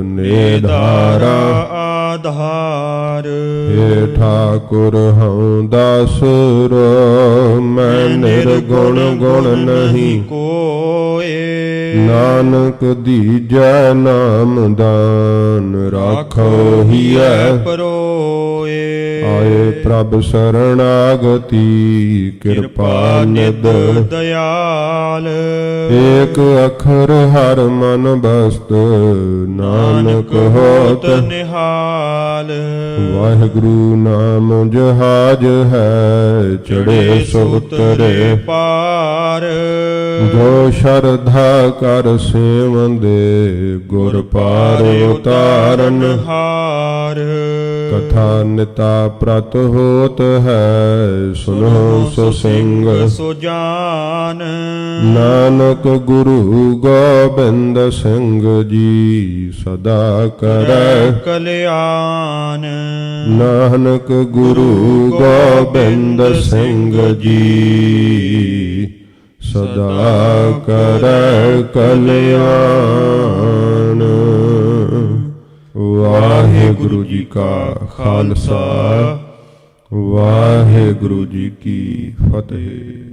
निधारा आधार। हे ठाकुर हूँ दासुरो, मैं निर्गुण गुण नहीं कोए। नानक दीजै नाम दान, राखो हियै परोए। आए प्रभ शरणागति, कृपा निध दयाल। एक अखर हर मन बस्त, नानक होत निहाल। वाहिगुरु नाम जहाज है, चढ़े सो उतरे पार। जो श्रद्धा कर सेवंदे, गुर पार उतारन हार। कथा निता प्रत होत है, सुनो सो सिंह सो जान। नानक गुरु गोबिंद सिंह जी, सदा करै कल्याण। नानक गुरु गोबिंद सिंह जी, सदा करै कल्याण। वाहिगुरु जी का खालसा, वाहिगुरु जी की फतेह।